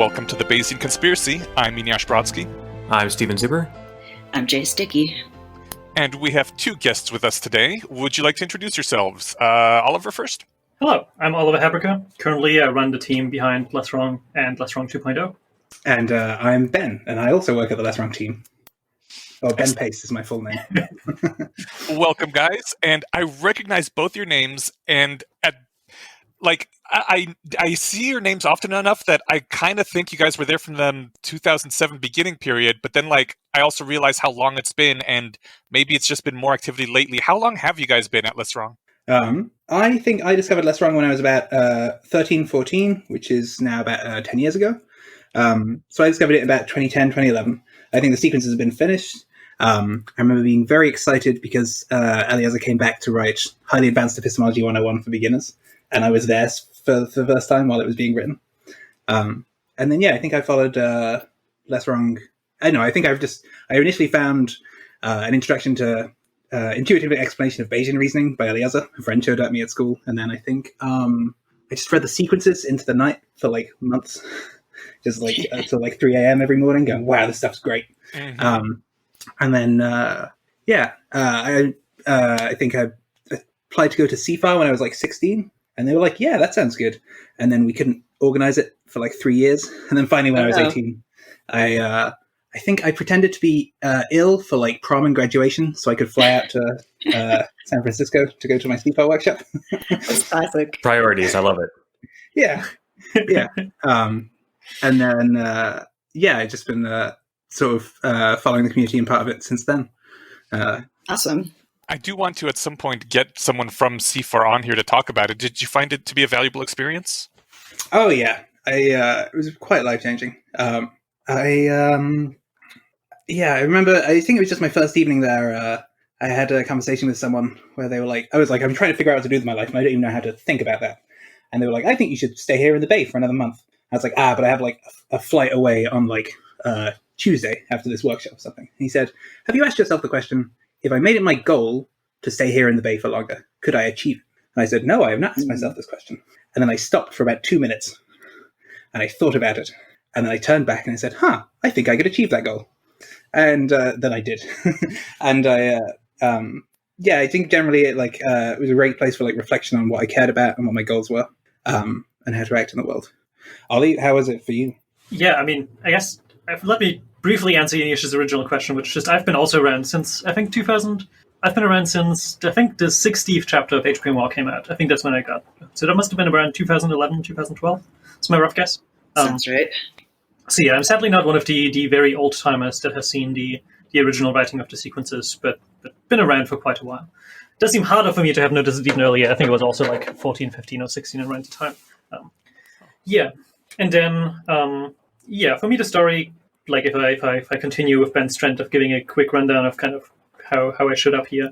welcome to the Bayesian Conspiracy. I'm Eneasz Brodsky. I'm Steven Zuber. I'm Jay Sticky. And we have two guests with us today. Would you like to introduce yourselves? Oliver first? Hello, I'm Oliver Habrica. Currently, I run the team behind LessWrong and LessWrong 2.0. And I'm Ben, and I also work at the LessWrong team. Oh, Ben Pace is my full name. Welcome, guys. And I recognize both your names, and I see your names often enough that I kind of think you guys were there from the 2007 beginning period, but then I also realize how long it's been, and maybe it's just been more activity lately. How long have you guys been at LessWrong? I think I discovered LessWrong when I was about 13, 14, which is now about 10 years ago. So I discovered it in about 2010, 2011. I think the sequences have been finished. I remember being very excited because Eliezer came back to write Highly Advanced Epistemology 101 for beginners, and I was there for the first time while it was being written. And then, I think I followed LessWrong. I initially found an introduction to intuitive explanation of Bayesian reasoning by Eliezer. A friend showed it at me at school, and then I think I just read the sequences into the night for months, just until 3 a.m. every morning, going, "Wow, this stuff's great." Mm-hmm. And then, I think I applied to go to CFAR when I was 16, and they were like, "Yeah, that sounds good." And then we couldn't organize it for 3 years, and then finally, when I was 18, I think I pretended to be ill for prom and graduation, so I could fly out to San Francisco to go to my CFAR workshop. That's classic. Priorities, I love it. Yeah. And then, I've just been sort of following the community and part of it since then. Awesome. I do want to, at some point, get someone from CFAR on here to talk about it. Did you find it to be a valuable experience? Oh, yeah. It was quite life-changing. I remember, I think it was just my first evening there. I had a conversation with someone where they were I'm trying to figure out what to do with my life, and I don't even know how to think about that. And they were like, "I think you should stay here in the Bay for another month." I was like, but I have a flight away on Tuesday after this workshop or something. And he said, "Have you asked yourself the question, if I made it my goal to stay here in the Bay for longer, could I achieve it?" And I said, "No, I have not asked myself this question." And then I stopped for about 2 minutes and I thought about it. And then I turned back and I said, I think I could achieve that goal. And then I did. And I think generally it was a great place for reflection on what I cared about and what my goals were, and how to act in the world. Ollie, how was it for you? Yeah, I guess let me briefly answer Eneasz's original question, which is just I've been also around since I think 2000. I've been around since I think the 60th chapter of HP Noir came out. I think that's when I got. So that must have been around 2011, 2012. That's my rough guess. Sounds right. So yeah, I'm sadly not one of the very old timers that has seen the original writing of the sequences, but been around for quite a while. It does seem harder for me to have noticed it even earlier. I think it was also 14, 15, or 16 around the time. And then for me the story, if I continue with Ben's trend of giving a quick rundown of kind of how I showed up here,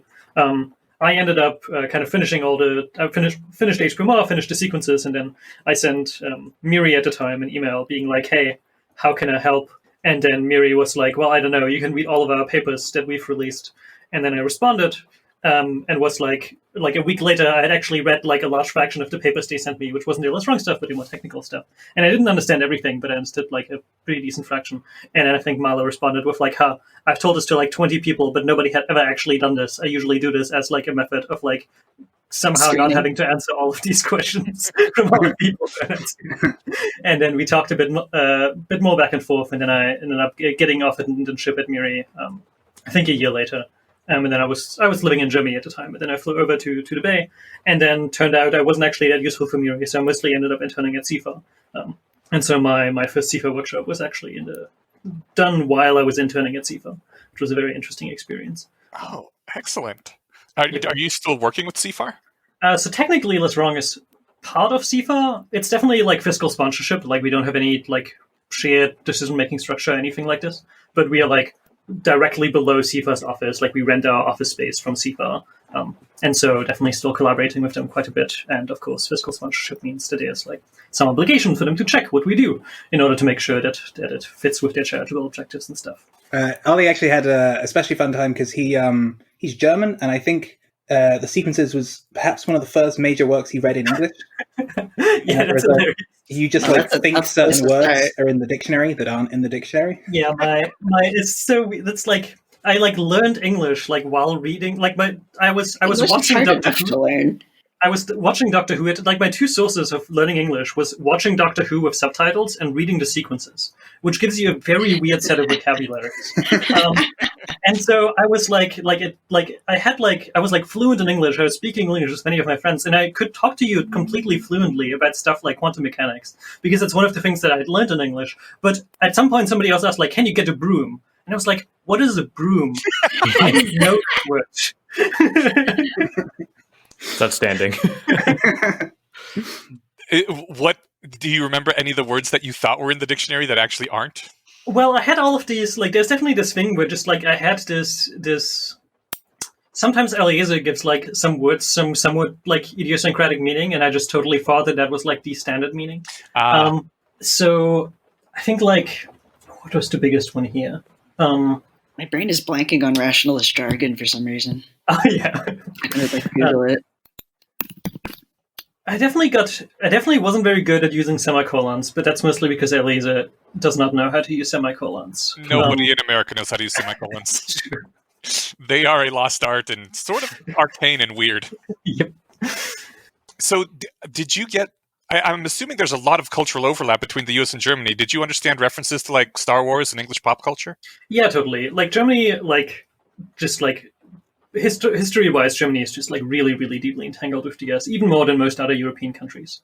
I ended up kind of finishing I finished HP Noir, finished the sequences, and then I sent Miri at the time an email being like, "Hey, how can I help?" And then Miri was like, "Well, I don't know, you can read all of our papers that we've released." And then I responded and was like a week later, I had actually read a large fraction of the papers they sent me, which wasn't the LessWrong stuff, but the more technical stuff. And I didn't understand everything, but I understood a pretty decent fraction. And then I think Marla responded with I've told this to 20 people, but nobody had ever actually done this. I usually do this as a method of somehow Screening. Not having to answer all of these questions from other people. And then we talked a bit more back and forth, and then I ended up getting off an internship at Miri, I think a year later. And then I was living in Germany at the time, but then I flew over to the Bay, and then turned out I wasn't actually that useful for Miri, so I mostly ended up interning at CFAR. And so my first CFAR workshop was actually done while I was interning at CFAR, which was a very interesting experience. Oh, excellent. Are you still working with CFAR? So technically, LessWrong is part of CFAR. It's definitely fiscal sponsorship. We don't have any shared decision-making structure or anything like this, but we are directly below CFAR's office. We rent our office space from CFAR. And so definitely still collaborating with them quite a bit. And of course, fiscal sponsorship means that there's some obligation for them to check what we do in order to make sure that it fits with their charitable objectives and stuff. Ollie actually had a especially fun time because he's German, and I think the sequences was perhaps one of the first major works he read in English. Yeah, that's hilarious. You just Oh, like that's a think tough certain place to words start. are in the dictionary that aren't in the dictionary. Yeah, my it's so that's like I like learned English like while reading like I was English is watching hard Doctor enough Who. to learn. I was watching Doctor Who. Like my two sources of learning English was watching Doctor Who with subtitles and reading the sequences, which gives you a very weird set of vocabularies. And so I was I was like fluent in English. I was speaking English with many of my friends, and I could talk to you completely fluently about stuff like quantum mechanics because it's one of the things that I'd learned in English. But at some point, somebody else asked, like, "Can you get a broom?" And I was like, "What is a broom?" I didn't know that word. It's outstanding. What do you remember? Any of the words that you thought were in the dictionary that actually aren't? Well, I had all of these. Like, there's definitely this thing where just like I had this. Sometimes Eliezer gives like some words some somewhat like idiosyncratic meaning, and I just totally thought that was like the standard meaning. So I think like what was the biggest one here? My brain is blanking on rationalist jargon for some reason. Oh yeah, I'm gonna like Google it. I definitely wasn't very good at using semicolons, but that's mostly because Eliezer does not know how to use semicolons. Nobody in America knows how to use semicolons. They are a lost art and sort of arcane and weird. Yep. So did you get... I'm assuming there's a lot of cultural overlap between the US and Germany. Did you understand references to like Star Wars and English pop culture? Yeah, totally. Like Germany, like just like history-wise, Germany is just like really, really deeply entangled with the US, even more than most other European countries.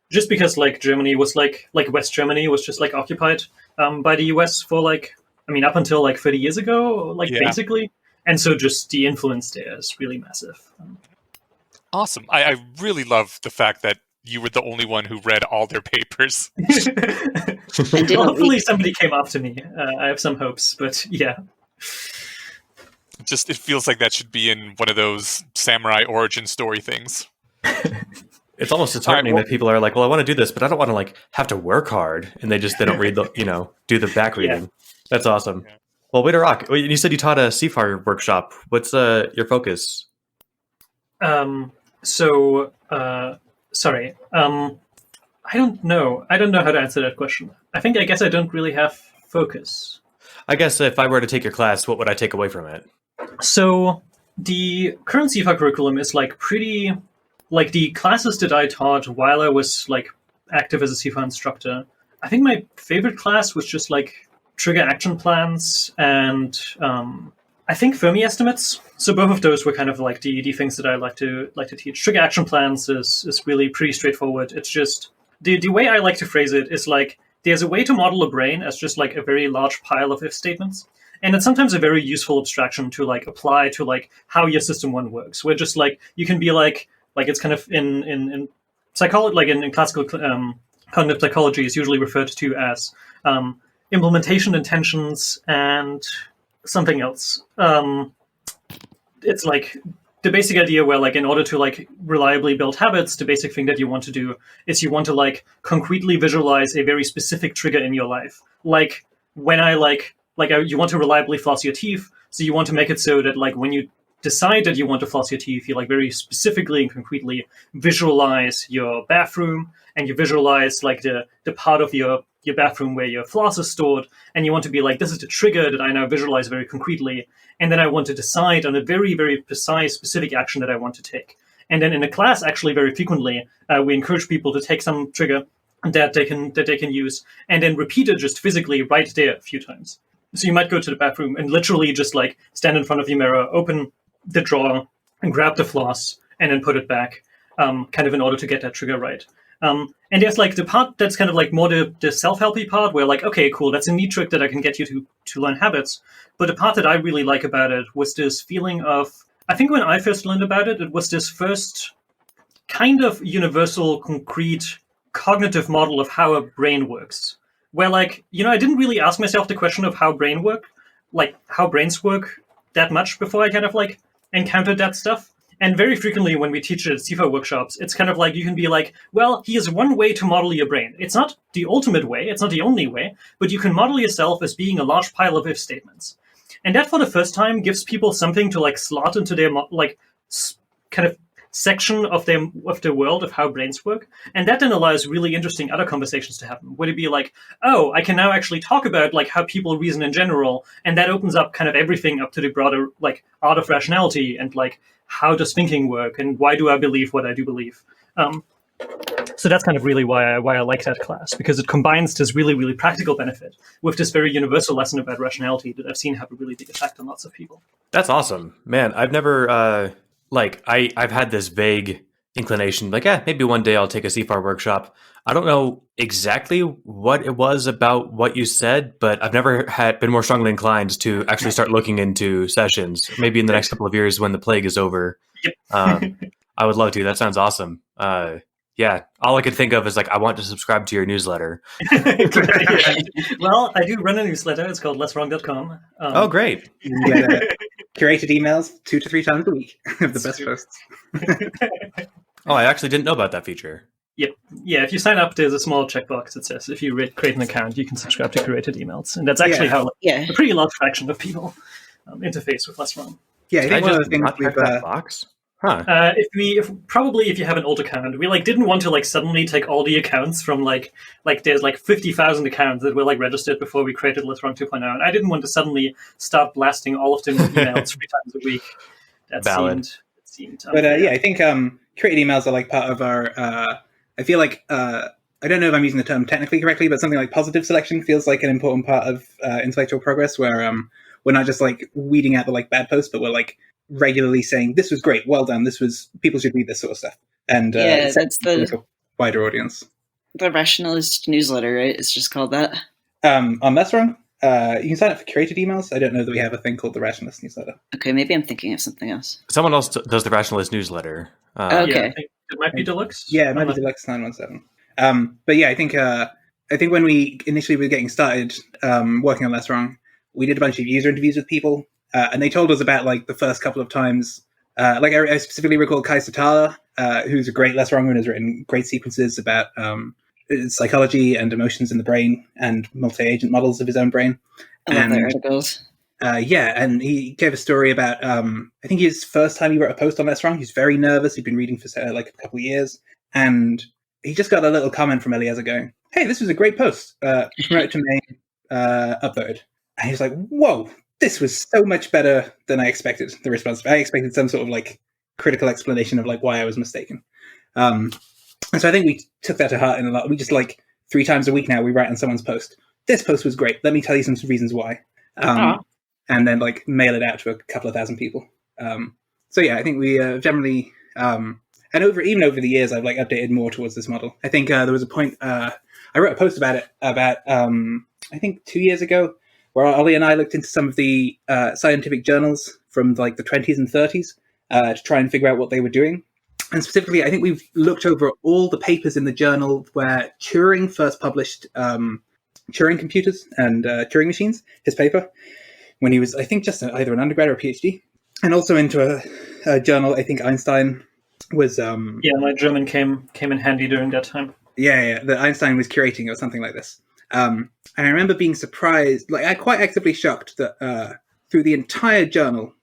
Just because like Germany was like West Germany was just like occupied by the US for like, I mean, up until like 30 years ago, like basically. And so just the influence there is really massive. Awesome. I really love the fact that you were the only one who read all their papers. Well, hopefully somebody came after me. I have some hopes, but yeah. Just, it feels like that should be in one of those samurai origin story things. It's almost disheartening that people are like, well, I want to do this, but I don't want to like have to work hard. And they don't read the, do the back reading. Yeah. That's awesome. Yeah. Well, way to rock. You said you taught a CFAR workshop. What's your focus? Sorry. I don't know. I don't know how to answer that question. I guess I don't really have focus. I guess if I were to take your class, what would I take away from it? So the current CFA curriculum is like pretty, like the classes that I taught while I was like active as a CFA instructor. I think my favorite class was just like trigger action plans and I think Fermi estimates. So both of those were kind of like the things that I like to teach. Trigger action plans is really pretty straightforward. It's just the way I like to phrase it is like there's a way to model a brain as just like a very large pile of if statements. And it's sometimes a very useful abstraction to like apply to like how your system one works, where just like you can be like it's kind of in psychology, like in classical cognitive psychology is usually referred to as implementation intentions and something else. It's like the basic idea where like in order to like reliably build habits, the basic thing that you want to do is you want to like concretely visualize a very specific trigger in your life. Like when you want to reliably floss your teeth, so you want to make it so that like when you decide that you want to floss your teeth, you like very specifically and concretely visualize your bathroom and you visualize like the part of your bathroom where your floss is stored, and you want to be like, this is the trigger that I now visualize very concretely, and then I want to decide on a very, very precise, specific action that I want to take. And then in the class, actually, very frequently, we encourage people to take some trigger that they can use, and then repeat it just physically right there a few times. So you might go to the bathroom and literally just like stand in front of your mirror, open the drawer, and grab the floss, and then put it back, kind of in order to get that trigger right. And there's like the part that's kind of like more the self-helpy part where like, okay, cool, that's a neat trick that I can get you to learn habits. But the part that I really like about it was this feeling of, I think when I first learned about it, it was this first kind of universal, concrete, cognitive model of how a brain works. Where like, I didn't really ask myself the question of how brains work that much before I kind of like encountered that stuff. And very frequently when we teach it at CFA workshops, it's kind of like you can be like, well, here's one way to model your brain. It's not the ultimate way, it's not the only way, but you can model yourself as being a large pile of if statements. And that for the first time gives people something to like slot into their kind of section of the world of how brains work, and that then allows really interesting other conversations to happen. Would it be like, oh, I can now actually talk about like how people reason in general, and that opens up kind of everything up to the broader like art of rationality and like how does thinking work and why do I believe what I do believe. So that's kind of really why I like that class, because it combines this really, really practical benefit with this very universal lesson about rationality that I've seen have a really big effect on lots of people. That's awesome, man. I've never I've had this vague inclination, like, maybe one day I'll take a CFAR workshop. I don't know exactly what it was about what you said, but I've never been more strongly inclined to actually start looking into sessions. Maybe in the next couple of years when the plague is over. Yep. I would love to. That sounds awesome. Yeah, all I could think of is like, I want to subscribe to your newsletter. Well, I do run a newsletter. It's called LessWrong.com. Oh, great. You get curated emails 2 to 3 times a week of the best posts. Oh, I actually didn't know about that feature. Yep. Yeah, if you sign up, there's a small checkbox that says if you create an account, you can subscribe to curated emails. And that's actually how a pretty large fraction of people interface with LessWrong. Yeah, I think one of the things we've... that box? Huh. If you have an old account, we like didn't want to like suddenly take all the accounts from like there's like 50,000 accounts that were like registered before we created LessWrong 2.0, and I didn't want to suddenly start blasting all of them emails 3 times a week. That Valid. seemed But I think created emails are like part of our. I feel like I don't know if I'm using the term technically correctly, but something like positive selection feels like an important part of intellectual progress, where we're not just like weeding out the like bad posts, but we're like regularly saying this was great, well done, people should read this sort of stuff, and that's the wider audience. The Rationalist newsletter, right? It's just called that. On LessWrong, you can sign up for curated emails. I don't know that we have a thing called the Rationalist newsletter. Okay, maybe I'm thinking of something else. Someone else does the Rationalist newsletter. Okay, yeah, I think it might be Deluxe. Yeah, it might be Deluxe 917. But yeah, I think when we initially were getting started working on LessWrong, we did a bunch of user interviews with people. And they told us about like the first couple of times. I specifically recall Kai Satala, who's a great LessWronger and has written great sequences about psychology and emotions in the brain and multi-agent models of his own brain. I love their articles. And he gave a story about I think his first time he wrote a post on LessWrong. He's very nervous. He'd been reading for like a couple of years, and he just got a little comment from Eliezer going, "Hey, this was a great post. Promote it to me. Upvoted." And he was like, "Whoa. This was so much better than I expected." The response. I expected some sort of like critical explanation of like why I was mistaken. And so I think we took that to heart in a lot. We just like 3 times a week now we write on someone's post. This post was great. Let me tell you some reasons why. And then like mail it out to a couple of thousand people. So yeah, I think we generally and even over the years I've like updated more towards this model. I think there was a point I wrote a post about it I think 2 years ago, where Ollie and I looked into some of the scientific journals from like the 20s and 30s to try and figure out what they were doing. And specifically, I think we've looked over all the papers in the journal where Turing first published Turing computers and Turing machines, his paper, when he was, I think, just either an undergrad or a PhD. And also into a journal, I think Einstein was... my German came in handy during that time. Yeah, that Einstein was curating or something like this. And I remember being surprised, like I quite actively shocked that through the entire journal,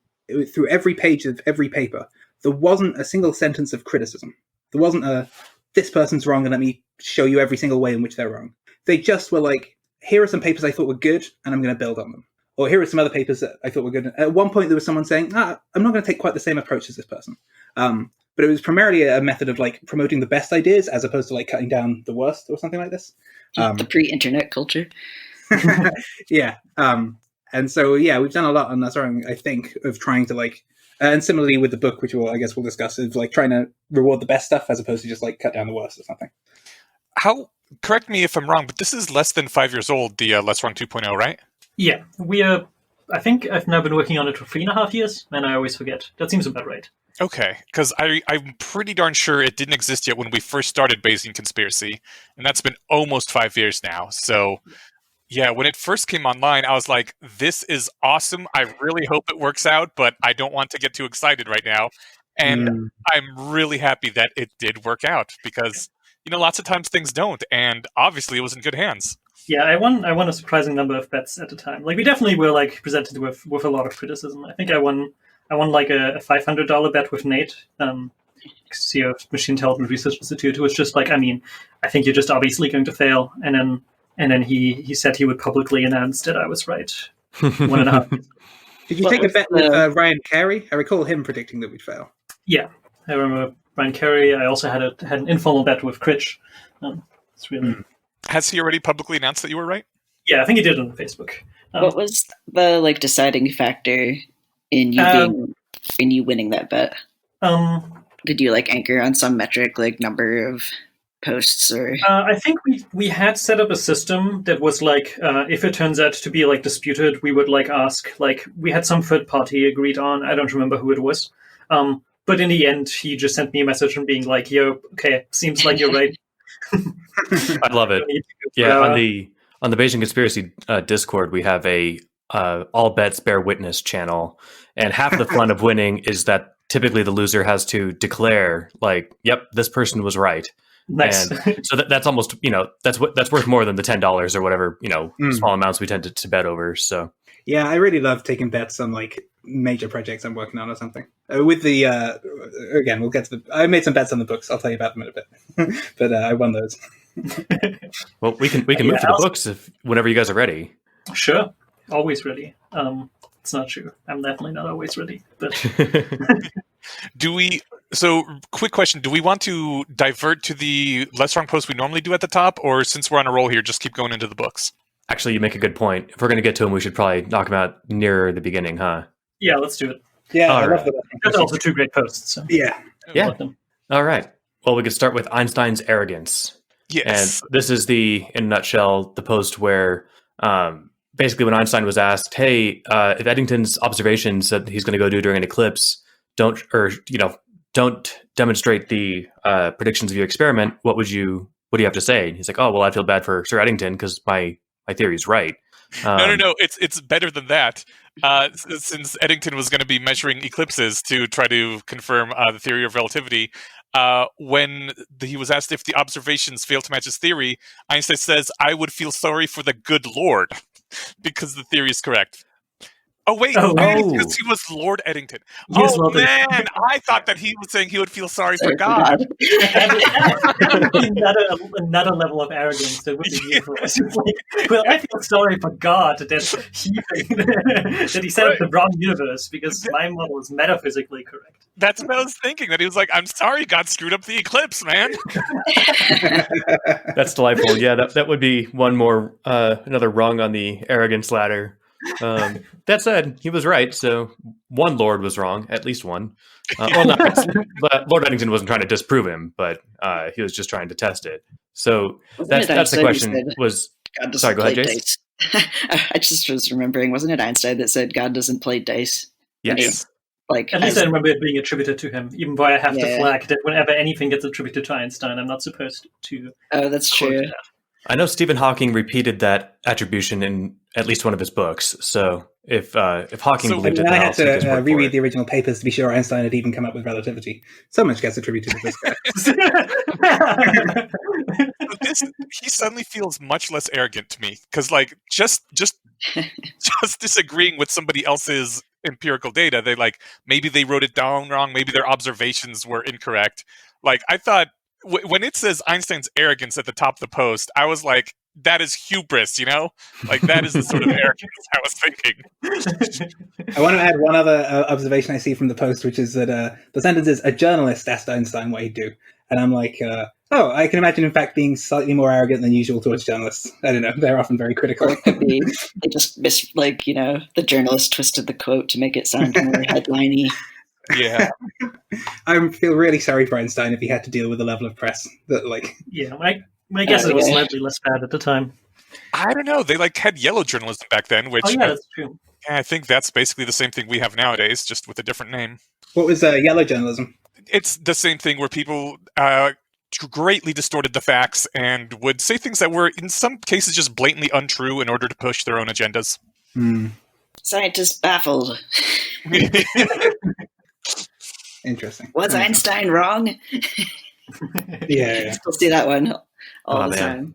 through every page of every paper, there wasn't a single sentence of criticism. There wasn't this person's wrong and let me show you every single way in which they're wrong. They just were like, here are some papers I thought were good and I'm going to build on them. Or here are some other papers that I thought were good. At one point there was someone saying, I'm not going to take quite the same approach as this person. But it was primarily a method of like promoting the best ideas as opposed to like cutting down the worst or something like this. The pre-internet culture. Yeah. And so, yeah, we've done a lot on LessWrong, I think, of trying to like, and similarly with the book, which we'll discuss, is like trying to reward the best stuff as opposed to just like cut down the worst or something. Correct me if I'm wrong, but this is less than 5 years old, the LessWrong 2.0, right? Yeah, we are. I think I've now been working on it for 3.5 years, and I always forget. That seems about right. Okay, because I'm pretty darn sure it didn't exist yet when we first started Bayesian Conspiracy, and that's been almost 5 years now. So, yeah, when it first came online, I was like, this is awesome. I really hope it works out, but I don't want to get too excited right now. And I'm really happy that it did work out, because, lots of times things don't, and obviously it was in good hands. Yeah, I won a surprising number of bets at the time. Like, we definitely were like presented with a lot of criticism. I think I won like a $500 bet with Nate. CEO of Machine Intelligence Research Institute, who was just like, I mean, I think you're just obviously going to fail. And then he said he would publicly announce that I was right 1.5 years. Did you take a bet with Ryan Carey? I recall him predicting that we'd fail. Yeah, I remember Ryan Carey. I also had an informal bet with Critch. It's really. Has he already publicly announced that you were right? Yeah, I think he did on Facebook. What was the deciding factor in you winning that bet? Did you anchor on some metric, like number of posts, or? I think we had set up a system that was if it turns out to be disputed, we would ask, we had some third party agreed on. I don't remember who it was. But in the end, he just sent me a message and being like, "Yo, okay, seems like you're right." I love it. Yeah, on the Bayesian conspiracy Discord, we have a all bets bear witness channel, and half the fun of winning is that typically the loser has to declare, "Yep, this person was right." Nice. And so that's almost that's worth more than the $10 or whatever small amounts we tend to bet over. So yeah, I really love taking bets on major projects I'm working on or something. With the again, we'll get to I made some bets on the books. I'll tell you about them in a bit, but I won those. Well, we can move to the books whenever you guys are ready. Sure, always ready. It's not true. I'm definitely not always ready. But So, quick question: do we want to divert to the LessWrong post we normally do at the top, or since we're on a roll here, just keep going into the books? Actually, you make a good point. If we're going to get to them, we should probably knock them out near the beginning, huh? Yeah, let's do it. Yeah, I love the That's also two great posts. So. Yeah. All right. Well, we could start with Einstein's arrogance. Yes. And this is in a nutshell, the post where basically when Einstein was asked, "Hey, if Eddington's observations that he's going to go do during an eclipse don't demonstrate the predictions of your experiment, what do you have to say?" And he's like, "Oh, well, I feel bad for Sir Eddington because my theory is right." No. It's better than that. Since Eddington was going to be measuring eclipses to try to confirm the theory of relativity, when he was asked if the observations failed to match his theory, Einstein says, "I would feel sorry for the good Lord because the theory is correct." Oh, wait, because he was Lord Eddington. Man, I thought that he was saying he would feel sorry for God. Another level of arrogance that would be beautiful. Well, I feel sorry for God that he set up the wrong universe because my model is metaphysically correct. That's what I was thinking, that he was like, "I'm sorry God screwed up the eclipse, man." That's delightful. Yeah, that would be one more, another rung on the arrogance ladder. That said, he was right. So one Lord was wrong, at least one. But Lord Eddington wasn't trying to disprove him, but he was just trying to test it. So that's the question. Sorry, go ahead, Jace. I just was remembering, wasn't it Einstein that said God doesn't play dice? Yes. At least I remember it being attributed to him, even though I have to flag that whenever anything gets attributed to Einstein, I'm not supposed to. Oh, that's true. I know Stephen Hawking repeated that attribution in at least one of his books. So if Hawking believed it, then I I'll had take his to word for reread it. the original papers to be sure Einstein had even come up with relativity. So much gets attributed to this guy. He suddenly feels much less arrogant to me because, just disagreeing with somebody else's empirical data, maybe they wrote it down wrong, maybe their observations were incorrect. I thought when it says Einstein's arrogance at the top of the post, I was like, that is hubris, that is the sort of arrogance I was thinking. I want to add one other observation I see from the post, which is that the sentence is, "A journalist asked Einstein what he'd do." And I'm like, I can imagine, in fact, being slightly more arrogant than usual towards journalists. I don't know. They're often very critical. They just the journalist twisted the quote to make it sound more headliney. Yeah. I feel really sorry for Einstein if he had to deal with the level of press that, Yeah, my guess it was slightly less bad at the time. I don't know. They had yellow journalism back then, which that's true. I think that's basically the same thing we have nowadays, just with a different name. What was yellow journalism? It's the same thing where people greatly distorted the facts and would say things that were, in some cases, just blatantly untrue in order to push their own agendas. Scientists baffled. Interesting. Was Einstein wrong? Yeah. Still see that one all the time.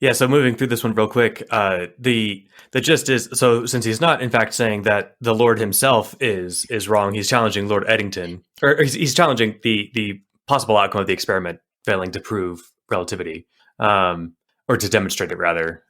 Yeah, so moving through this one real quick, the gist is, so since he's not in fact saying that the Lord himself is wrong, he's challenging Lord Eddington, or he's challenging the possible outcome of the experiment failing to prove relativity, or to demonstrate it rather.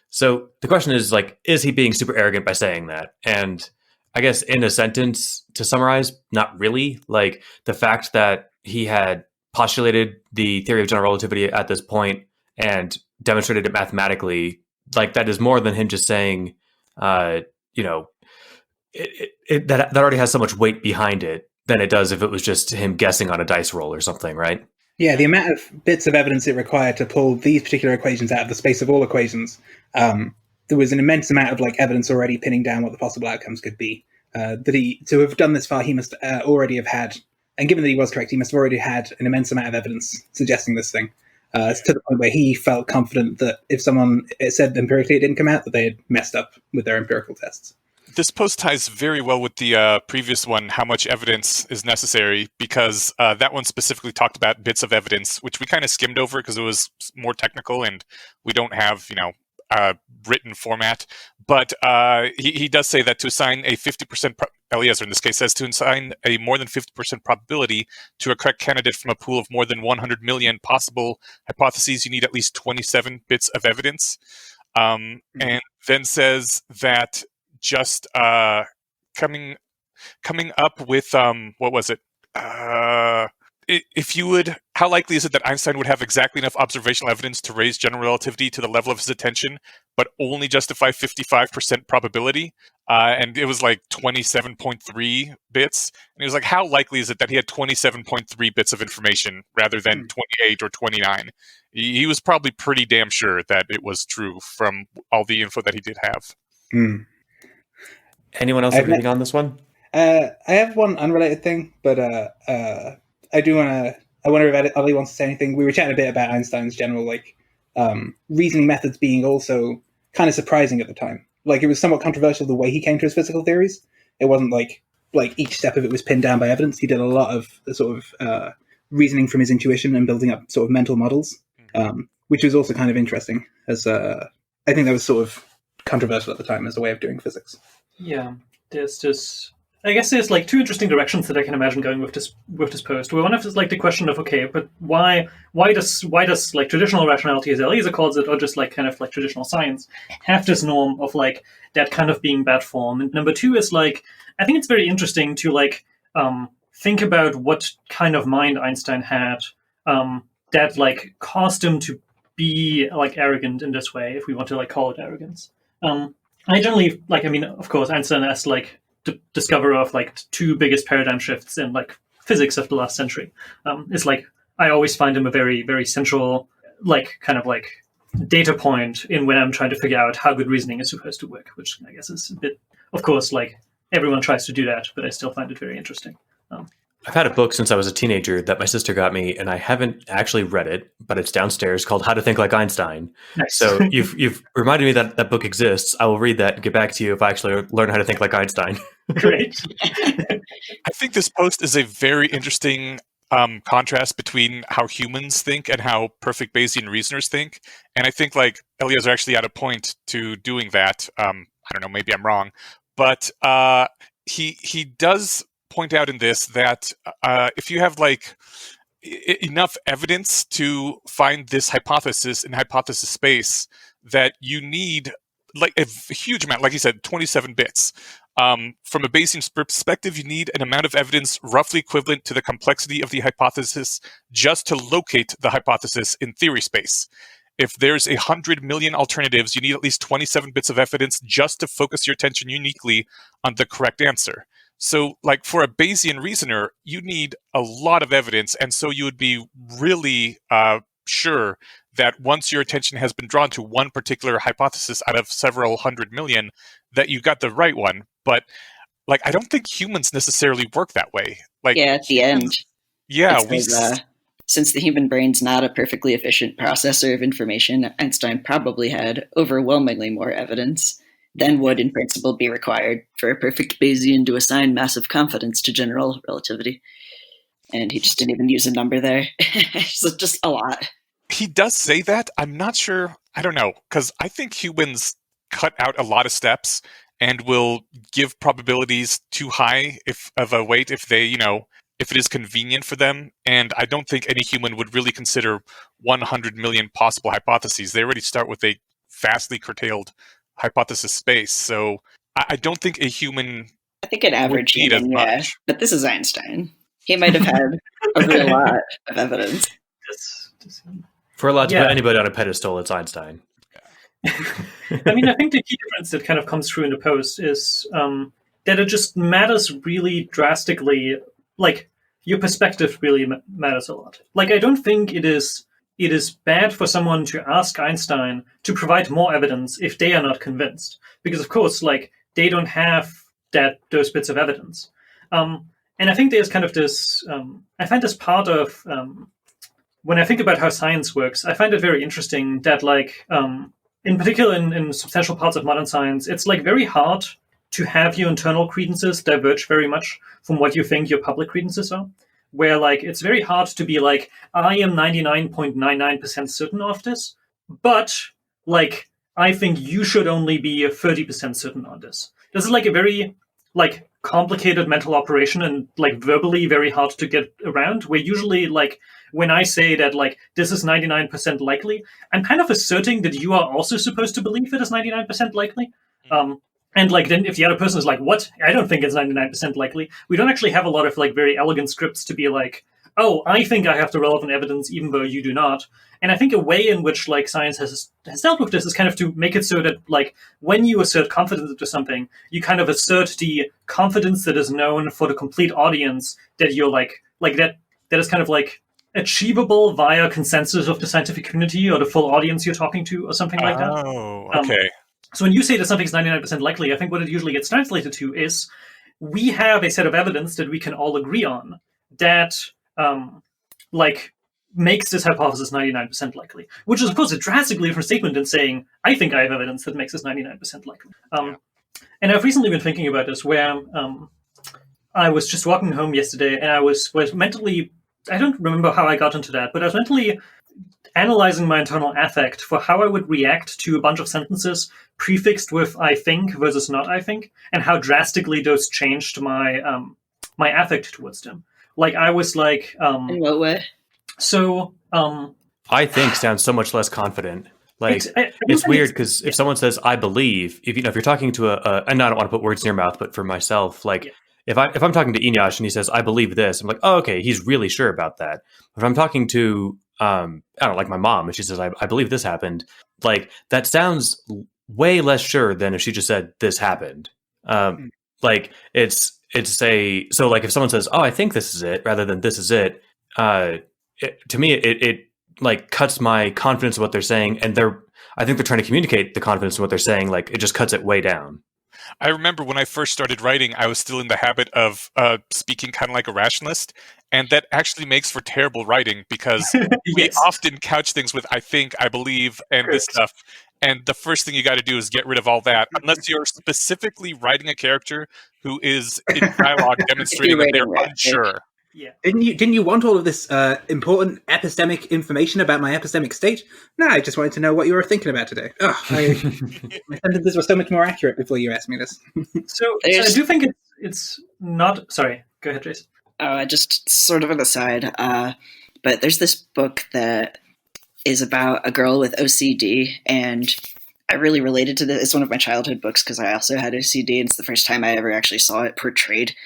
So the question is, like, is he being super arrogant by saying that? And I guess in a sentence, to summarize, not really. Like, the fact that he had postulated the theory of general relativity at this point and demonstrated it mathematically, like, that is more than him just saying, that already has so much weight behind it than it does if it was just him guessing on a dice roll or something, right? Yeah, the amount of bits of evidence it required to pull these particular equations out of the space of all equations, there was an immense amount of evidence already pinning down what the possible outcomes could be. To have done this far, he must already have had, and given that he was correct, he must have already had an immense amount of evidence suggesting this thing. To the point where he felt confident that if someone said empirically it didn't come out, that they had messed up with their empirical tests. This post ties very well with the previous one, how much evidence is necessary, because that one specifically talked about bits of evidence, which we kind of skimmed over because it was more technical and we don't have, written format. But he does say that to assign a 50%, Eliezer in this case says, to assign a more than 50% probability to a correct candidate from a pool of more than 100 million possible hypotheses, you need at least 27 bits of evidence. And then says that just coming up with what was it? If you would, how likely is it that Einstein would have exactly enough observational evidence to raise general relativity to the level of his attention, but only justify 55% probability? And it was like 27.3 bits. And he was like, how likely is it that he had 27.3 bits of information rather than 28 or 29? He was probably pretty damn sure that it was true from all the info that he did have. Anyone else have anything on this one? I have one unrelated thing, but I do want to. I wonder if Ollie wants to say anything. We were chatting a bit about Einstein's general reasoning methods being also kind of surprising at the time. Like, it was somewhat controversial the way he came to his physical theories. It wasn't like each step of it was pinned down by evidence. He did a lot of sort of reasoning from his intuition and building up sort of mental models, which was also kind of interesting. As I think that was sort of controversial at the time as a way of doing physics. Yeah, there's just, I guess there's two interesting directions that I can imagine going with this post. One of is the question of, okay, but why does traditional rationality, as Eliezer calls it, or just traditional science, have this norm of that kind of being bad form? And number two is I think it's very interesting to think about what kind of mind Einstein had that caused him to be arrogant in this way, if we want to call it arrogance. I generally of course, Einstein as the discoverer of two biggest paradigm shifts in physics of the last century. Is I always find him a very, very central data point in when I'm trying to figure out how good reasoning is supposed to work, which I guess is a bit, of course, everyone tries to do that, but I still find it very interesting. I've had a book since I was a teenager that my sister got me, and I haven't actually read it, but it's downstairs, called How to Think Like Einstein. Nice. So you've reminded me that that book exists. I will read that and get back to you if I actually learn how to think like Einstein. Great. I think this post is a very interesting contrast between how humans think and how perfect Bayesian reasoners think. And I think Eliezer actually had a point to doing that. I don't know, maybe I'm wrong, but he does point out in this that if you have enough evidence to find this hypothesis in hypothesis space, that you need a huge amount, like he said, 27 bits. From a Bayesian perspective, you need an amount of evidence roughly equivalent to the complexity of the hypothesis just to locate the hypothesis in theory space. If there's 100 million alternatives, you need at least 27 bits of evidence just to focus your attention uniquely on the correct answer. So, for a Bayesian reasoner, you need a lot of evidence, and so you would be really sure that once your attention has been drawn to one particular hypothesis out of several 100 million, that you got the right one. But, I don't think humans necessarily work that way. At the end. Yeah, since the human brain's not a perfectly efficient processor of information, Einstein probably had overwhelmingly more evidence than would in principle be required for a perfect Bayesian to assign massive confidence to general relativity. And he just didn't even use a number there. So just a lot. He does say that. I'm not sure. I don't know, because I think humans cut out a lot of steps and will give probabilities too high of a weight if they, if it is convenient for them. And I don't think any human would really consider 100 million possible hypotheses. They already start with a vastly curtailed hypothesis space. So I don't think a human I think an average need as human, yeah. much. But this is Einstein. He might have had a real lot of evidence. For allowed to put anybody on a pedestal, it's Einstein. I mean, I think the key difference that kind of comes through in the post is that it just matters really drastically. Like, your perspective really matters a lot. Like, I don't think it is bad for someone to ask Einstein to provide more evidence if they are not convinced. Because, of course, like, they don't have those bits of evidence. And I think there's kind of this, I find this part of, when I think about how science works, I find it very interesting that, like, in particular in substantial parts of modern science, it's like very hard to have your internal credences diverge very much from what you think your public credences are. Where, like, it's very hard to be like, I am 99.99% certain of this, but, like, I think you should only be 30% certain on this. This is, like, a very, like, complicated mental operation and, like, verbally very hard to get around, where usually, like, when I say that, like, this is 99% likely, I'm kind of asserting that you are also supposed to believe it is 99% likely. And, like, then if the other person is like, what? I don't think it's 99% likely. We don't actually have a lot of, like, very elegant scripts to be like, oh, I think I have the relevant evidence even though you do not. And I think a way in which, like, science has dealt with this is kind of to make it so that, like, when you assert confidence into something, you kind of assert the confidence that is known for the complete audience that you're, like that is kind of, like, achievable via consensus of the scientific community or the full audience you're talking to or something like that. Oh, okay. So when you say that something's 99% likely, I think what it usually gets translated to is we have a set of evidence that we can all agree on that, like, makes this hypothesis 99% likely, which is, of course, a drastically different statement than saying, I think I have evidence that makes this 99% likely. And I've recently been thinking about this where I was just walking home yesterday and I was mentally, I don't remember how I got into that, but I was mentally analyzing my internal affect for how I would react to a bunch of sentences prefixed with I think versus not I think, and how drastically those changed my my affect towards them. Like, I was like... in what way? So... I think sounds so much less confident. Like, it's weird because if someone says I believe, if you're talking to and I don't want to put words in your mouth, but for myself, like, if I'm talking to Eneash and he says I believe this, I'm like, oh, okay, he's really sure about that. If I'm talking to I don't know, like my mom, and she says I believe this happened, like, that sounds way less sure than if she just said this happened. Like, it's so, like, if someone says, oh, I think this is it, rather than this is it, to me it like cuts my confidence in what they're saying, and I think they're trying to communicate the confidence in what they're saying. Like, it just cuts it way down. I remember when I first started writing, I was still in the habit of speaking kind of like a rationalist, and that actually makes for terrible writing because we often couch things with I think, I believe, and this stuff. And the first thing you got to do is get rid of all that, unless you're specifically writing a character who is in dialogue demonstrating that they're unsure. Yeah. Didn't you want all of this important epistemic information about my epistemic state? No, I just wanted to know what you were thinking about today. Oh, my sentences were so much more accurate before you asked me this. So I do think it's not... Sorry, go ahead, Jason. Just sort of an aside, but there's this book that is about a girl with OCD, and I really related to this. It's one of my childhood books because I also had OCD, and it's the first time I ever actually saw it portrayed.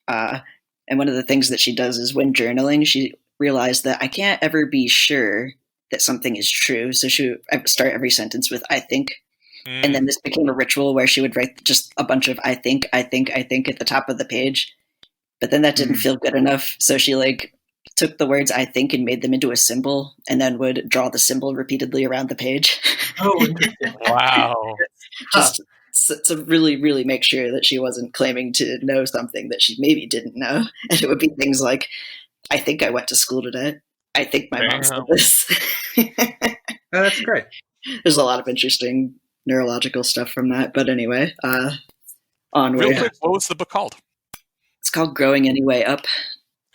And one of the things that she does is when journaling, she realized that I can't ever be sure that something is true. So she would start every sentence with, I think. And then this became a ritual where she would write just a bunch of I think at the top of the page. But then that didn't feel good enough. So she, like, took the words I think and made them into a symbol and then would draw the symbol repeatedly around the page. Oh, interesting. Wow. Just to really, really make sure that she wasn't claiming to know something that she maybe didn't know. And it would be things like, I think I went to school today. I think my mom said this. Oh, that's great. There's a lot of interesting neurological stuff from that. But anyway, onward. Real quick, what was the book called? It's called Growing Any Way Up.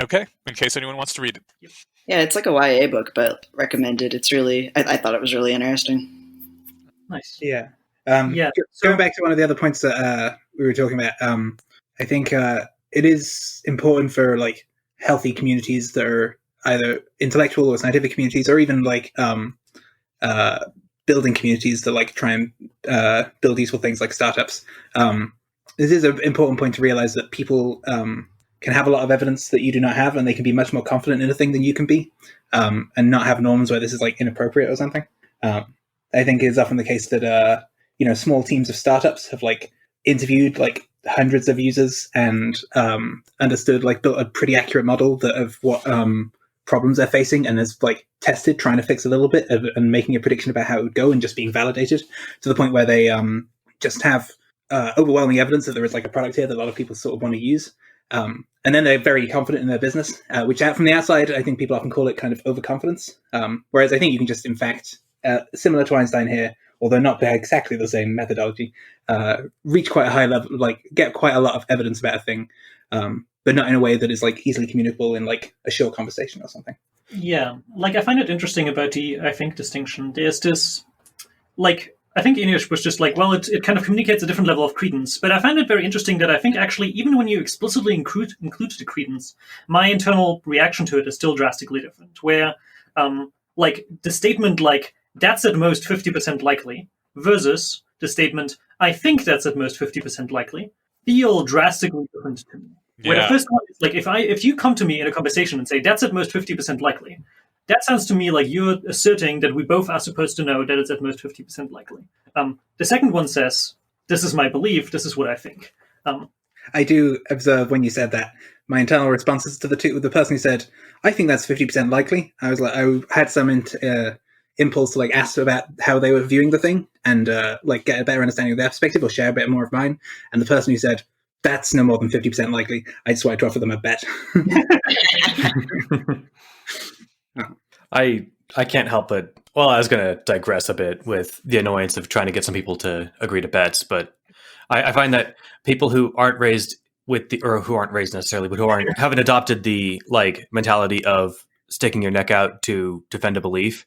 Okay, in case anyone wants to read it. Yeah, it's like a YA book, but recommended. It's really, I thought it was really interesting. Nice. Yeah. Yeah. So, Going back to one of the other points that we were talking about, I think it is important for like healthy communities that are either intellectual or scientific communities, or even like building communities that like try and build useful things like startups. This is an important point to realize that people can have a lot of evidence that you do not have, and they can be much more confident in a thing than you can be, and not have norms where this is like inappropriate or something. I think it's often the case that small teams of startups have like interviewed like hundreds of users and understood, like built a pretty accurate model of what problems they're facing, and has like tested trying to fix a little bit and making a prediction about how it would go, and just being validated to the point where they just have overwhelming evidence that there is like a product here that a lot of people sort of want to use. And then they're very confident in their business, which from the outside, I think people often call it kind of overconfidence. Whereas I think you can just, in fact, similar to Einstein here, although not by exactly the same methodology, reach quite a high level, like get quite a lot of evidence about a thing, but not in a way that is like easily communicable in like a short conversation or something. Yeah, like I find it interesting about the I think distinction. There's this, like, I think English was just like, well, it kind of communicates a different level of credence. But I find it very interesting that I think actually, even when you explicitly include the credence, my internal reaction to it is still drastically different. Where, like, the statement like, that's at most 50% likely, versus the statement, I think that's at most 50% likely, feel drastically different to me. Where the first one is like, if you come to me in a conversation and say, that's at most 50% likely, that sounds to me like you're asserting that we both are supposed to know that it's at most 50% likely. The second one says, this is my belief, this is what I think. I do observe when you said that, my internal responses to the person who said, I think that's 50% likely. I was like, I had some impulse to like ask about how they were viewing the thing and like get a better understanding of their perspective or share a bit more of mine. And the person who said, that's no more than 50% likely, I just wanted to offer them a bet. I can't help but, well, I was going to digress a bit with the annoyance of trying to get some people to agree to bets, but I find that people who aren't raised or who aren't raised necessarily, but who haven't adopted the like mentality of sticking your neck out to defend a belief,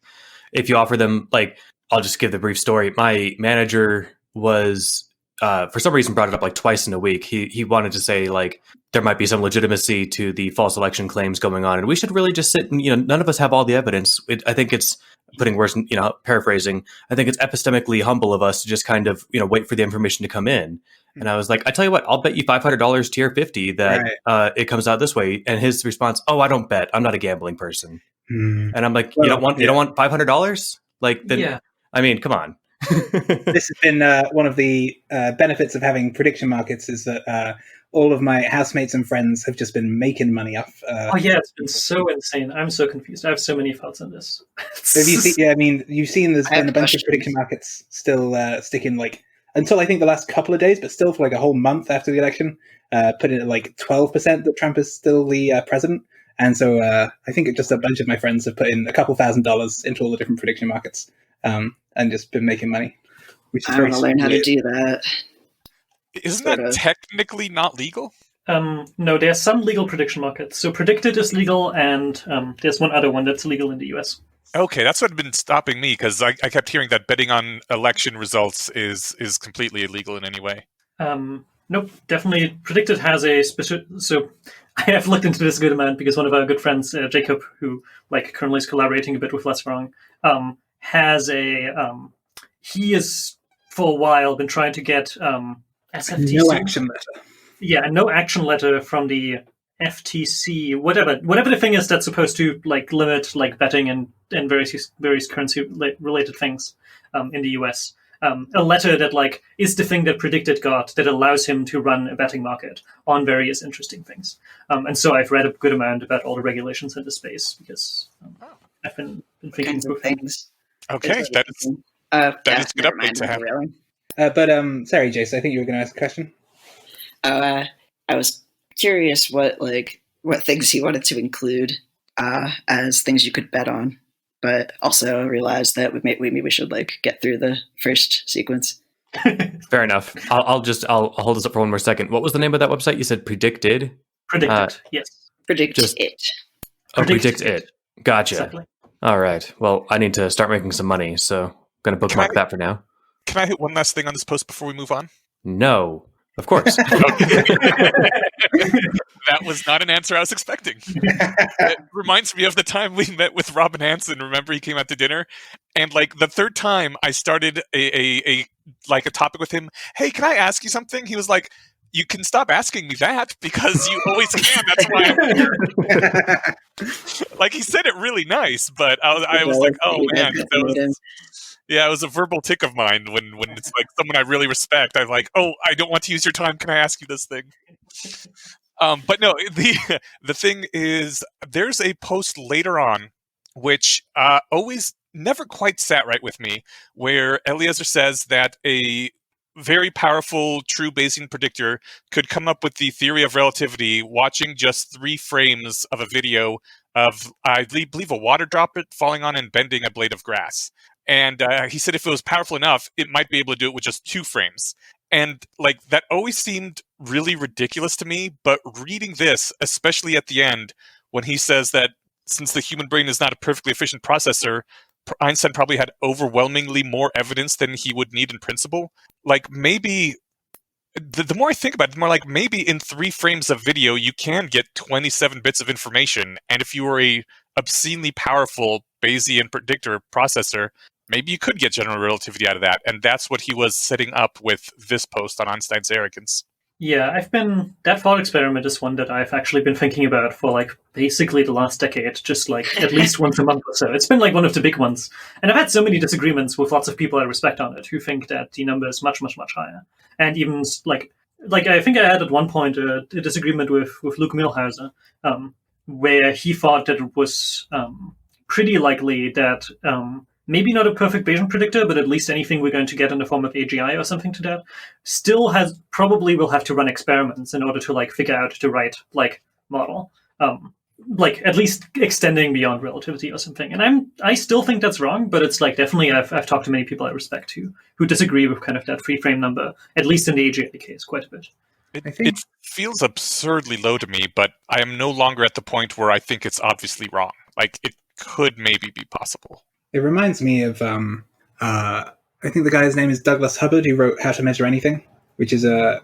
if you offer them, like, I'll just give the brief story. My manager was, for some reason, brought it up like twice in a week. He wanted to say like there might be some legitimacy to the false election claims going on, and we should really just sit and none of us have all the evidence. I think it's putting words, paraphrasing. I think it's epistemically humble of us to just kind of wait for the information to come in. And I was like, I tell you what, I'll bet you $500 tier 50 that it comes out this way. And his response, oh, I don't bet. I'm not a gambling person. And I'm like, you don't want $500? Like, then, yeah. I mean, come on. This has been one of the benefits of having prediction markets is that all of my housemates and friends have just been making money off. It's been so insane. I'm so confused. I have so many thoughts on this. Have you seen, you've seen there's been a bunch of prediction markets still sticking like until I think the last couple of days, but still for like a whole month after the election, put it at like 12% that Trump is still the president. And so I think just a bunch of my friends have put in a couple $1,000s into all the different prediction markets and just been making money. Which is I want to learn how to do that. Isn't that technically not legal? No, there's some legal prediction markets. So Predicted is legal, and there's one other one that's legal in the US. Okay, that's what had been stopping me, because I kept hearing that betting on election results is completely illegal in any way. Nope, definitely. Predicted has a specific... So I have looked into this a good amount because one of our good friends, Jacob, who currently is collaborating a bit with LessWrong, has a... he has, for a while, been trying to get SFTC... No action letter. Yeah, no action letter from the FTC, whatever the thing is that's supposed to limit betting and various currency related things in the US. A letter that is the thing that Predicted got that allows him to run a betting market on various interesting things. And so I've read a good amount about all the regulations in the space because I've been thinking of things. Okay, that is a good update to have. Really. But sorry, Jace, I think you were going to ask a question. I was curious what things he wanted to include as things you could bet on, but also realized that maybe we should get through the first sequence. Fair enough. I'll hold this up for one more second. What was the name of that website? You said Predicted? Predicted, yes. Predict It. Oh, Predict It. Gotcha. Exactly. All right. Well, I need to start making some money, so I'm going to bookmark that for now. Can I hit one last thing on this post before we move on? No, of course. That was not an answer I was expecting. It reminds me of the time we met with Robin Hansen. Remember, he came out to dinner, and like the third time I started a topic with him. Hey, can I ask you something? He was like, "You can stop asking me that because you always can. That's why I'm here." Like he said it really nice, but I was like, "Oh man." Yeah, it was a verbal tick of mine when it's like someone I really respect. I'm like, "Oh, I don't want to use your time. Can I ask you this thing?" But no, the thing is, there's a post later on which always never quite sat right with me, where Eliezer says that a very powerful true Bayesian predictor could come up with the theory of relativity watching just 3 frames of a video of, I believe, a water droplet falling on and bending a blade of grass. And he said if it was powerful enough, it might be able to do it with just 2 frames. And like that always seemed really ridiculous to me, but reading this, especially at the end, when he says that since the human brain is not a perfectly efficient processor, Einstein probably had overwhelmingly more evidence than he would need in principle. Like maybe, the more I think about it, the more like maybe in 3 frames of video, you can get 27 bits of information. And if you were a obscenely powerful Bayesian predictor processor, maybe you could get general relativity out of that. And that's what he was setting up with this post on Einstein's arrogance. Yeah, that thought experiment is one that I've actually been thinking about for like basically the last decade, just like at least once a month or so. It's been like one of the big ones. And I've had so many disagreements with lots of people I respect on it who think that the number is much, much, much higher. And even like I think I had at one point a disagreement with Luke Milhauser, where he thought that it was pretty likely that maybe not a perfect Bayesian predictor, but at least anything we're going to get in the form of AGI or something to that, still probably will have to run experiments in order to like figure out the right like model, like at least extending beyond relativity or something. And I still think that's wrong, but it's like definitely I've talked to many people I respect who disagree with kind of that 3 frame number, at least in the AGI case, quite a bit. It feels absurdly low to me, but I am no longer at the point where I think it's obviously wrong. Like it could maybe be possible. It reminds me of, I think the guy's name is Douglas Hubbard, who wrote How to Measure Anything, which is a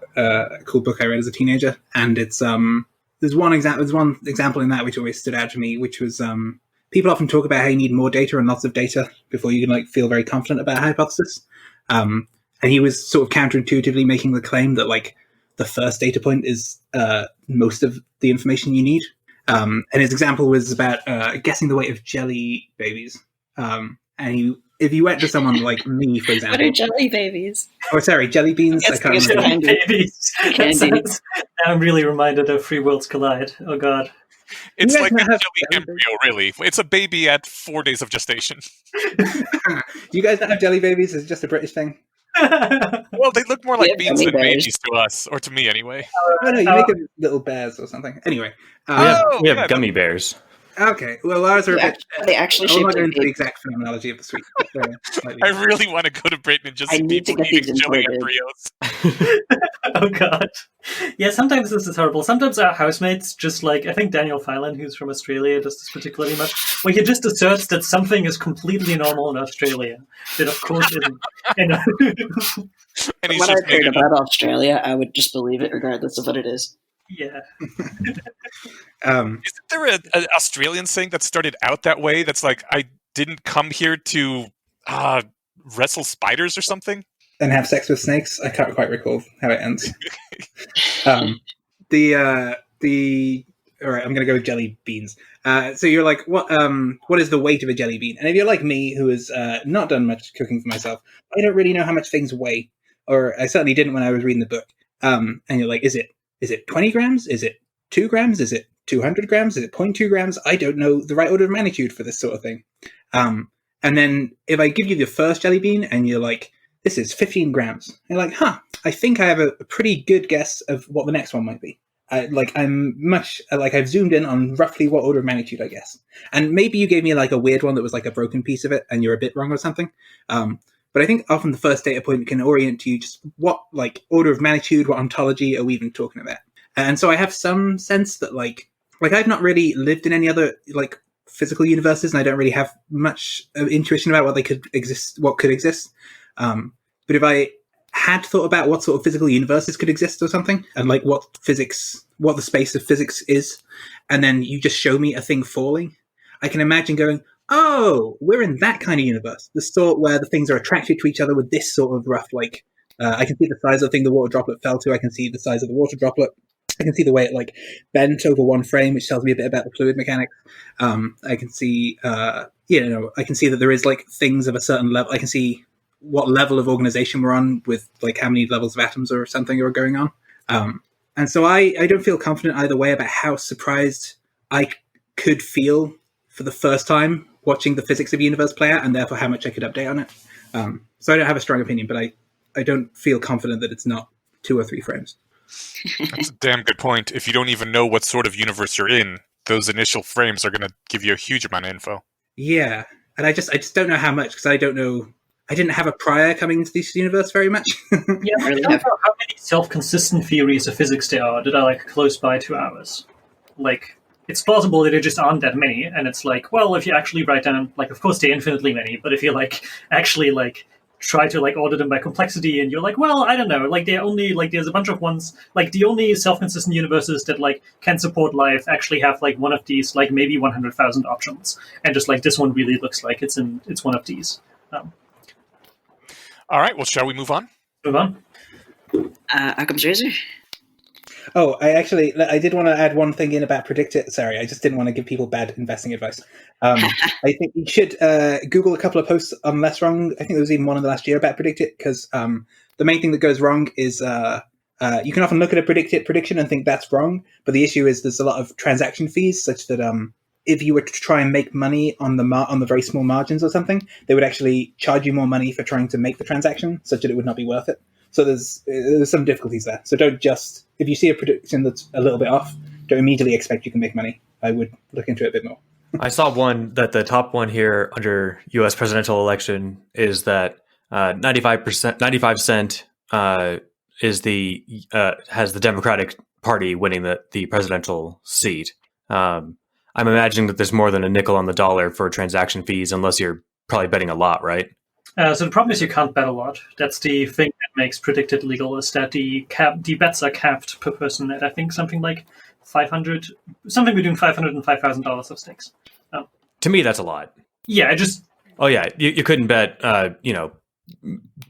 cool book I read as a teenager. And it's there's one example in that which always stood out to me, which was people often talk about how you need more data and lots of data before you can like feel very confident about a hypothesis. And he was sort of counterintuitively making the claim that like the first data point is most of the information you need. And his example was about guessing the weight of jelly babies. And if you went to someone like me, for example, what are jelly babies? Oh, sorry, jelly beans. I can't remember. Babies. I'm really reminded of Free Worlds Collide. Oh God, it's like a jelly embryo. Really, it's a baby at 4 days of gestation. Do you guys not have jelly babies? Is it just a British thing? Well, they look more like beans than babies to us, or to me anyway. Oh no, you make them little bears or something. Anyway, we have gummy bears. Okay, well, ours are they actually I'm not shape going like into the exact terminology of the sweet. I really want to go to Britain and just see people eating jelly embryos. Oh God. Yeah, sometimes this is horrible. Sometimes our housemates just like, I think Daniel Phelan, who's from Australia, does this particularly much, where he just asserts that something is completely normal in Australia. That of course isn't. And when I've heard about Australia, I would just believe it regardless of what it is. Yeah. Isn't there an Australian saying that started out that way? That's like, I didn't come here to wrestle spiders or something? And have sex with snakes? I can't quite recall how it ends. All right, I'm going to go with jelly beans. So you're like, what is the weight of a jelly bean? And if you're like me, who has not done much cooking for myself, I don't really know how much things weigh. Or I certainly didn't when I was reading the book. And you're like, is it 20 grams? Is it 2 grams? Is it 200 grams? Is it 0.2 grams? I don't know the right order of magnitude for this sort of thing. And then if I give you the first jelly bean and you're like, this is 15 grams. You're like, I think I have a pretty good guess of what the next one might be. I've zoomed in on roughly what order of magnitude I guess. And maybe you gave me like a weird one that was like a broken piece of it and you're a bit wrong or something. But I think often the first data point can orient you just what like order of magnitude, what ontology are we even talking about? And so I have some sense that like I've not really lived in any other like physical universes, and I don't really have much intuition about what could exist. But But if I had thought about what sort of physical universes could exist or something, and like what the space of physics is, and then you just show me a thing falling, I can imagine going, oh, we're in that kind of universe, the sort where the things are attracted to each other with this sort of rough, like, I can see the size of the thing the water droplet fell to, I can see the size of the water droplet, I can see the way it like bent over one frame, which tells me a bit about the fluid mechanics. I can see, I can see that there is like things of a certain level. I can see what level of organization we're on with like how many levels of atoms or something are going on. And so I don't feel confident either way about how surprised I could feel for the first time watching the physics of the universe play out, and therefore how much I could update on it. So I don't have a strong opinion, but I don't feel confident that it's not 2 or 3 frames. That's a damn good point. If you don't even know what sort of universe you're in, those initial frames are going to give you a huge amount of info. Yeah, and I just don't know how much, because I don't know. I didn't have a prior coming into this universe very much. Yeah, I don't know how many self-consistent theories of physics there are that are like close by to ours. Like, it's plausible that there just aren't that many, and it's like, well, if you actually write down, like, of course there are infinitely many, but if you like actually like try to like order them by complexity, and you're like, well, I don't know, like they're only like there's a bunch of ones, like the only self-consistent universes that like can support life actually have like one of these, like maybe 100,000 options, and just like this one really looks like it's one of these. All right, well, shall we move on? Move on. Occam's razor. Oh, I did want to add one thing in about Predict It. Sorry, I just didn't want to give people bad investing advice. I think you should Google a couple of posts on LessWrong. I think there was even one in the last year about Predict It, because the main thing that goes wrong is you can often look at a Predict It prediction and think that's wrong, but the issue is there's a lot of transaction fees, such that if you were to try and make money on the very small margins or something, they would actually charge you more money for trying to make the transaction, such that it would not be worth it. So there's some difficulties there. So don't just, if you see a prediction that's a little bit off, don't immediately expect you can make money. I would look into it a bit more. I saw one that the top one here under U.S. presidential election is that 95 cent has the Democratic Party winning the presidential seat. I'm imagining that there's more than a nickel on the dollar for transaction fees, unless you're probably betting a lot, right? So the problem is you can't bet a lot. That's the thing that makes Predict It legal, is that the bets are capped per person at I think something like $500, something between $500 and $5,000 of stakes. To me, that's a lot. Yeah, Oh yeah, you couldn't bet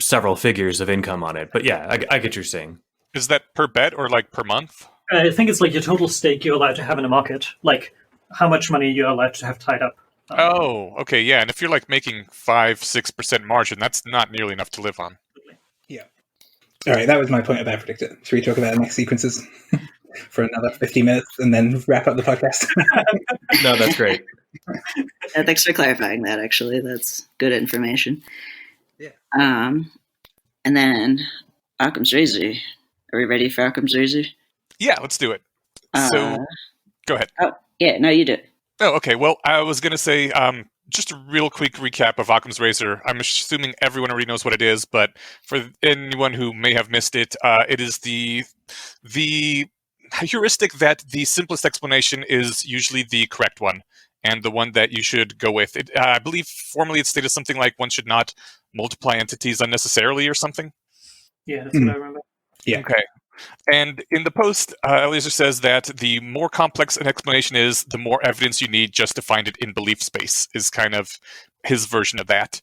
several figures of income on it, but yeah, I get what you're saying. Is that per bet or like per month? I think it's like your total stake you're allowed to have in a market, like how much money you're allowed to have tied up. Oh, okay, yeah. And if you're like making 5-6% margin, that's not nearly enough to live on. Yeah. All right, that was my point about Predict It. Should we talk about next sequences for another 50 minutes and then wrap up the podcast? No, that's great. Thanks for clarifying that, actually. That's good information. Yeah. And then Occam's razor. Are we ready for Occam's razor? Yeah, let's do it. So, go ahead. Oh, yeah, no, you do it. Oh, okay. Well, I was going to say just a real quick recap of Occam's razor. I'm assuming everyone already knows what it is, but for anyone who may have missed it, it is the heuristic that the simplest explanation is usually the correct one, and the one that you should go with. I believe formally it stated something like one should not multiply entities unnecessarily or something. Yeah, that's what I remember. Yeah. Okay. And in the post, Eliezer says that the more complex an explanation is, the more evidence you need just to find it in belief space, is kind of his version of that.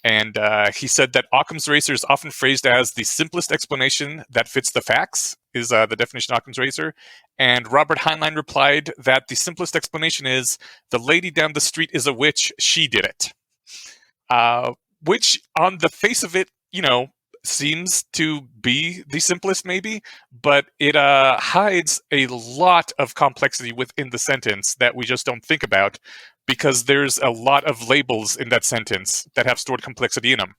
And he said that Occam's razor is often phrased as the simplest explanation that fits the facts, is the definition of Occam's razor. And Robert Heinlein replied that the simplest explanation is, the lady down the street is a witch, she did it. Which, on the face of it, seems to be the simplest maybe, but it hides a lot of complexity within the sentence that we just don't think about, because there's a lot of labels in that sentence that have stored complexity in them.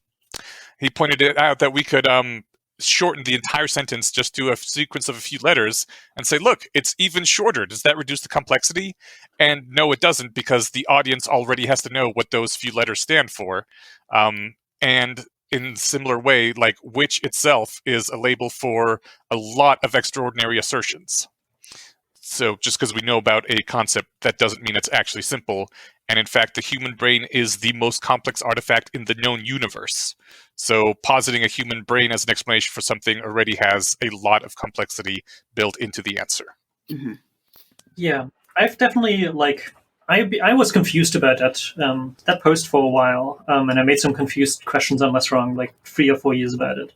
He pointed it out that we could shorten the entire sentence just to a sequence of a few letters and say, look, it's even shorter. Does that reduce the complexity? And no, it doesn't, because the audience already has to know what those few letters stand for. And in similar way, like which itself is a label for a lot of extraordinary assertions. So just because we know about a concept, that doesn't mean it's actually simple. And in fact, the human brain is the most complex artifact in the known universe. So positing a human brain as an explanation for something already has a lot of complexity built into the answer. Mm-hmm. Yeah, I've definitely I was confused about that post for a while, and I made some confused questions on LessWrong 3 or 4 years about it,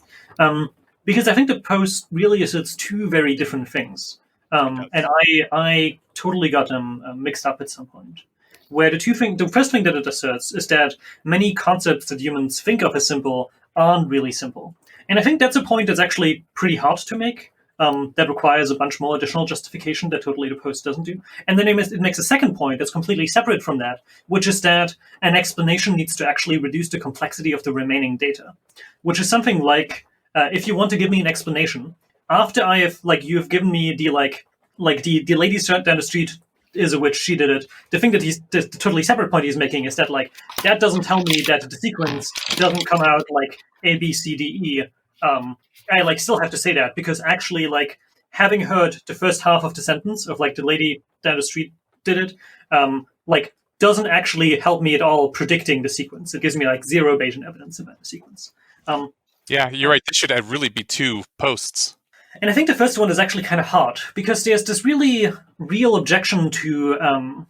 because I think the post really asserts two very different things, and I totally got them mixed up at some point. Where the first thing that it asserts is that many concepts that humans think of as simple aren't really simple, and I think that's a point that's actually pretty hard to make. That requires a bunch more additional justification that totally the post doesn't do. And then it makes a second point that's completely separate from that, which is that an explanation needs to actually reduce the complexity of the remaining data, which is something like, if you want to give me an explanation, after I have, you have given me the lady down the street is a witch, she did it. The thing that the totally separate point he's making is that, that doesn't tell me that the sequence doesn't come out A, B, C, D, E. I still have to say that because actually having heard the first half of the sentence of the lady down the street did it, doesn't actually help me at all predicting the sequence. It gives me zero Bayesian evidence about the sequence. Yeah, you're right. This should really be 2 posts. And I think the first one is actually kind of hard because there's this really real objection to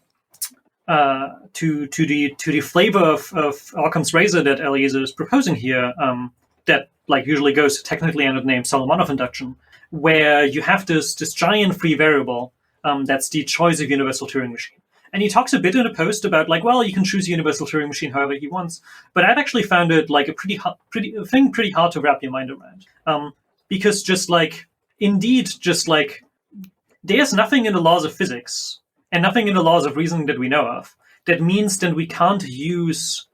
the flavor of Occam's razor that Eliezer is proposing here. That usually goes technically under the name Solomonov induction, where you have this giant free variable that's the choice of universal Turing machine. And he talks a bit in a post about you can choose a universal Turing machine however he wants. But I've actually found it a pretty hard to wrap your mind around. Because there's nothing in the laws of physics and nothing in the laws of reasoning that we know of that means that we can't use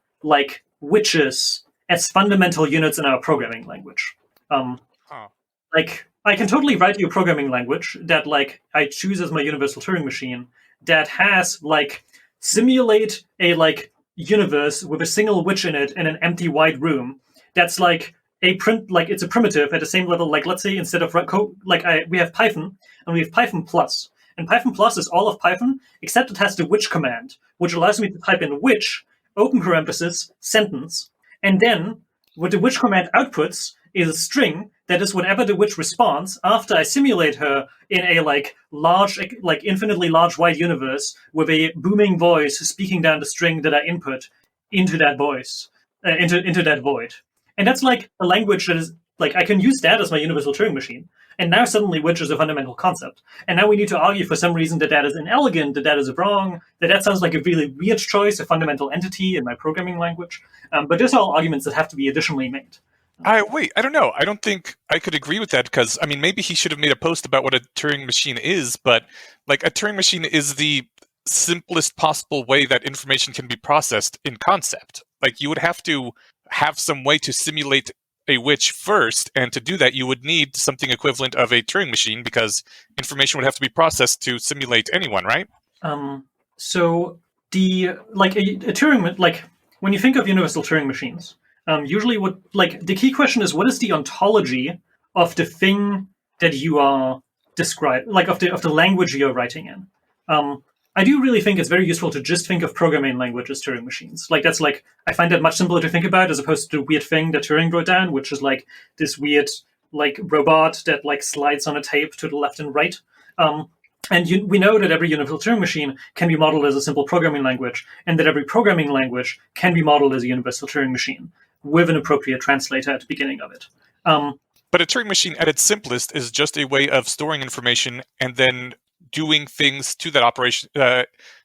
witches as fundamental units in our programming language. I can totally write you a programming language that I choose as my universal Turing machine that has simulate a universe with a single witch in it in an empty white room. That's it's a primitive at the same level. Let's say instead of we have Python and we have Python plus, and Python plus is all of Python except it has the witch command, which allows me to type in witch open parenthesis sentence. And then what the witch command outputs is a string that is whatever the witch responds after I simulate her in a large, infinitely large white universe with a booming voice speaking down the string that I input into that voice, into that void. And that's a language that is I can use that as my universal Turing machine. And now suddenly witch is a fundamental concept. And now we need to argue for some reason that is inelegant, that is wrong, that sounds like a really weird choice, a fundamental entity in my programming language. But those are all arguments that have to be additionally made. I don't know. I don't think I could agree with that because, maybe he should have made a post about what a Turing machine is, but a Turing machine is the simplest possible way that information can be processed in concept. You would have to have some way to simulate a witch first, and to do that you would need something equivalent of a Turing machine because information would have to be processed to simulate anyone, right? So the a Turing when you think of universal Turing machines, usually what the key question is what is the ontology of the thing that you are describing, of the language you're writing in. I do really think it's very useful to just think of programming language as Turing machines. That's I find that much simpler to think about as opposed to the weird thing that Turing wrote down, which is this weird robot that slides on a tape to the left and right. And we know that every universal Turing machine can be modeled as a simple programming language, and that every programming language can be modeled as a universal Turing machine with an appropriate translator at the beginning of it. But a Turing machine at its simplest is just a way of storing information and then doing things to that operation,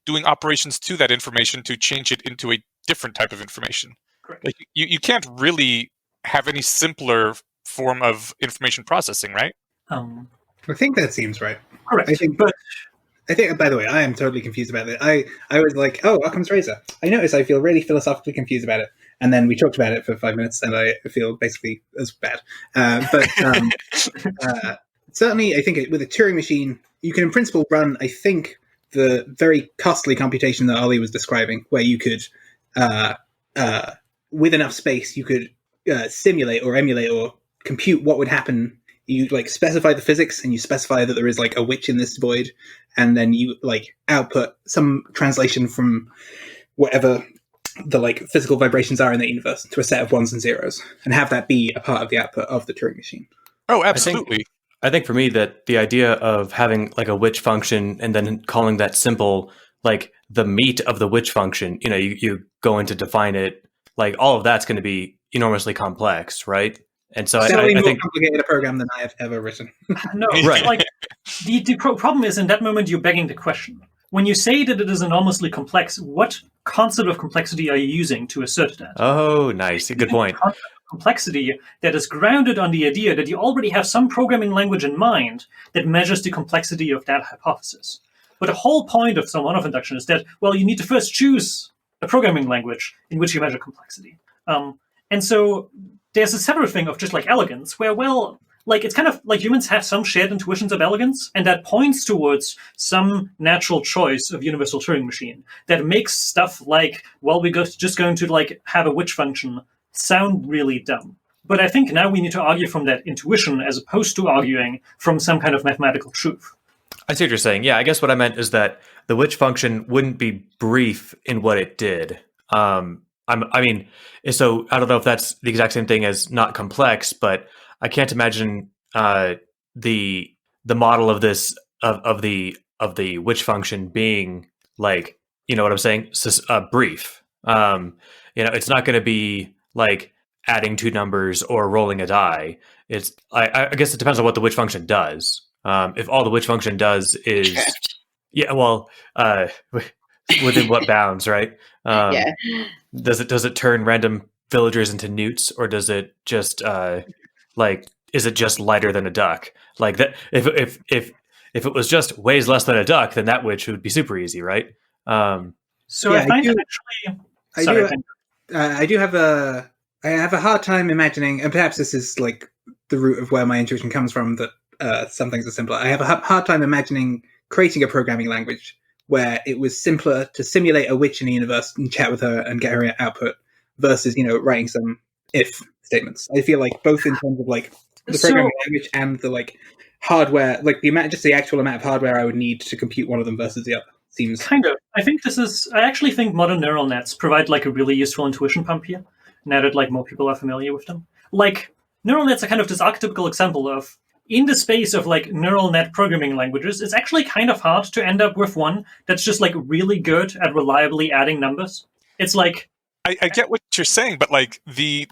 doing operations to that information to change it into a different type of information. Correct. You can't really have any simpler form of information processing, right? I think that seems right. Correct. I think, by the way, I am totally confused about it. I was Occam's razor. I notice I feel really philosophically confused about it. And then we talked about it for 5 minutes, and I feel basically as bad. Certainly, I think with a Turing machine, you can in principle run, I think, the very costly computation that Ollie was describing, where you could, with enough space, you could simulate or emulate or compute what would happen you like specify the physics and you specify that there is like a witch in this void, and then you like output some translation from whatever the like physical vibrations are in the universe to a set of ones and zeros, and have that be a part of the output of the Turing machine. Oh, absolutely. I think for me that the idea of having like a witch function and then calling that simple, like the meat of the witch function, you go in to define it, like all of that's going to be enormously complex, right? And so I more think complicated a program than I have ever written. No, Right. like the problem is in that moment you're begging the question. When you say that it is enormously complex, what concept of complexity are you using to assert that? Oh, nice. Good point. Complexity that is grounded on the idea that you already have some programming language in mind that measures the complexity of that hypothesis. But the whole point of one-off induction is that, well, you need to first choose a programming language in which you measure complexity. And so there's a separate thing of just like elegance where, well, like it's kind of like humans have some shared intuitions of elegance, and that points towards some natural choice of universal Turing machine that makes stuff like, well, we're just going to like have a witch function sound really dumb. But I think now we need to argue from that intuition as opposed to arguing from some kind of mathematical truth. I see what you're saying. Yeah, I guess what I meant is that the witch function wouldn't be brief in what it did. So I don't know if that's the exact same thing as not complex, but I can't imagine the model of this of the witch function being like, you know what I'm saying, brief. It's not going to be like adding two numbers or rolling a die. It's I guess it depends on what the witch function does. If all the witch function does is within what bounds, right? Does it turn random villagers into newts, or does it just is it just lighter than a duck? Like that, if it was just weighs less than a duck, then that witch would be super easy, right? I find it actually. I have a hard time imagining, and perhaps this is like the root of where my intuition comes from, that some things are simpler. I have a hard time imagining creating a programming language where it was simpler to simulate a witch in the universe and chat with her and get her output versus, writing some if statements. I feel like both in terms of like the programming language and the like hardware, like the actual amount of hardware I would need to compute one of them versus the other seems kind of. I actually think modern neural nets provide like a really useful intuition pump here, now that like more people are familiar with them. Like neural nets are kind of this archetypical example of, in the space of like neural net programming languages, it's actually kind of hard to end up with one that's just like really good at reliably adding numbers. It's like I get what you're saying, but like the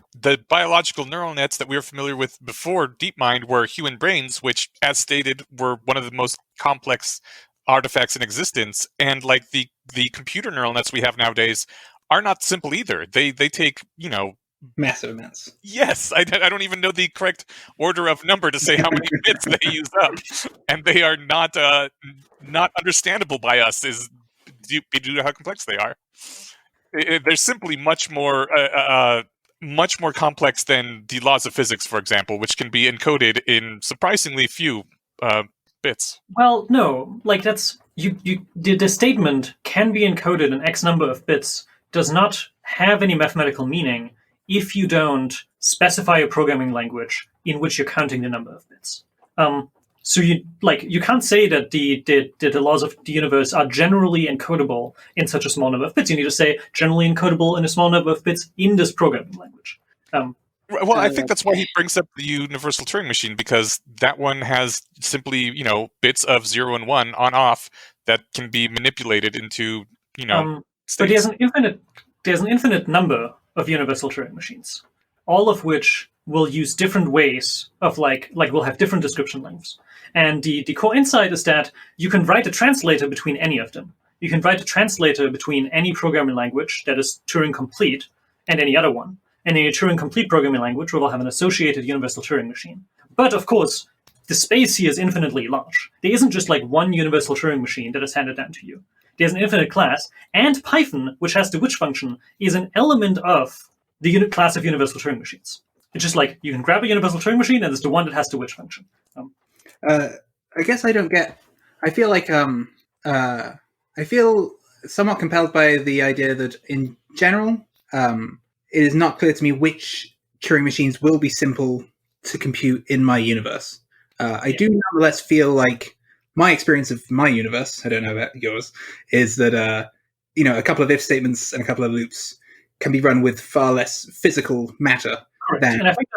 biological neural nets that we were familiar with before DeepMind were human brains, which, as stated, were one of the most complex artifacts in existence. And like the computer neural nets we have nowadays are not simple either. They take massive amounts. Yes, I don't even know the correct order of number to say how many bits they use up, and they are not understandable by us due to how complex they are. They're simply much more complex than the laws of physics, for example, which can be encoded in surprisingly few bits. Well, no, like that's the statement can be encoded in X number of bits does not have any mathematical meaning if you don't specify a programming language in which you're counting the number of bits. So you can't say that the laws of the universe are generally encodable in such a small number of bits. You need to say generally encodable in a small number of bits in this programming language. Well, I think that's why he brings up the universal Turing machine, because that one has simply, bits of 0 and 1 on off that can be manipulated into, states. But there's an infinite number of universal Turing machines, all of which will use different ways of like will have different description lengths. And the core insight is that you can write a translator between any of them. You can write a translator between any programming language that is Turing complete and any other one. And a Turing complete programming language will have an associated universal Turing machine. But of course, the space here is infinitely large. There isn't just like one universal Turing machine that is handed down to you. There's an infinite class, and Python, which has the which function, is an element of the class of universal Turing machines. It's just like you can grab a universal Turing machine, and it's the one that has the which function. I guess I don't get. I feel like I feel somewhat compelled by the idea that in general, it is not clear to me which Turing machines will be simple to compute in my universe. I do nonetheless feel like my experience of my universe, I don't know about yours, is that a couple of if statements and a couple of loops can be run with far less physical matter. Correct. And I think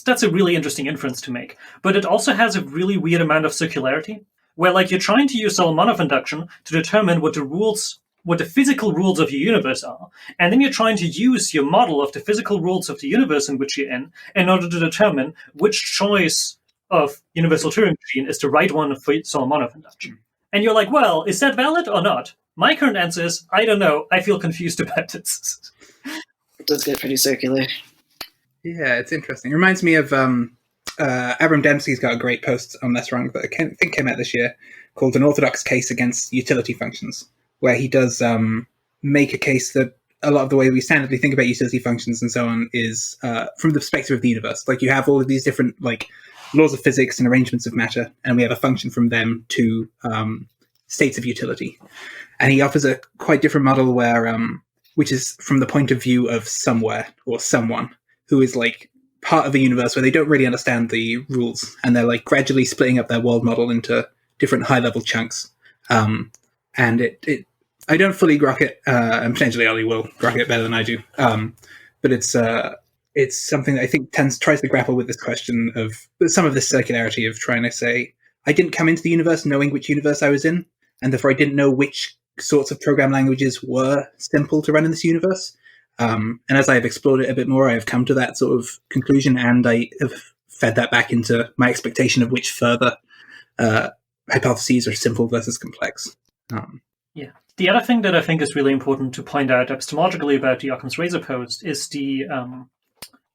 that's a really interesting inference to make. But it also has a really weird amount of circularity, where like you're trying to use Solomonov induction to determine what the physical rules of your universe are, and then you're trying to use your model of the physical rules of the universe in which you're in order to determine which choice of universal Turing machine is the right one for Solomonov induction. And you're like, well, is that valid or not? My current answer is, I don't know. I feel confused about this. It does get pretty circular. Yeah, it's interesting. It reminds me of Abram Dempsey's got a great post on LessWrong that I think came out this year called An Orthodox Case Against Utility Functions, where he does make a case that a lot of the way we standardly think about utility functions and so on is from the perspective of the universe. Like you have all of these different like laws of physics and arrangements of matter, and we have a function from them to states of utility. And he offers a quite different model where, which is from the point of view of somewhere or someone who is like part of a universe where they don't really understand the rules, and they're like gradually splitting up their world model into different high-level chunks. And I don't fully grok it, and potentially Ollie will grok it better than I do. But it's something that I think tries to grapple with this question of some of this circularity of trying to say, I didn't come into the universe knowing which universe I was in, and therefore I didn't know which sorts of program languages were simple to run in this universe. And as I have explored it a bit more, I have come to that sort of conclusion, and I have fed that back into my expectation of which further hypotheses are simple versus complex. Yeah. The other thing that I think is really important to point out epistemologically about the Occam's razor post is the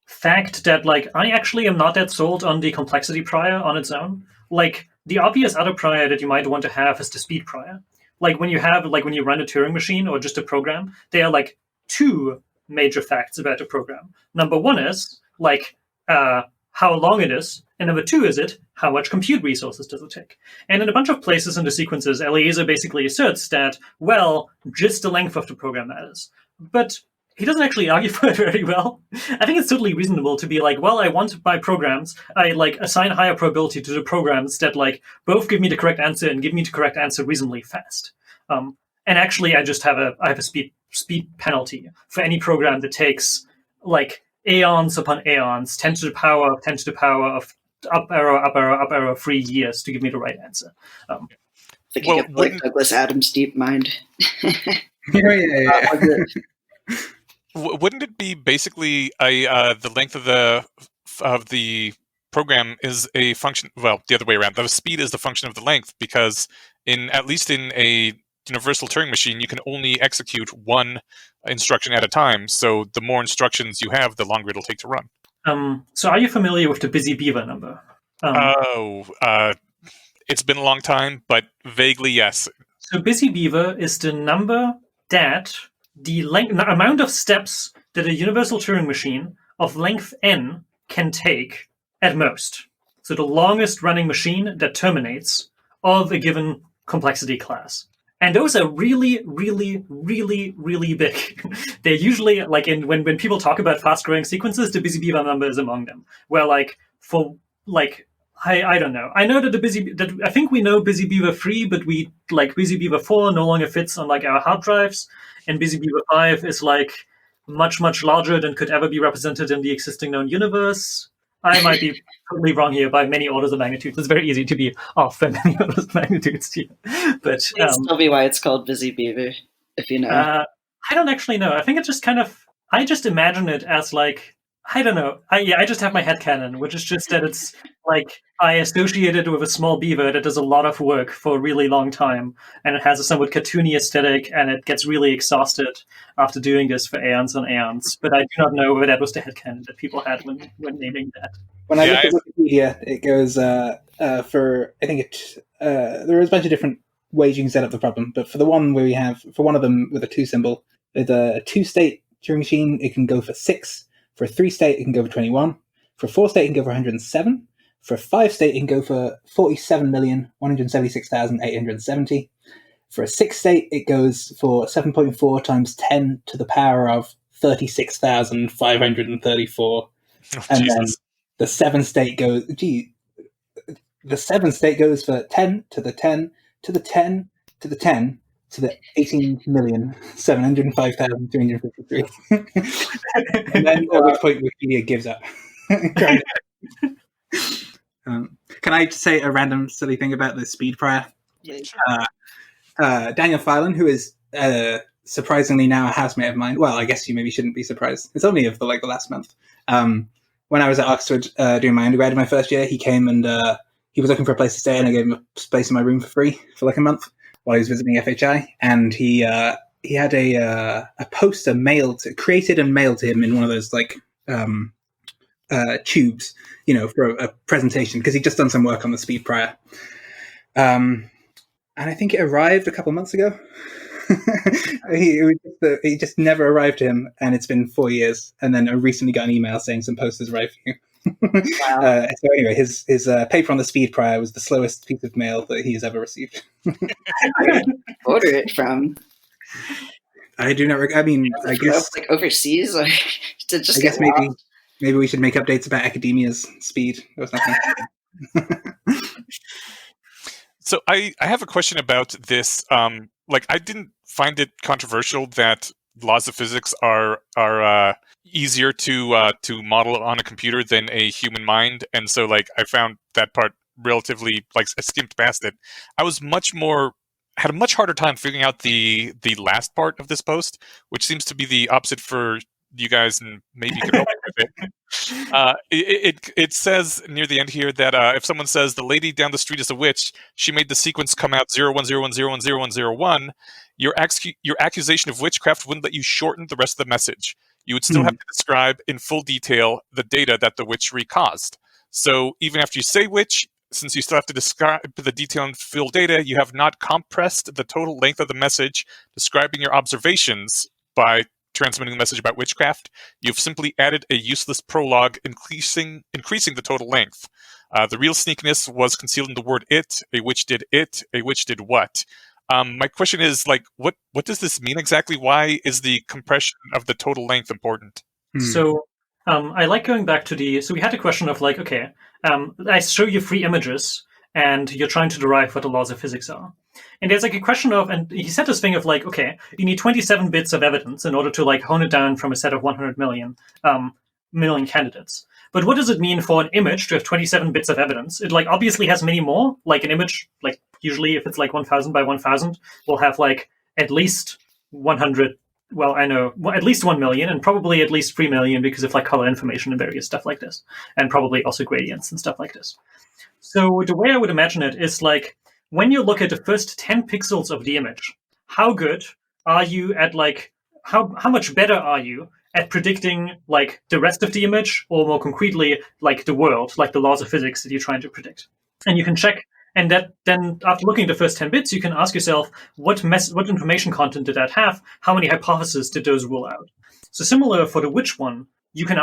fact that, like, I actually am not that sold on the complexity prior on its own. Like, the obvious other prior that you might want to have is the speed prior. Like, when you run a Turing machine or just a program, there are, like, two major facts about a program. Number one is, like, how long it is, and number two is how much compute resources does it take. And in a bunch of places in the sequences, Eliezer basically asserts that, well, just the length of the program matters. But he doesn't actually argue for it very well. I think it's totally reasonable to be like, well, I want my programs, I like assign higher probability to the programs that like both give me the correct answer and give me the correct answer reasonably fast. And actually, I have a speed penalty for any program that takes like aeons upon aeons, 10 to the power of up arrow 3 years to give me the right answer. Thinking of like Douglas Adams' Deep Mind. Yeah. Wouldn't it be basically the length of the program is a function? Well, the other way around. The speed is the function of the length, because at least in a universal Turing machine, you can only execute one instruction at a time. So the more instructions you have, the longer it'll take to run. So are you familiar with the Busy Beaver number? It's been a long time, but vaguely, yes. So Busy Beaver is the number that the amount of steps that a universal Turing machine of length n can take at most. So the longest running machine that terminates of a given complexity class. And those are really, really, really, really big. They're usually like when people talk about fast-growing sequences, the Busy Beaver number is among them. Where like for like I don't know. I know that I think we know Busy Beaver 3, but we like Busy Beaver 4 no longer fits on like our hard drives, and Busy Beaver 5 is like much, much larger than could ever be represented in the existing known universe. I might be totally wrong here by many orders of magnitude. It's very easy to be off by many orders of magnitudes here. But please tell me why it's called Busy Beaver, if you know. I don't actually know. I think it just I just imagine it as like, I don't know. I just have my headcanon, which is just that it's like I associate it with a small beaver that does a lot of work for a really long time, and it has a somewhat cartoony aesthetic, and it gets really exhausted after doing this for aeons and aeons. But I do not know whether that was the headcanon that people had when naming that. When I look at Wikipedia, it goes for, I think there is a bunch of different ways you can set up the problem, but for the one where we have, for one of them with a 2 symbol, with a 2-state Turing machine, it can go for 6. For a 3-state, it can go for 21. For a 4-state, it can go for 107. For a 5-state, it can go for 47,176,870. For a 6-state, it goes for 7.4 times 10 to the power of 36,534. Oh, and Jesus. then the 7-state goes, the 7th state goes for 10 to the 10 to the 10 to the 10 to the 18,705,353. And then at which point Wikipedia gives up. Can I just say a random silly thing about the speed prior? Sure. Daniel Phelan, who is surprisingly now a housemate of mine. Well, I guess you maybe shouldn't be surprised. It's only of the last month. When I was at Oxford doing my undergrad in my first year, he came and he was looking for a place to stay, and I gave him a space in my room for free for a month while he was visiting FHI. And he had a poster created and mailed to him in one of those tubes, for a presentation, because he'd just done some work on the speed prior. And I think it arrived a couple months ago. He just never arrived to him, and it's been 4 years. And then I recently got an email saying some posters arrived for you. Wow. So anyway, his paper on the speed prior was the slowest piece of mail that he has ever received. Order it from? I do not. I guess overseas, or to just. I guess maybe we should make updates about academia's speed or something. So I have a question about this. I didn't find it controversial that laws of physics are easier to model on a computer than a human mind, and so I found that part relatively I skimmed past it. I was had a much harder time figuring out the last part of this post, which seems to be the opposite for you guys, and maybe you can help me with it. It says near the end here that if someone says the lady down the street is a witch, she made the sequence come out 0101010101. Your accusation of witchcraft wouldn't let you shorten the rest of the message. You would still have to describe in full detail the data that the witchery caused. So even after you say witch, since you still have to describe the detail and full data, you have not compressed the total length of the message describing your observations by transmitting the message about witchcraft. You've simply added a useless prologue, increasing the total length. The real sneakiness was concealed in the word it. A witch did it. A witch did what? My question is, what does this mean exactly? Why is the compression of the total length important? So I like going back to so we had a question of I show you 3 images and you're trying to derive what the laws of physics are. And there's a question of, and he said this thing of you need 27 bits of evidence in order to hone it down from a set of 100 million candidates. But what does it mean for an image to have 27 bits of evidence? It obviously has many more. An image, usually if it's 1,000 by 1,000, will have at least 100. Well, I know at least 1 million, and probably at least 3 million because of color information and various stuff like this, and probably also gradients and stuff like this. So the way I would imagine it is when you look at the first 10 pixels of the image, how good are you at how much better are you at predicting the rest of the image, or more concretely the world, the laws of physics that you're trying to predict? And you can check, and then after looking at the first 10 bits, you can ask yourself what information content did that have? How many hypotheses did those rule out? So similar for the witch one, you can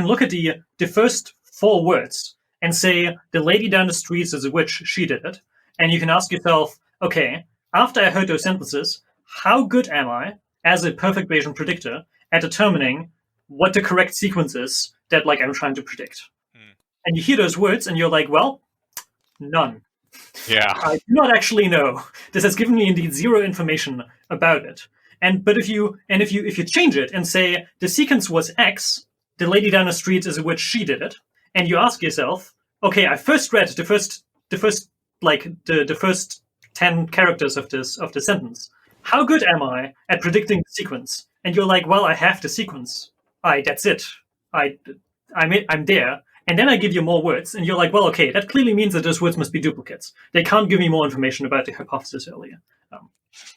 look at the first 4 words and say the lady down the street is a witch, she did it. And you can ask yourself, okay, after I heard those sentences, how good am I as a perfect Bayesian predictor at determining what the correct sequence is that I'm trying to predict? And you hear those words and you're well, none. Yeah. I do not actually know. This has given me indeed 0 information about it. But if you change it and say the sequence was X, the lady down the street is a witch, she did it, and you ask yourself, okay, I first read the first the first 10 characters of the sentence. How good am I at predicting the sequence? And you're well, I have the sequence. That's it. I'm there. And then I give you more words, and you're well, okay, that clearly means that those words must be duplicates. They can't give me more information about the hypothesis earlier.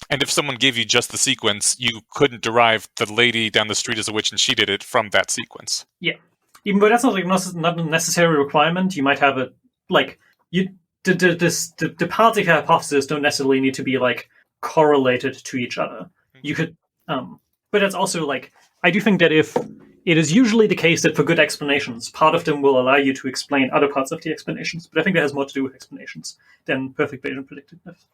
And if someone gave you just the sequence, you couldn't derive the lady down the street is a witch and she did it from that sequence. Yeah. Even though that's not a necessary requirement, you might have the parts of your hypothesis don't necessarily need to be correlated to each other. You could, but that's also I do think that if it is usually the case that for good explanations, part of them will allow you to explain other parts of the explanations. But I think that has more to do with explanations than perfect Bayesian predictiveness.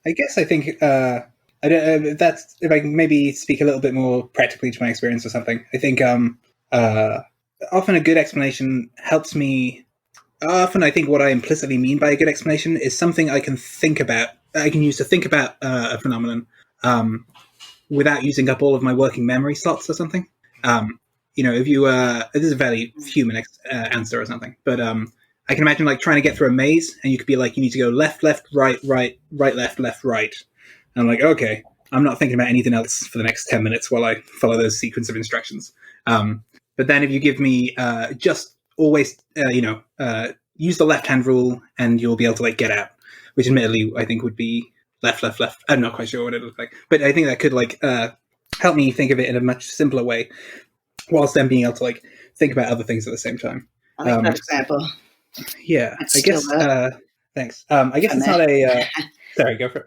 I guess I think I don't. That's if I can maybe speak a little bit more practically to my experience or something. I think often a good explanation helps me often I think what I implicitly mean by a good explanation is something I can think about, I can use to think about a phenomenon without using up all of my working memory slots or something. If you, this is a very human answer or something, but I can imagine like trying to get through a maze, and you could be like, you need to go left, left, right, right, right, left, right. And I'm like, okay, I'm not thinking about anything else for the next 10 minutes while I follow those sequence of instructions. But then if you give me just always, use the left-hand rule, and you'll be able to like get out, which admittedly I think would be left, left, left. I'm not quite sure what it looks like, but I think that could like help me think of it in a much simpler way, whilst then being able to like think about other things at the same time. I like that example. Yeah, It's I guess. Thanks. I guess it's not a. Sorry, go for it.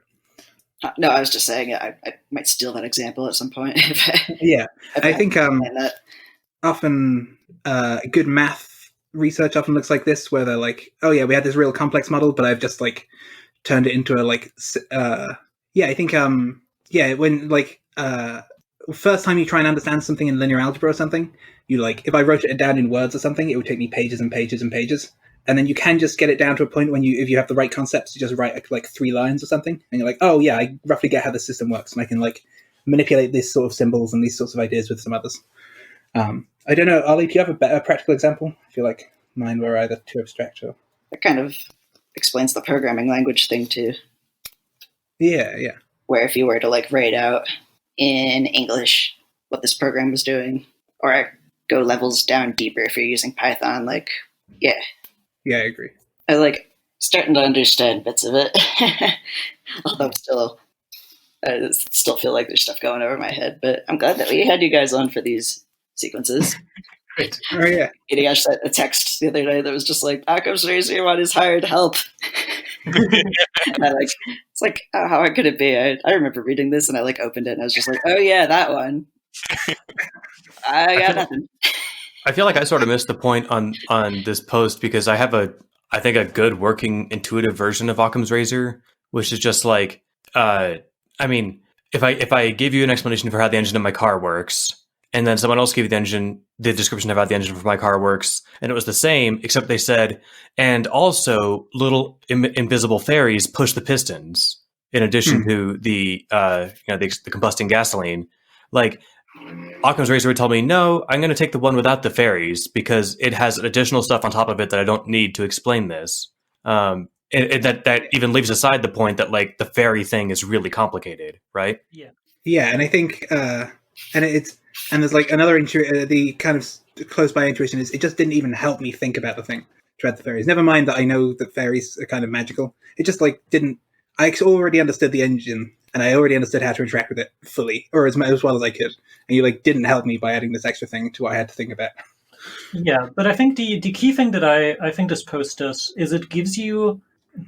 No, I was just saying I might steal that example at some point. Yeah, I think often good math research often looks like this, where they're like, oh yeah, we had this real complex model, but I've just like turned it into a like. I think when like first time you try and understand something in linear algebra or something, you like if I wrote it down in words or something, it would take me pages and pages and pages. And then you can just get it down to a point when if you have the right concepts, you just write like 3 lines or something, and you're like, oh yeah, I roughly get how the system works, and I can like manipulate these sort of symbols and these sorts of ideas with some others. I don't know, Ollie, do you have a better practical example? I feel like mine were either too abstract or... It kind of explains the programming language thing too. Yeah. Where if you were to like write out in English what this program was doing, or go levels down deeper if you're using Python, like, yeah. Yeah, I agree. I like starting to understand bits of it. Although I still feel like there's stuff going over my head, but I'm glad that we had you guys on for these sequences. Great. Oh, yeah. I sent a text the other day that was just like, Occam's razor one is hired help. It's like, oh, how hard could it be? I remember reading this and I like opened it and I was just like, oh yeah, that one. I got nothing. I feel like I sort of missed the point on this post because I have I think a good working intuitive version of Occam's razor, which is just like, I mean, if I give you an explanation for how the engine of my car works, and then someone else gave you the description of how the engine for my car works, and it was the same, except they said, and also little invisible fairies push the pistons in addition to the combusting gasoline. Like, Occam's razor would tell me, no, I'm going to take the one without the fairies because it has additional stuff on top of it that I don't need to explain this. That even leaves aside the point that like the fairy thing is really complicated, right? Yeah, and I think there's like another the kind of close by intuition is it just didn't even help me think about the thing to add the fairies. Never mind that I know that fairies are kind of magical. It just like didn't. I already understood the engine. And I already understood how to interact with it fully, or as well as I could. And you like didn't help me by adding this extra thing to what I had to think about. Yeah, but I think the key thing that I think this post does is it gives you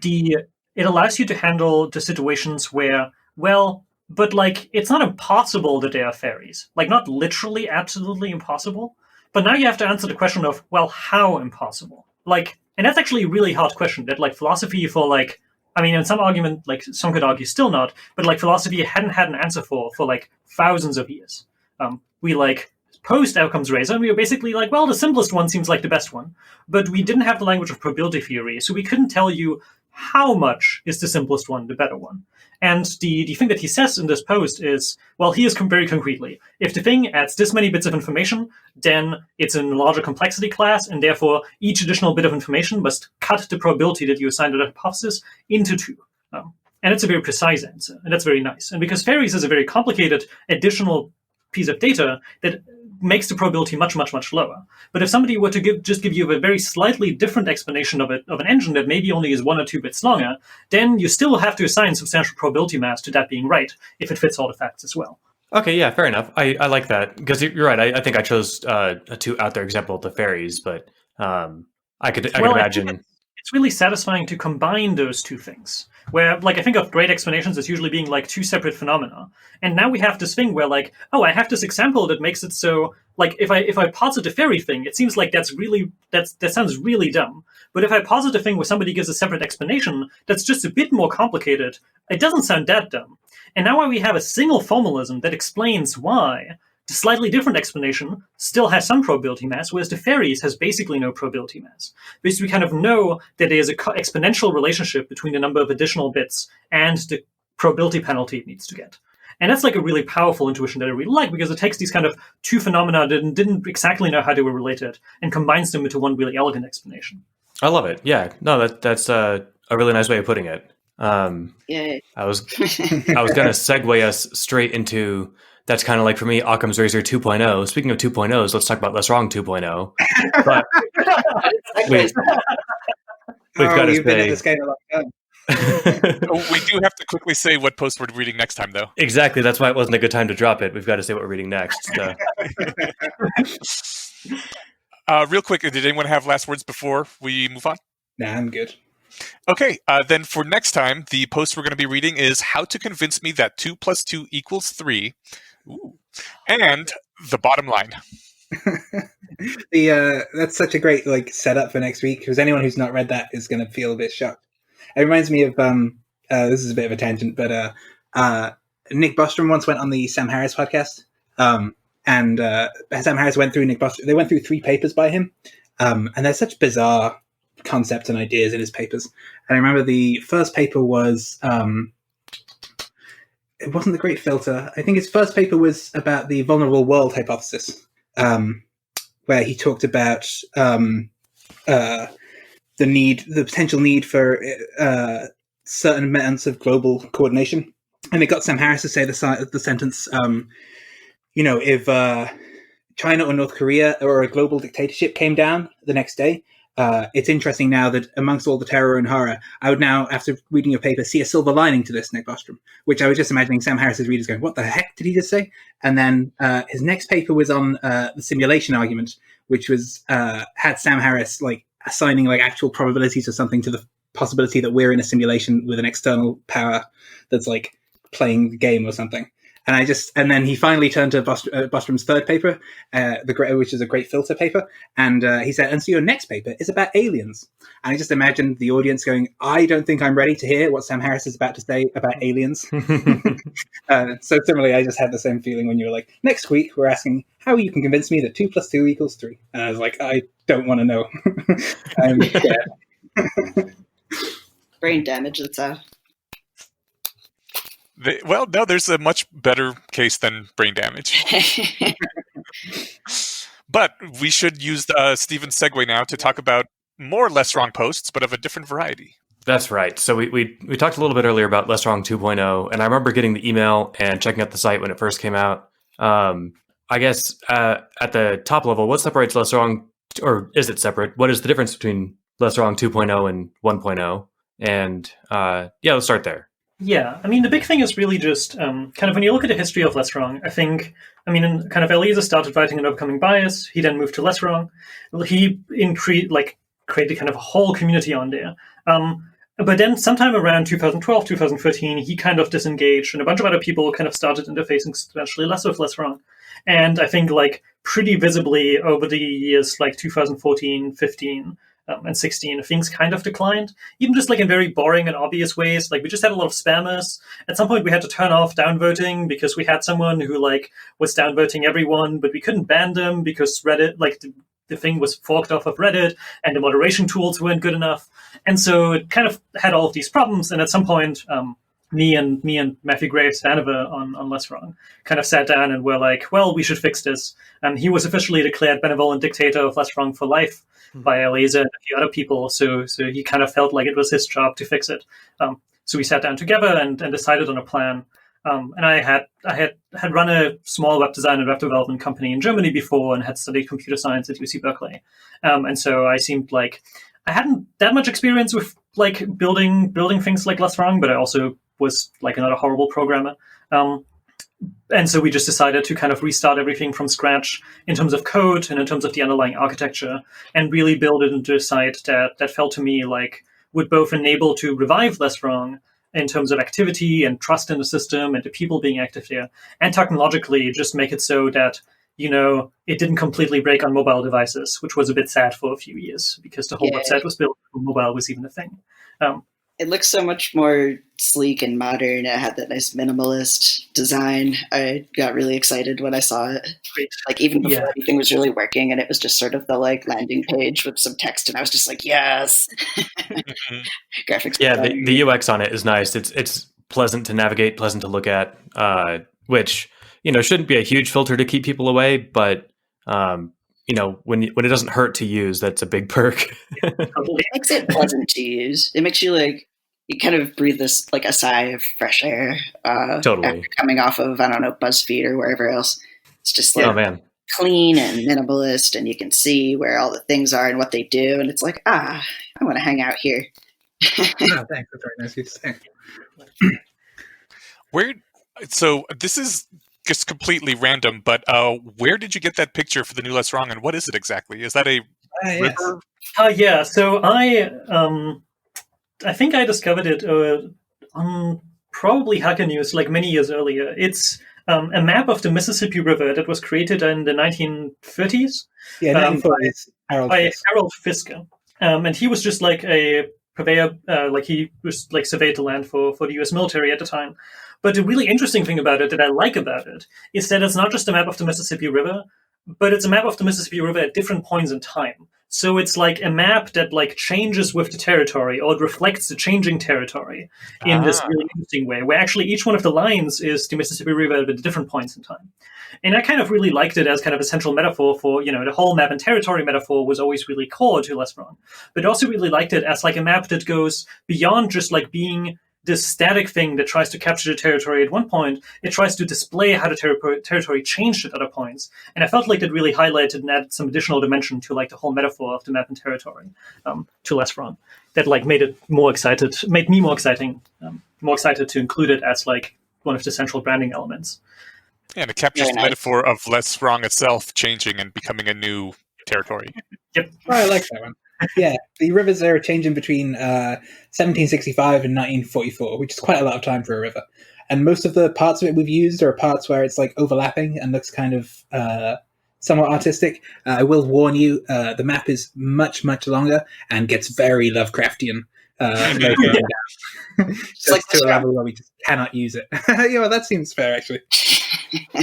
it allows you to handle the situations where, well, but like it's not impossible that they are fairies. Like not literally absolutely impossible. But now you have to answer the question of, well, how impossible? Like, and that's actually a really hard question that like philosophy for like, I mean, in some argument, like some could argue still not, but like philosophy hadn't had an answer for like thousands of years. We like posed Occam's razor, and we were basically like, well, the simplest one seems like the best one, but we didn't have the language of probability theory, so we couldn't tell you how much is the simplest one the better one. And the thing that he says in this post is, well, here's very concretely, if the thing adds this many bits of information, then it's in a larger complexity class, and therefore each additional bit of information must cut the probability that you assigned to that hypothesis into 2. And it's a very precise answer, and that's very nice. And because fairies is a very complicated additional piece of data that makes the probability much, much, much lower. But if somebody were to give you a very slightly different explanation of an engine that maybe only is 1 or 2 bits longer, then you still have to assign substantial probability mass to that being right if it fits all the facts as well. Okay, yeah, fair enough. I like that because you're right. I think I chose a too out there example of the fairies, but I could imagine it's really satisfying to combine those two things. Where, like, I think of great explanations as usually being like 2 separate phenomena, and now we have this thing where, like, oh, I have this example that makes it so, like, if I posit a fairy thing, it seems like that sounds really dumb. But if I posit a thing where somebody gives a separate explanation that's just a bit more complicated, it doesn't sound that dumb. And now we have a single formalism that explains why the slightly different explanation still has some probability mass, whereas the fairies has basically no probability mass. Because we kind of know that there's an exponential relationship between the number of additional bits and the probability penalty it needs to get. And that's like a really powerful intuition that I really like, because it takes these kind of two phenomena that didn't exactly know how they were related and combines them into one really elegant explanation. I love it. Yeah, no, that's a really nice way of putting it. Yay. I was going to segue us straight into, that's kind of like, for me, Occam's Razor 2.0. Speaking of 2.0s, let's talk about LessWrong 2.0. But we've got to you've been say, at this game a long time. We do have to quickly say what post we're reading next time, though. Exactly. That's why it wasn't a good time to drop it. We've got to say what we're reading next. Real quick, did anyone have last words before we move on? Nah, I'm good. Okay, then for next time, the post we're going to be reading is How to Convince Me That 2 + 2 = 3. Ooh. And the bottom line. That's such a great setup for next week, because anyone who's not read that is going to feel a bit shocked. It reminds me of this is a bit of a tangent, but Nick Bostrom once went on the Sam Harris podcast, and Sam Harris went through Nick Bostrom. They went through 3 papers by him, and there's such bizarre concepts and ideas in his papers. And I remember the first paper was it wasn't the Great Filter. I think his first paper was about the vulnerable world hypothesis, where he talked about the potential need for certain amounts of global coordination. And it got Sam Harris to say the sentence, if China or North Korea or a global dictatorship came down the next day, it's interesting now that amongst all the terror and horror, I would now, after reading your paper, see a silver lining to this, Nick Bostrom, which I was just imagining Sam Harris's readers going, what the heck did he just say? And then his next paper was on the simulation argument, which was had Sam Harris assigning actual probabilities or something to the possibility that we're in a simulation with an external power that's playing the game or something. And then he finally turned to Bostrom's third paper, which is a Great Filter paper. And he said, and so your next paper is about aliens. And I just imagined the audience going, I don't think I'm ready to hear what Sam Harris is about to say about aliens. So similarly, I just had the same feeling when you were like, next week, we're asking how you can convince me that 2 + 2 = 3. And I was like, I don't want to know. I'm scared. Brain damage, that's out. Well, no, there's a much better case than brain damage. But we should use Stephen's segue now to talk about more LessWrong posts, but of a different variety. That's right. So we talked a little bit earlier about LessWrong 2.0, and I remember getting the email and checking out the site when it first came out. I guess at the top level, what separates LessWrong, or is it separate? What is the difference between LessWrong 2.0 and 1.0? And let's start there. Yeah, I mean, the big thing is really just kind of when you look at the history of LessWrong, kind of Eliezer started writing an Overcoming Bias. He then moved to LessWrong. He created kind of a whole community on there. But then sometime around 2012, 2013, he kind of disengaged, and a bunch of other people kind of started interfacing substantially less with LessWrong. And I think pretty visibly over the years 2014, 15, and 16, things kind of declined, even just in very boring and obvious ways. We just had a lot of spammers. At some point, we had to turn off downvoting because we had someone who was downvoting everyone, but we couldn't ban them because Reddit, the thing was forked off of Reddit, and the moderation tools weren't good enough. And so it kind of had all of these problems. And at some point, me and Matthew Graves Vanover on LessWrong kind of sat down and were like, well, we should fix this. And he was officially declared benevolent dictator of LessWrong for life by Eliezer and a few other people. So he kind of felt like it was his job to fix it. So we sat down together and decided on a plan. And I had run a small web design and web development company in Germany before and had studied computer science at UC Berkeley. And so I seemed like I hadn't that much experience with building things like LessWrong, but I also was another horrible programmer. And so we just decided to kind of restart everything from scratch in terms of code and in terms of the underlying architecture, and really build it into a site that felt to me would both enable to revive LessWrong in terms of activity and trust in the system and the people being active there, and technologically just make it so that, it didn't completely break on mobile devices, which was a bit sad for a few years because the whole website was built for mobile was even a thing. It looks so much more sleek and modern. It had that nice minimalist design. I got really excited when I saw it. Like even before anything was really working, and it was just sort of the like landing page with some text, and I was just like, yes. Graphics. Yeah, the UX on it is nice. It's pleasant to navigate, pleasant to look at, which shouldn't be a huge filter to keep people away, but when it doesn't hurt to use, that's a big perk. It makes it pleasant to use. It makes you like you kind of breathe this like a sigh of fresh air. Totally. After coming off of BuzzFeed or wherever else. It's just like oh man, clean and minimalist, and you can see where all the things are and what they do, and it's like I want to hang out here. Oh, thanks. That's very nice of you to say. So this is just completely random, but where did you get that picture for the new LessWrong, and what is it exactly? Is that a river? Yeah. So I think I discovered it on probably Hacker News like many years earlier. It's a map of the Mississippi River that was created in the 1930s. Yeah, 1940s. By Harold Fisker. And he was just like a purveyor, like he was like surveyed the land for the US military at the time. But the really interesting thing about it that I like about it is that it's not just a map of the Mississippi River, but it's a map of the Mississippi River at different points in time. So it's like a map that like changes with the territory, or it reflects the changing territory in this really interesting way, where actually each one of the lines is the Mississippi River at different points in time. And I kind of really liked it as kind of a central metaphor for, the whole map and territory metaphor was always really core to LessWrong. But I also really liked it as like a map that goes beyond just like being this static thing that tries to capture the territory at one point. It tries to display how the territory changed at other points. And I felt like it really highlighted and added some additional dimension to like the whole metaphor of the map and territory to LessWrong. That like made me more excited to include it as like one of the central branding elements. Yeah, and it captures the metaphor of LessWrong itself changing and becoming a new territory. Yep. Oh, I like that one. Yeah, the rivers are changing between 1765 and 1944, which is quite a lot of time for a river. And most of the parts of it we've used are parts where it's like overlapping and looks kind of somewhat artistic. I will warn you, the map is much, much longer and gets very Lovecraftian. Just like to a level where we just cannot use it. Yeah, well, that seems fair, actually.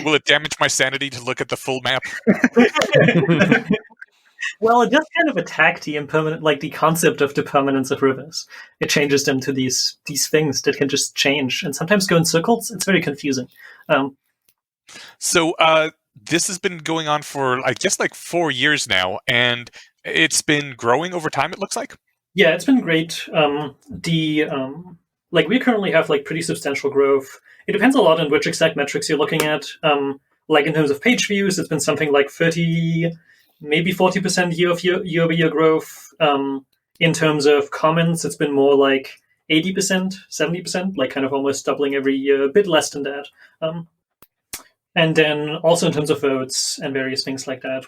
Will it damage my sanity to look at the full map? Well, it does kind of attack the impermanent, like the concept of the permanence of rivers. It changes them to these things that can just change and sometimes go in circles. It's very confusing. So this has been going on for, I guess, like 4 years now, and it's been growing over time, it looks like? Yeah, it's been great. We currently have like pretty substantial growth. It depends a lot on which exact metrics you're looking at. Like in terms of page views, it's been something like 30, maybe 40% year-over-year growth. In terms of comments, it's been more like 80%, 70%, like kind of almost doubling every year, a bit less than that. And then also in terms of votes and various things like that.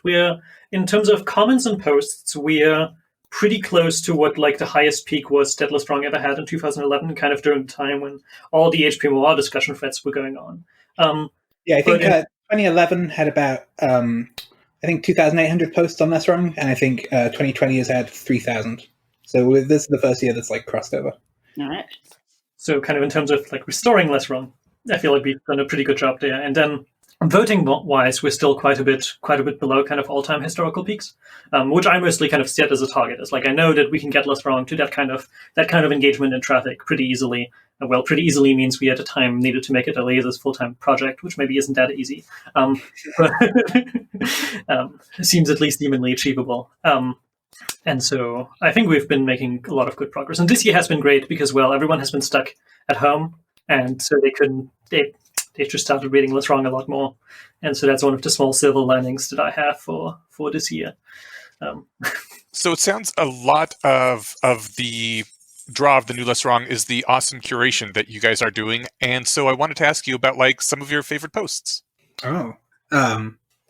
In terms of comments and posts, we're pretty close to what like the highest peak was that LessWrong ever had in 2011, kind of during the time when all the HPMOR discussion threads were going on. I think 2011 had about 2,800 posts on LessWrong, and I think 2020 has had 3,000. So this is the first year that's like crossed over. All right. So kind of in terms of like restoring LessWrong, I feel like we've done a pretty good job there. And then voting wise, we're still quite a bit below kind of all-time historical peaks, which I mostly kind of set as a target. It's like I know that we can get LessWrong to that kind of engagement and traffic pretty easily. Well, pretty easily means we at the time needed to make it a Laser's full-time project, which maybe isn't that easy. But it seems at least humanly achievable. And so I think we've been making a lot of good progress. And this year has been great because, well, everyone has been stuck at home. And so they just started reading LessWrong a lot more. And so that's one of the small silver linings that I have for this year. So it sounds a lot of the draw of the new LessWrong is the awesome curation that you guys are doing. And so I wanted to ask you about like some of your favorite posts. One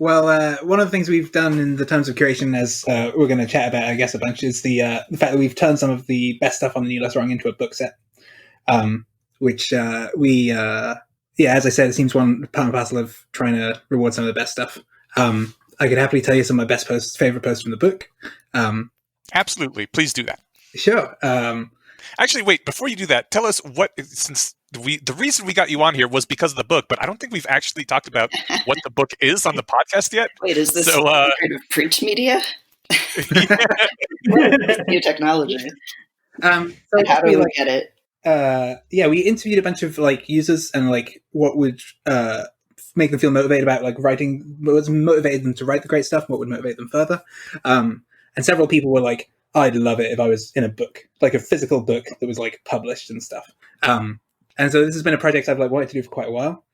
of the things we've done in the terms of curation, as we're going to chat about, I guess, a bunch, is the fact that we've turned some of the best stuff on the new LessWrong into a book set, which as I said, it seems one part and parcel of trying to reward some of the best stuff. I could happily tell you some of my favorite posts from the book. Absolutely. Please do that. Sure. Actually, wait, before you do that, tell us since the reason we got you on here was because of the book, but I don't think we've actually talked about what the book is on the podcast yet. Wait, is this kind of print media? New technology. So and how do we get it? We interviewed a bunch of like users and like what would make them feel motivated about like writing, what was motivated them to write the great stuff, what would motivate them further. And several people were like, I'd love it if I was in a book, like a physical book that was like published and stuff. And so this has been a project I've like wanted to do for quite a while.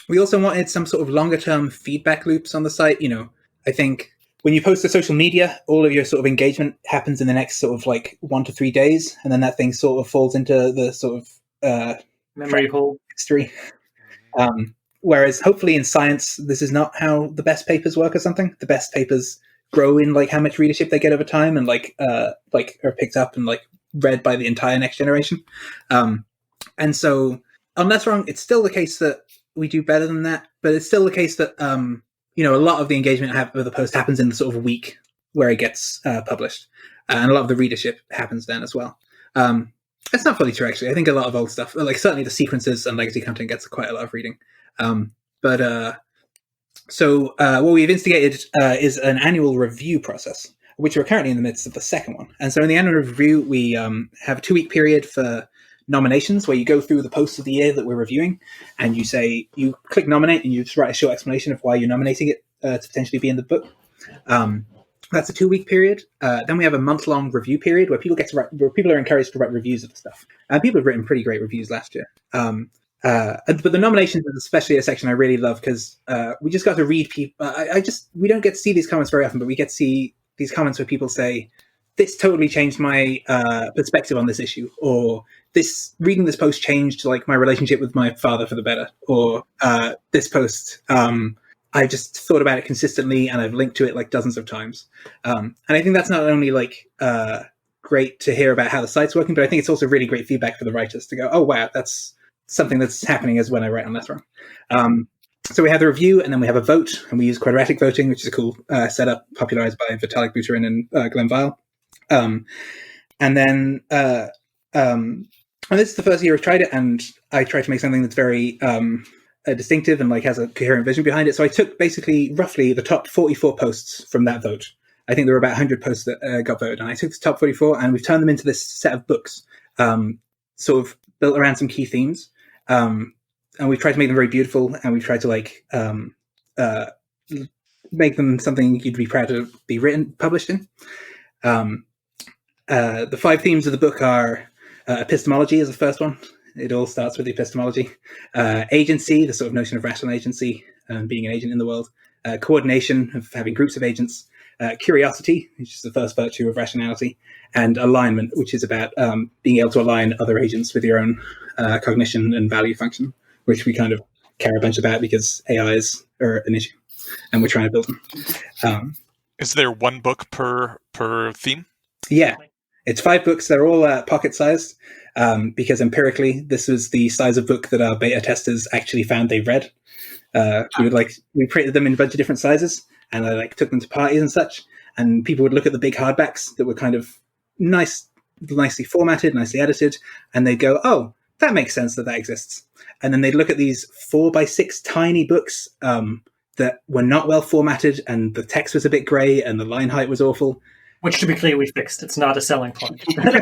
We also wanted some sort of longer term feedback loops on the site. You know, I think when you post to social media, all of your sort of engagement happens in the next sort of like 1 to 3 days. And then that thing sort of falls into the sort of memory hole history. Whereas hopefully in science, this is not how the best papers work or something. The best papers grow in like how much readership they get over time and like are picked up and like read by the entire next generation. And so on LessWrong, it's still the case that we do better than that, but it's still the case that, a lot of the engagement with the post happens in the sort of week where it gets published. And a lot of the readership happens then as well. It's not fully true, actually. I think a lot of old stuff, like certainly the sequences and legacy content gets quite a lot of reading. So what we've instigated is an annual review process, which we're currently in the midst of the second one. And so in the annual review, we have a 2-week period for nominations where you go through the posts of the year that we're reviewing and you click nominate and you just write a short explanation of why you're nominating it to potentially be in the book. That's a 2-week period. Then we have a month-long review period where people are encouraged to write reviews of the stuff. And people have written pretty great reviews last year. But the nominations is especially a section I really love because we just got to read people. We don't get to see these comments very often, but we get to see these comments where people say, this totally changed my perspective on this issue, or reading this post changed like my relationship with my father for the better, or this post, I just thought about it consistently and I've linked to it like dozens of times. And I think that's not only like great to hear about how the site's working, but I think it's also really great feedback for the writers to go, oh, wow, that's something that's happening as when I write on LessWrong. So we have the review and then we have a vote, and we use quadratic voting, which is a cool setup popularized by Vitalik Buterin and Glenn Weil. And this is the first year I've tried it, and I tried to make something that's very distinctive and like has a coherent vision behind it. So I took basically roughly the top 44 posts from that vote. I think there were about 100 posts that got voted, and I took the top 44 and we've turned them into this set of books, sort of built around some key themes. And we've tried to make them very beautiful, and we've tried to like make them something you'd be proud to be published in. The 5 themes of the book are epistemology is the first one. It all starts with epistemology. Agency, the sort of notion of rational agency, being an agent in the world. Coordination, of having groups of agents. Curiosity, which is the first virtue of rationality. And alignment, which is about being able to align other agents with your own cognition and value function, which we kind of care a bunch about because AIs are an issue, and we're trying to build them. Is there one book per theme? Yeah, it's 5 books. They're all pocket-sized because empirically, this was the size of book that our beta testers actually found they read. We printed them in a bunch of different sizes, and I like took them to parties and such. And people would look at the big hardbacks that were kind of nicely formatted, nicely edited, and they'd go, "Oh, that makes sense that exists." And then they'd look at these 4x6 tiny books that were not well formatted, and the text was a bit grey, and the line height was awful. Which, to be clear, we fixed. It's not a selling point. But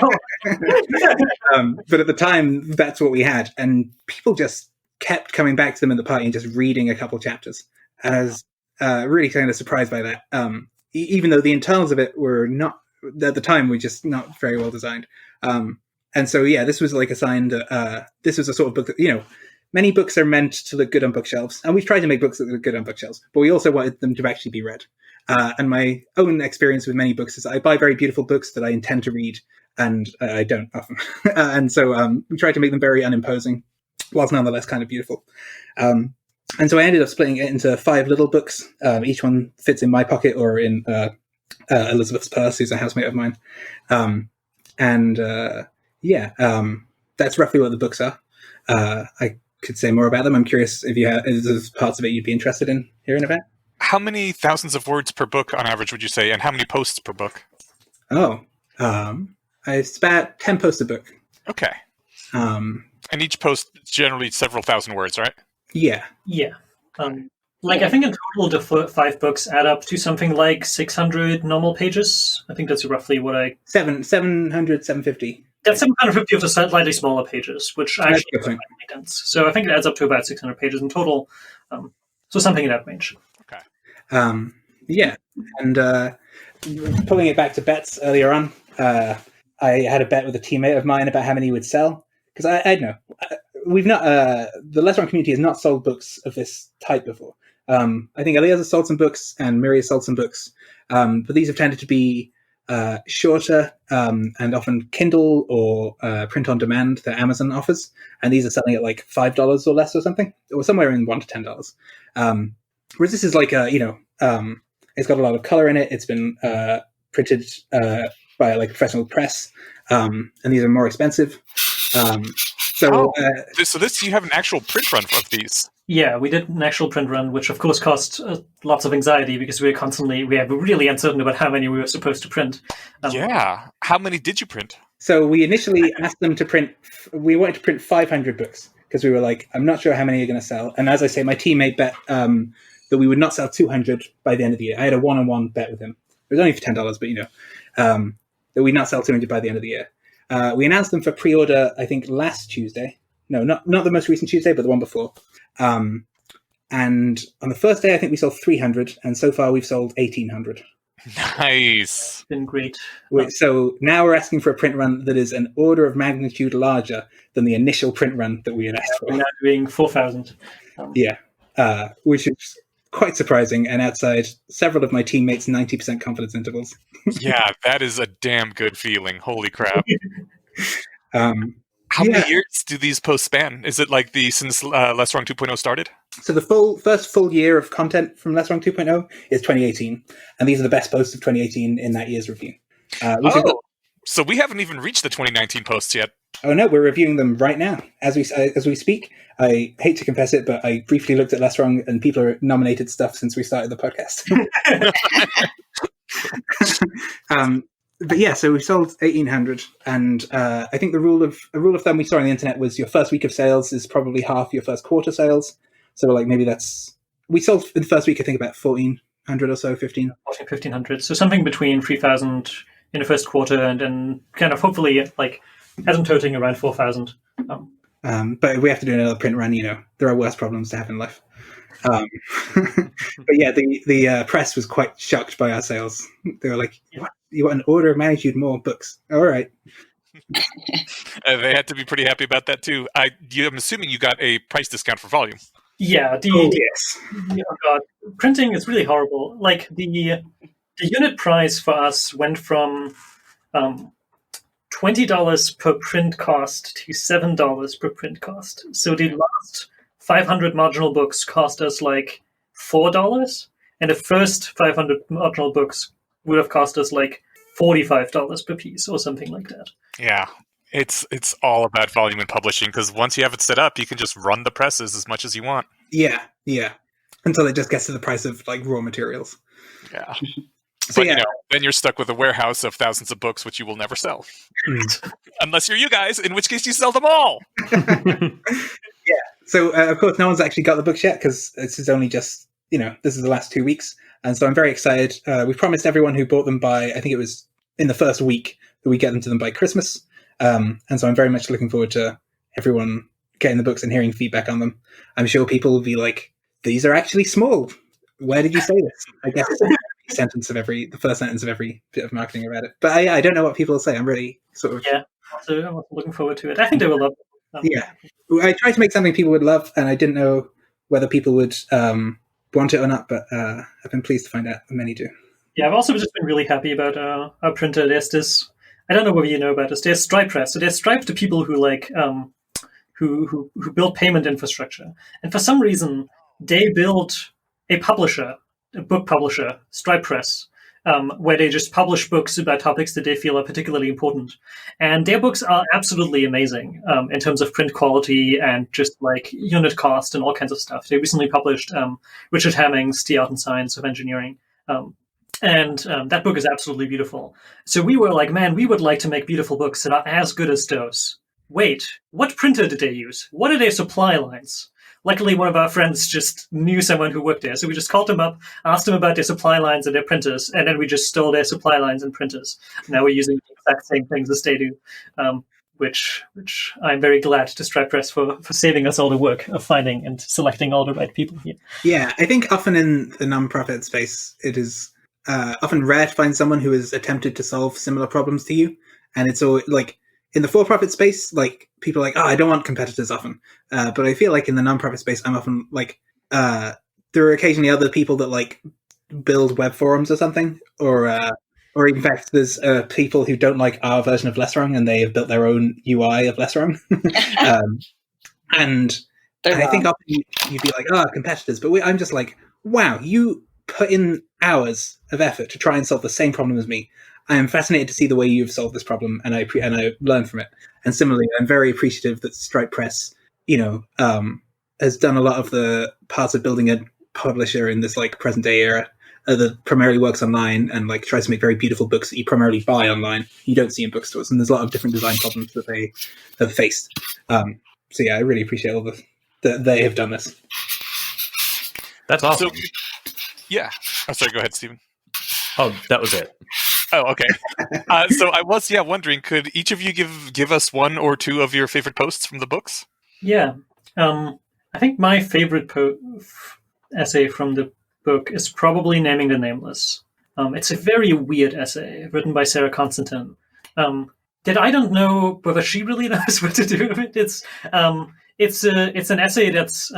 at the time, that's what we had. And people just kept coming back to them at the party and just reading a couple chapters. And I was really kind of surprised by that. Even though the internals of it were not, at the time, were just not very well designed. And so, yeah, this was like a sign that this was a sort of book that, many books are meant to look good on bookshelves. And we've tried to make books that look good on bookshelves. But we also wanted them to actually be read. And my own experience with many books is I buy very beautiful books that I intend to read, and I don't often. And so we tried to make them very unimposing, whilst nonetheless kind of beautiful. And so I ended up splitting it into 5 little books. Each one fits in my pocket or in Elizabeth's purse, who's a housemate of mine. That's roughly what the books are. I could say more about them. I'm curious if there's parts of it you'd be interested in hearing about. How many thousands of words per book on average would you say, and how many posts per book? Oh, It's about 10 posts a book. Okay. Um, And each post is generally several thousand words, right? yeah. Yeah. I think in total the 5 books add up to something like 600 normal pages. I think that's roughly what 700, 750. That's 750 of the slightly smaller pages, which actually That's a good point. dense. So I think it adds up to about 600 pages in total. So something in that range. Okay. Yeah. And pulling it back to bets earlier on, I had a bet with a teammate of mine about how many would sell. Because I know. We've not, the LessWrong community has not sold books of this type before. I think Elias has sold some books and Miri has sold some books. But these have tended to be shorter and often Kindle or print on demand that Amazon offers. And these are selling at like $5 or less or something, or somewhere in $1 to $10. Whereas this is like it's got a lot of color in it. It's been printed by like professional press, and these are more expensive. So this you have an actual print run of these. Yeah, we did an actual print run, which of course cost lots of anxiety because we were really uncertain about how many we were supposed to print. Yeah. How many did you print? So we initially asked them to print, we wanted to print 500 books because we were like, I'm not sure how many are going to sell. And as I say, my teammate bet that we would not sell 200 by the end of the year. I had a one-on-one bet with him. It was only for $10, but that we'd not sell 200 by the end of the year. We announced them for pre-order, I think, last Tuesday. No, not the most recent Tuesday, but the one before. And on the first day, I think we sold 300, and so far we've sold 1,800. Nice. Been great. So now we're asking for a print run that is an order of magnitude larger than the initial print run that we had asked for. We're now doing 4,000. Which is quite surprising, and outside several of my teammates' 90% confidence intervals. Yeah, that is a damn good feeling. Holy crap. How Yeah. many years do these posts span? Is it like since LessWrong 2.0 started? So the first full year of content from LessWrong 2.0 is 2018, and these are the best posts of 2018 in that year's review. So we haven't even reached the 2019 posts yet. Oh no, we're reviewing them right now as we speak. I hate to confess it, but I briefly looked at LessWrong, and people are nominated stuff since we started the podcast. But yeah, so we sold 1,800, and I think a rule of thumb we saw on the internet was your first week of sales is probably half your first quarter sales. So like maybe we sold in the first week, I think about 1,400 or so, 1,500. So something between 3,000 in the first quarter, and then kind of hopefully like asymptoting around 4,000. But we have to do another print run. There are worse problems to have in life. But yeah, the press was quite shocked by our sales. They were like, "What? You want an order of magnitude more books? All right." They had to be pretty happy about that too. I'm assuming you got a price discount for volume. Yeah, yes. Oh God, printing is really horrible. Like the unit price for us went from $20 per print cost to $7 per print cost. So the last 500 marginal books cost us like $4, and the first 500 marginal books would have cost us like $45 per piece or something like that. Yeah, it's all about volume and publishing, because once you have it set up, you can just run the presses as much as you want. Yeah. Until it just gets to the price of like raw materials. Yeah. So, But then you're stuck with a warehouse of thousands of books which you will never sell. Unless you're you guys, in which case you sell them all. So of course no one's actually got the books yet, because this is only just, this is the last 2 weeks. And so I'm very excited. We promised everyone who bought them by, I think it was in the first week, that we get them to them by Christmas. And so I'm very much looking forward to everyone getting the books and hearing feedback on them. I'm sure people will be like, these are actually small. Where did you say this? I guess the first sentence of every bit of marketing about it. But I don't know what people will say. I'm really sort of... Yeah, so I'm looking forward to it. I think they will love it. Yeah. I tried to make something people would love, and I didn't know whether people would want it or not, but I've been pleased to find out many do. Yeah, I've also just been really happy about our printer. There's this, I don't know whether you know about this, there's Stripe Press. So there's Stripe to people who like, who build payment infrastructure. And for some reason, they build a book publisher, Stripe Press, where they just publish books about topics that they feel are particularly important. And their books are absolutely amazing in terms of print quality and just like unit cost and all kinds of stuff. They recently published Richard Hamming's The Art and Science of Engineering, that book is absolutely beautiful. So we were like, man, we would like to make beautiful books that are as good as those. Wait, what printer did they use? What are their supply lines? Luckily, one of our friends just knew someone who worked there. So we just called them up, asked them about their supply lines and their printers, and then we just stole their supply lines and printers. Now we're using the exact same things as they do, which I'm very glad to Stripe Press for saving us all the work of finding and selecting all the right people here. Yeah, I think often in the nonprofit space, it is often rare to find someone who has attempted to solve similar problems to you. And it's all like in the for-profit space, like people are like, oh, I don't want competitors often. But I feel like in the nonprofit space, I'm often like, there are occasionally other people that like build web forums or something, or in fact, there's people who don't like our version of LessWrong and they have built their own UI of LessWrong. And I think often you'd be like, oh, competitors. But I'm just like, wow, you put in hours of effort to try and solve the same problem as me. I am fascinated to see the way you've solved this problem, and I learn from it. And similarly, I'm very appreciative that Stripe Press, has done a lot of the parts of building a publisher in this like present day era that primarily works online and like tries to make very beautiful books that you primarily buy online. You don't see in bookstores, and there's a lot of different design problems that they have faced. So yeah, I really appreciate all that they have done this. That's awesome. So, yeah. Oh, sorry. Go ahead, Stephen. Oh, that was it. Oh, okay. So I was, wondering, could each of you give us one or two of your favorite posts from the books? Yeah. I think my favorite essay from the book is probably Naming the Nameless. It's a very weird essay written by Sarah Constantine that I don't know whether she really knows what to do with it. It's an essay that's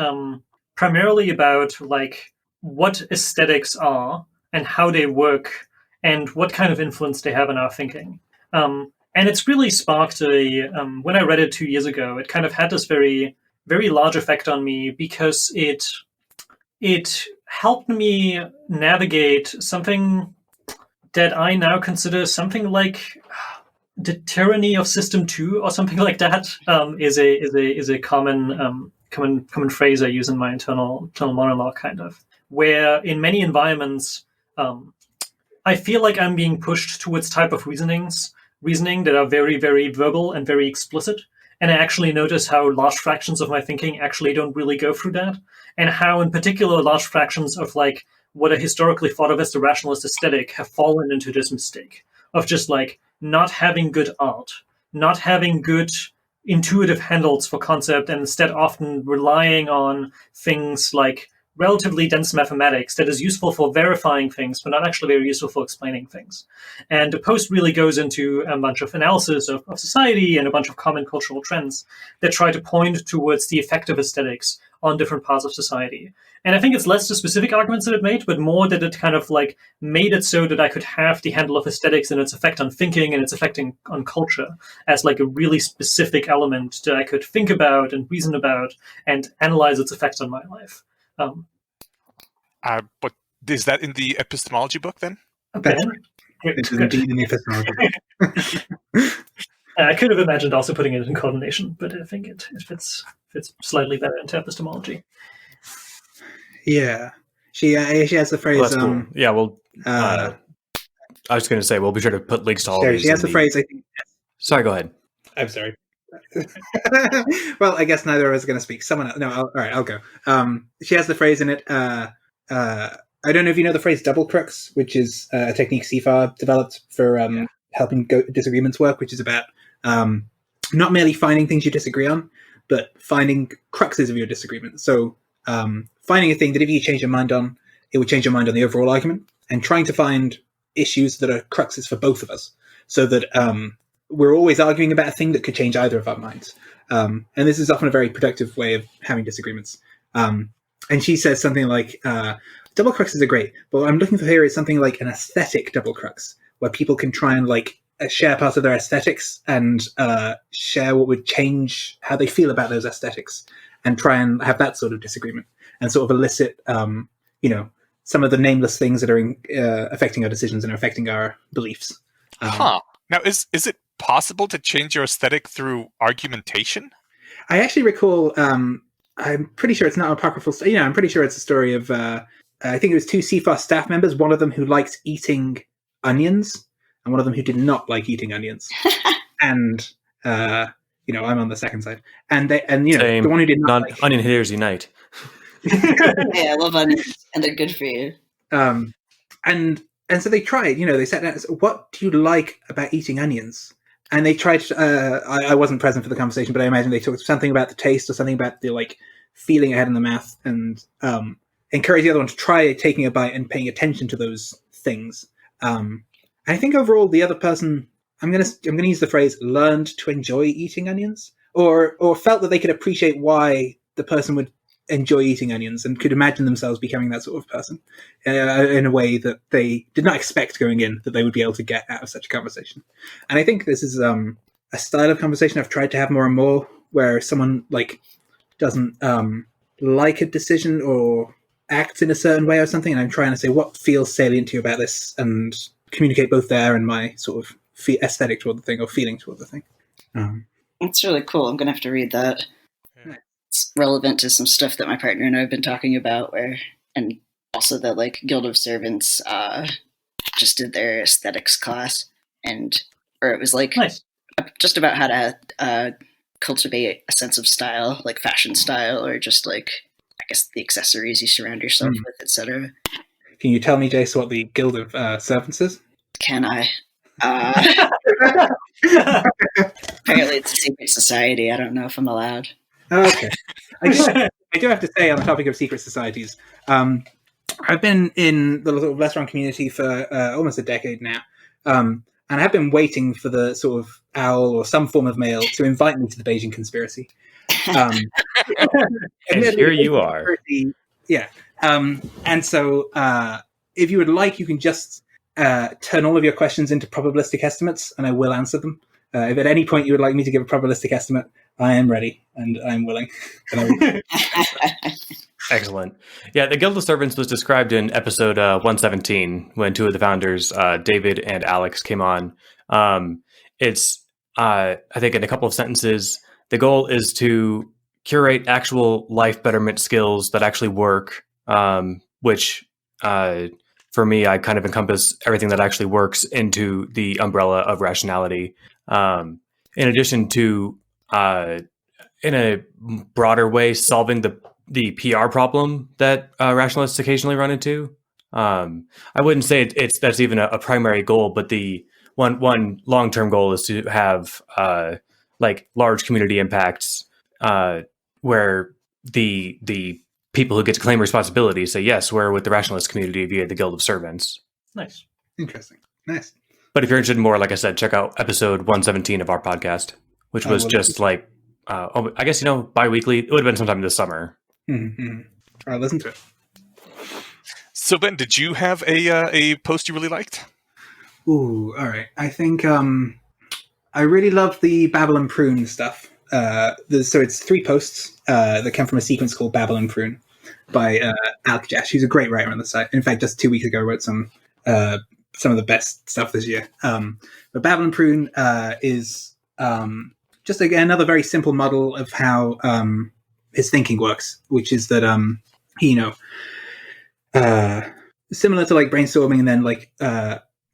primarily about like what aesthetics are and how they work and what kind of influence they have on our thinking. And it's really sparked when I read it 2 years ago, it kind of had this very, very large effect on me because it helped me navigate something that I now consider something like the tyranny of System 2 or something like that is a common phrase I use in my internal monologue, kind of, where in many environments, I feel like I'm being pushed towards type of reasoning that are very, very verbal and very explicit. And I actually notice how large fractions of my thinking actually don't really go through that. And how, in particular, large fractions of like what are historically thought of as the rationalist aesthetic have fallen into this mistake of just like not having good art, not having good intuitive handles for concept, and instead often relying on things like relatively dense mathematics that is useful for verifying things, but not actually very useful for explaining things. And the post really goes into a bunch of analysis of society and a bunch of common cultural trends that try to point towards the effect of aesthetics on different parts of society. And I think it's less the specific arguments that it made, but more that it kind of like made it so that I could have the handle of aesthetics and its effect on thinking and its effect on culture as like a really specific element that I could think about and reason about and analyze its effects on my life. But is that in the epistemology book then? Okay. It's indeed in the epistemology. I could have imagined also putting it in coordination, but I think it fits slightly better into epistemology. Yeah, she has the phrase. Well, cool. Yeah, well, I was going to say we'll be sure to put links to all of these. She has the phrase. I think. Sorry, go ahead. I'm sorry. Well, I guess neither of us is going to speak. Someone else. No, all right, I'll go. She has the phrase in it. I don't know if you know the phrase double crux, which is a technique CFAR developed for helping disagreements work, which is about not merely finding things you disagree on, but finding cruxes of your disagreement. So finding a thing that if you change your mind on, it would change your mind on the overall argument, and trying to find issues that are cruxes for both of us, so that we're always arguing about a thing that could change either of our minds. And this is often a very productive way of having disagreements. And she says something like, double cruxes are great, but what I'm looking for here is something like an aesthetic double crux, where people can try and like share part of their aesthetics and share what would change how they feel about those aesthetics, and try and have that sort of disagreement and sort of elicit, some of the nameless things that are affecting our decisions and affecting our beliefs. Now, is it possible to change your aesthetic through argumentation? I actually recall, I'm pretty sure it's not apocryphal. I'm pretty sure it's a story of I think it was two CFAR staff members, one of them who liked eating onions, and one of them who did not like eating onions. And, I'm on the second side. And the one who did not like... Onion haters unite. Yeah, I love onions, and they're good for you. And so they tried, they sat down and said, what do you like about eating onions? And they tried, I wasn't present for the conversation, but I imagine they talked something about the taste or something about the, feeling it had in the mouth, and encourage the other one to try taking a bite and paying attention to those things. I think overall the other person, I'm gonna use the phrase, learned to enjoy eating onions, or felt that they could appreciate why the person would enjoy eating onions and could imagine themselves becoming that sort of person in a way that they did not expect going in that they would be able to get out of such a conversation. And I think this is a style of conversation I've tried to have more and more, where someone doesn't like a decision or acts in a certain way or something, and I'm trying to say what feels salient to you about this and communicate both there and my sort of aesthetic toward the thing or feeling toward the thing. That's really cool. I'm gonna have to read that. It's relevant to some stuff that my partner and I have been talking about, and also that Guild of Servants just did their aesthetics class, where it was nice. Just about how to cultivate a sense of style, like fashion style, or just I guess the accessories you surround yourself with, etc. Can you tell me, Jace, what the Guild of Servants is? Can I? Apparently it's a secret society. I don't know if I'm allowed. Okay. I do have to say, on the topic of secret societies, I've been in the sort of LessWrong community for almost a decade now, and I have been waiting for the sort of owl or some form of mail to invite me to the Bayesian conspiracy. And here you are. Yeah. And so if you would like, you can just turn all of your questions into probabilistic estimates, and I will answer them. If at any point you would like me to give a probabilistic estimate, I am ready and I'm willing. Excellent. Yeah, the Guild of Servants was described in episode 117 when two of the founders, David and Alex, came on. It's, I think, in a couple of sentences, the goal is to curate actual life betterment skills that actually work, which for me, I kind of encompass everything that actually works into the umbrella of rationality. In addition to, in a broader way, solving the PR problem that rationalists occasionally run into. I wouldn't say that's even a primary goal, but the one long-term goal is to have large community impacts where the people who get to claim responsibility say, yes, we're with the rationalist community via the Guild of Servants. Nice. Interesting. Nice. But if you're interested in more, like I said, check out episode 117 of our podcast, which was just I guess, bi-weekly. It would have been sometime this summer. Mm-hmm. I'll listen to it. So, Ben, did you have a post you really liked? Ooh, all right. I think I really love the Babel and Prune stuff. So it's 3 posts that come from a sequence called Babel and Prune by Alec Jash, who's a great writer on the site. In fact, just 2 weeks ago, wrote some of the best stuff this year. But Babel and Prune is just another very simple model of how his thinking works, which is that similar to brainstorming and then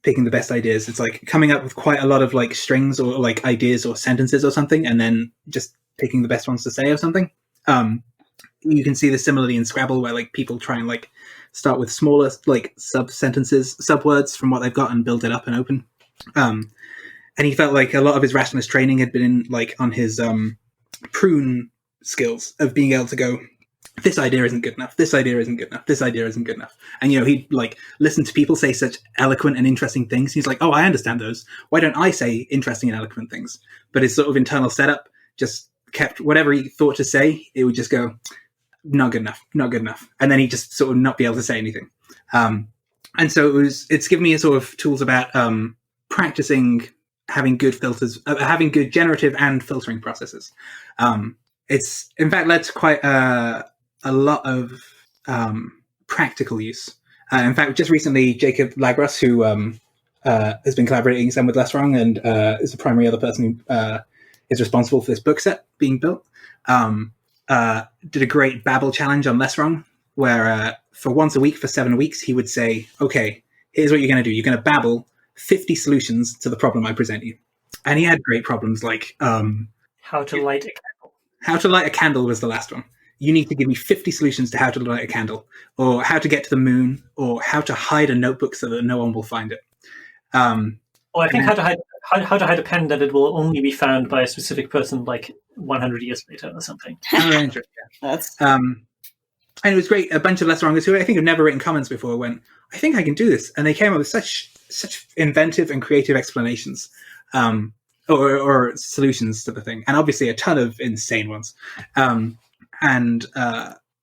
picking the best ideas. It's coming up with quite a lot of strings or ideas or sentences or something, and then just picking the best ones to say or something. You can see this similarly in Scrabble, where people try and start with smaller sub-sentences, sub-words from what they've got and build it up and open. And he felt a lot of his rationalist training had been on his prune skills of being able to go, this idea isn't good enough, this idea isn't good enough, this idea isn't good enough. And, he'd listen to people say such eloquent and interesting things. He's like, oh, I understand those. Why don't I say interesting and eloquent things? But his sort of internal setup just kept whatever he thought to say, it would just go, not good enough, not good enough. And then he'd just sort of not be able to say anything. And so it's given me a sort of tools about practicing having good filters, having good generative and filtering processes. It's in fact led to quite a lot of practical use. In fact, just recently, Jacob Lagros, who has been collaborating some with LessWrong and is the primary other person who is responsible for this book set being built, did a great Babel challenge on LessWrong, where for once a week for 7 weeks, he would say, okay, here's what you're going to do. You're going to babble 50 solutions to the problem I present you. And he had great problems like... how to light a candle. How to light a candle was the last one. You need to give me 50 solutions to how to light a candle, or how to get to the moon, or how to hide a notebook so that no one will find it. I think how to hide a pen that it will only be found by a specific person like 100 years later or something. That's And it was great. A bunch of LessWrongers who I think have never written comments before went, I think I can do this. And they came up with such inventive and creative explanations or solutions to the thing. And obviously a ton of insane ones.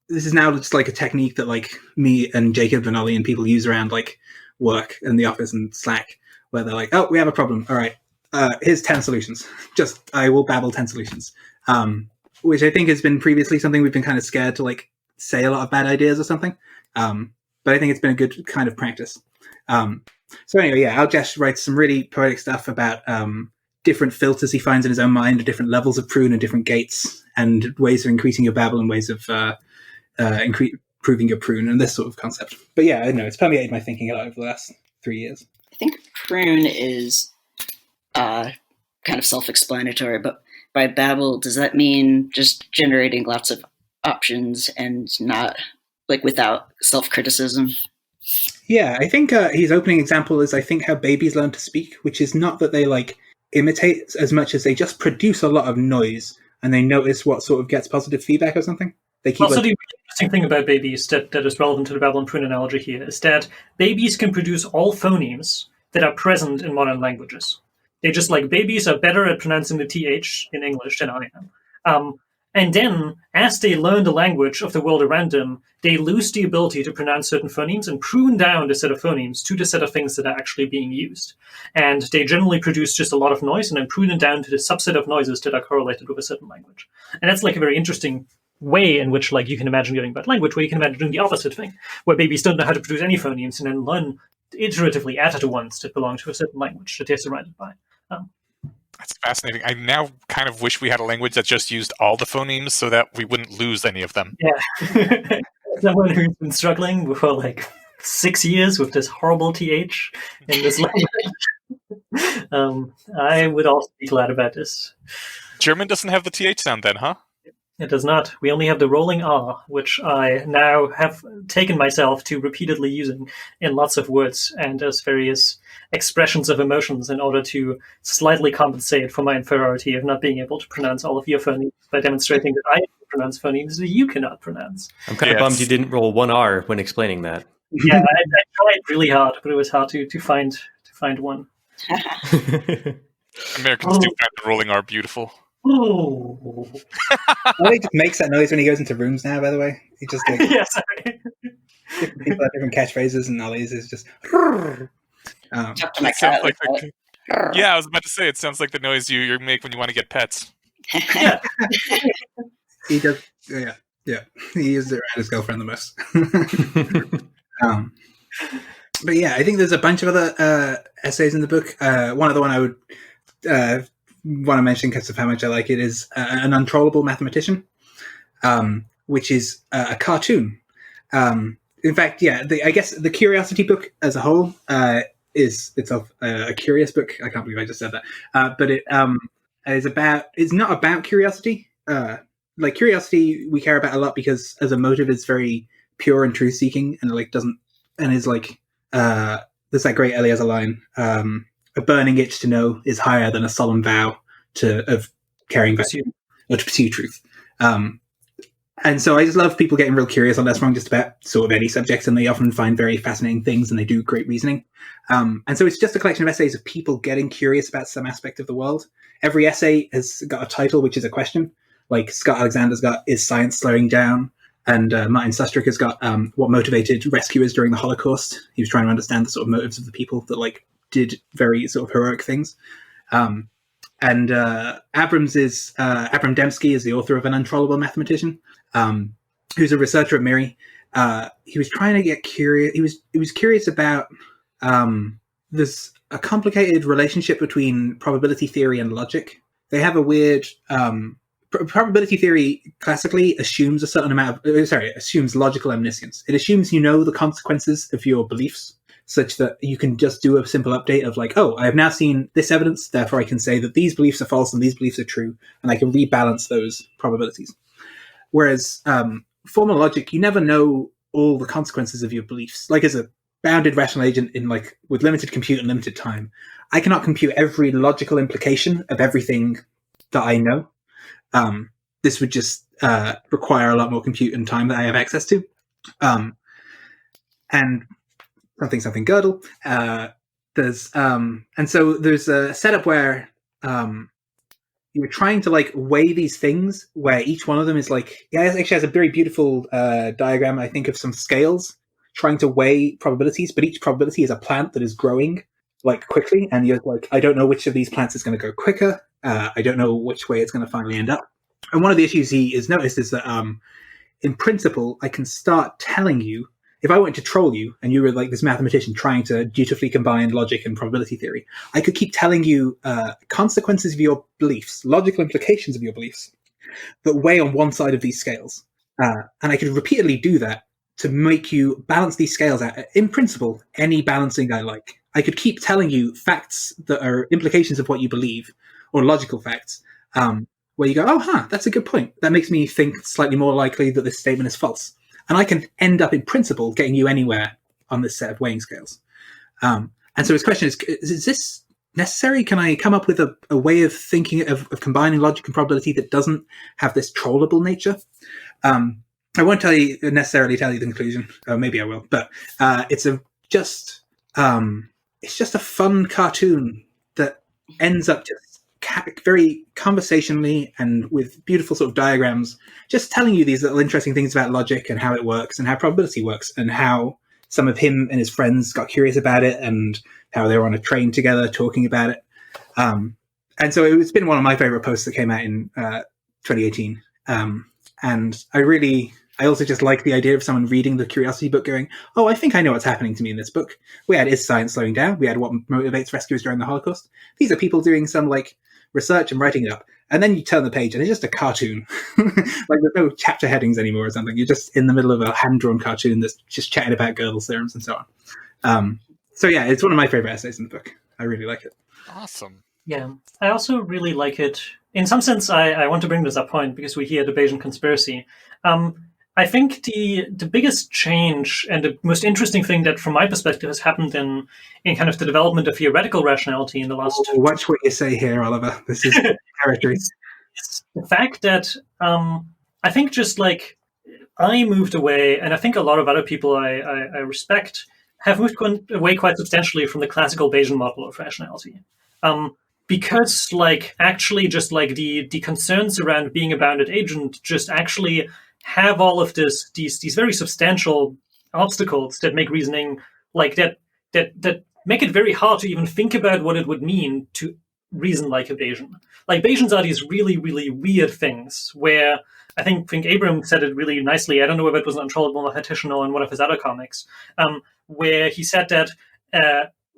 This is now just like a technique that like me and Jacob and Ollie and people use around like work in the office and Slack, where they're like, oh, we have a problem. All right, here's 10 solutions. I will babble 10 solutions. Which I think has been previously something we've been kind of scared to like say a lot of bad ideas or something. But I think it's been a good kind of practice. So anyway, yeah, Aljesh writes some really poetic stuff about different filters he finds in his own mind, different levels of prune and different gates, and ways of increasing your babble and ways of improving your prune and this sort of concept. But yeah, I know it's permeated my thinking a lot over the last 3 years. I think prune is kind of self-explanatory, but by babble, does that mean just generating lots of options and not like without self-criticism? Yeah, I think his opening example is, I think, how babies learn to speak, which is not that they like imitate as much as they just produce a lot of noise and they notice what sort of gets positive feedback or something. They keep also, the interesting thing about babies that is relevant to the babble and prune analogy here is that babies can produce all phonemes that are present in modern languages. They just like babies are better at pronouncing the TH in English than I am. And then, as they learn the language of the world around them, they lose the ability to pronounce certain phonemes and prune down the set of phonemes to the set of things that are actually being used. And they generally produce just a lot of noise and then prune it down to the subset of noises that are correlated with a certain language. And that's like a very interesting way in which like you can imagine getting bad language, where you can imagine doing the opposite thing, where babies don't know how to produce any phonemes and then learn iteratively added ones that belong to a certain language that they're surrounded by. That's fascinating. I now kind of wish we had a language that just used all the phonemes so that we wouldn't lose any of them. Yeah. Someone who's been struggling for like 6 years with this horrible TH in this language. I would also be glad about this. German doesn't have the TH sound then, huh? It does not. We only have the rolling R, which I now have taken myself to repeatedly using in lots of words and as various expressions of emotions in order to slightly compensate for my inferiority of not being able to pronounce all of your phonemes by demonstrating that I can pronounce phonemes that you cannot pronounce. I'm kind of bummed you didn't roll one R when explaining that. Yeah, I tried really hard, but it was hard to find one. Americans do find the rolling R beautiful. Oh. Well, he just makes that noise when he goes into rooms now, by the way. He just like Yeah, sorry. different people have different catchphrases, and Ollie's is just Talk to my It sounds cat. like yeah, I was about to say, it sounds like the noise you make when you want to get pets. Yeah. he does yeah. He uses it around his girlfriend the most. But yeah, I think there's a bunch of other essays in the book. One other one I would want to mention because of how much I like it is An Untrollable Mathematician, which is a cartoon. In fact, yeah, I guess the Curiosity book as a whole is itself a curious book. I can't believe I just said that. But it is about. It's not about curiosity. Like curiosity, we care about a lot because as a motive, it's very pure and truth seeking, and like doesn't and is like there's that great Eliezer line. A burning itch to know is higher than a solemn vow of caring about or to pursue truth. And so I just love people getting real curious on LessWrong just about sort of any subject, and they often find very fascinating things and they do great reasoning. And so it's just a collection of essays of people getting curious about some aspect of the world. Every essay has got a title, which is a question. Like Scott Alexander's got Is Science Slowing Down? And Martin Sustrick has got What Motivated Rescuers During the Holocaust? He was trying to understand the sort of motives of the people that like did very sort of heroic things. And Abram Dembski is the author of An Untrollable Mathematician, who's a researcher at MIRI. He was trying to get curious. He was curious about there's a complicated relationship between probability theory and logic. They have a weird probability theory classically assumes a certain amount of, assumes logical omniscience. It assumes you know the consequences of your beliefs, such that you can just do a simple update of like, oh, I have now seen this evidence, therefore I can say that these beliefs are false and these beliefs are true, and I can rebalance those probabilities. Whereas formal logic, you never know all the consequences of your beliefs. Like as a bounded rational agent in like with limited compute and limited time, I cannot compute every logical implication of everything that I know. This would just require a lot more compute and time that I have access to. And something Gödel. And so there's a setup where you're trying to like weigh these things where each one of them is like, it actually has a very beautiful diagram, I think, of some scales trying to weigh probabilities, but each probability is a plant that is growing like quickly, and you're like, I don't know which of these plants is going to go quicker. I don't know which way it's going to finally end up. And one of the issues he has noticed is that in principle, I can start telling you, if I wanted to troll you and you were like this mathematician trying to dutifully combine logic and probability theory, I could keep telling you consequences of your beliefs, logical implications of your beliefs that weigh on one side of these scales. And I could repeatedly do that to make you balance these scales out. In principle, any balancing I like. I could keep telling you facts that are implications of what you believe, or logical facts, where you go, oh, that's a good point. That makes me think slightly more likely that this statement is false. And I can end up, in principle, getting you anywhere on this set of weighing scales. And so his question is this necessary? Can I come up with a way of thinking, of combining logic and probability that doesn't have this trollable nature? I won't necessarily tell you the conclusion. Maybe I will. But it's just a fun cartoon that ends up just very conversationally and with beautiful sort of diagrams, just telling you these little interesting things about logic and how it works and how probability works and how some of him and his friends got curious about it and how they were on a train together talking about it. And so it's been one of my favorite posts that came out in 2018. And I also just like the idea of someone reading the Curiosity book going, oh, I think I know what's happening to me in this book. We had Is Science Slowing Down? We had What Motivates Rescuers During the Holocaust. These are people doing some like research and writing it up. And then you turn the page and it's just a cartoon. Like there's no chapter headings anymore or something. You're just in the middle of a hand-drawn cartoon that's just chatting about Gödel's theorems and so on. So yeah, it's one of my favorite essays in the book. I really like it. Awesome. Yeah, I also really like it. In some sense, I want to bring this up point because we hear the Bayesian conspiracy. I think the biggest change and the most interesting thing that, from my perspective, has happened in kind of the development of theoretical rationality in the last... watch what you say here, Oliver. This is territory. It's the fact that I think just like I moved away, and I think a lot of other people I respect have moved away quite substantially from the classical Bayesian model of rationality. Because like actually just like the concerns around being a bounded agent just actually have all of these very substantial obstacles that make reasoning like that make it very hard to even think about what it would mean to reason like a Bayesian. Like Bayesians are these really, really weird things where I think Abram said it really nicely. I don't know if it was an Untrollable Mathematician or in one of his other comics, where he said that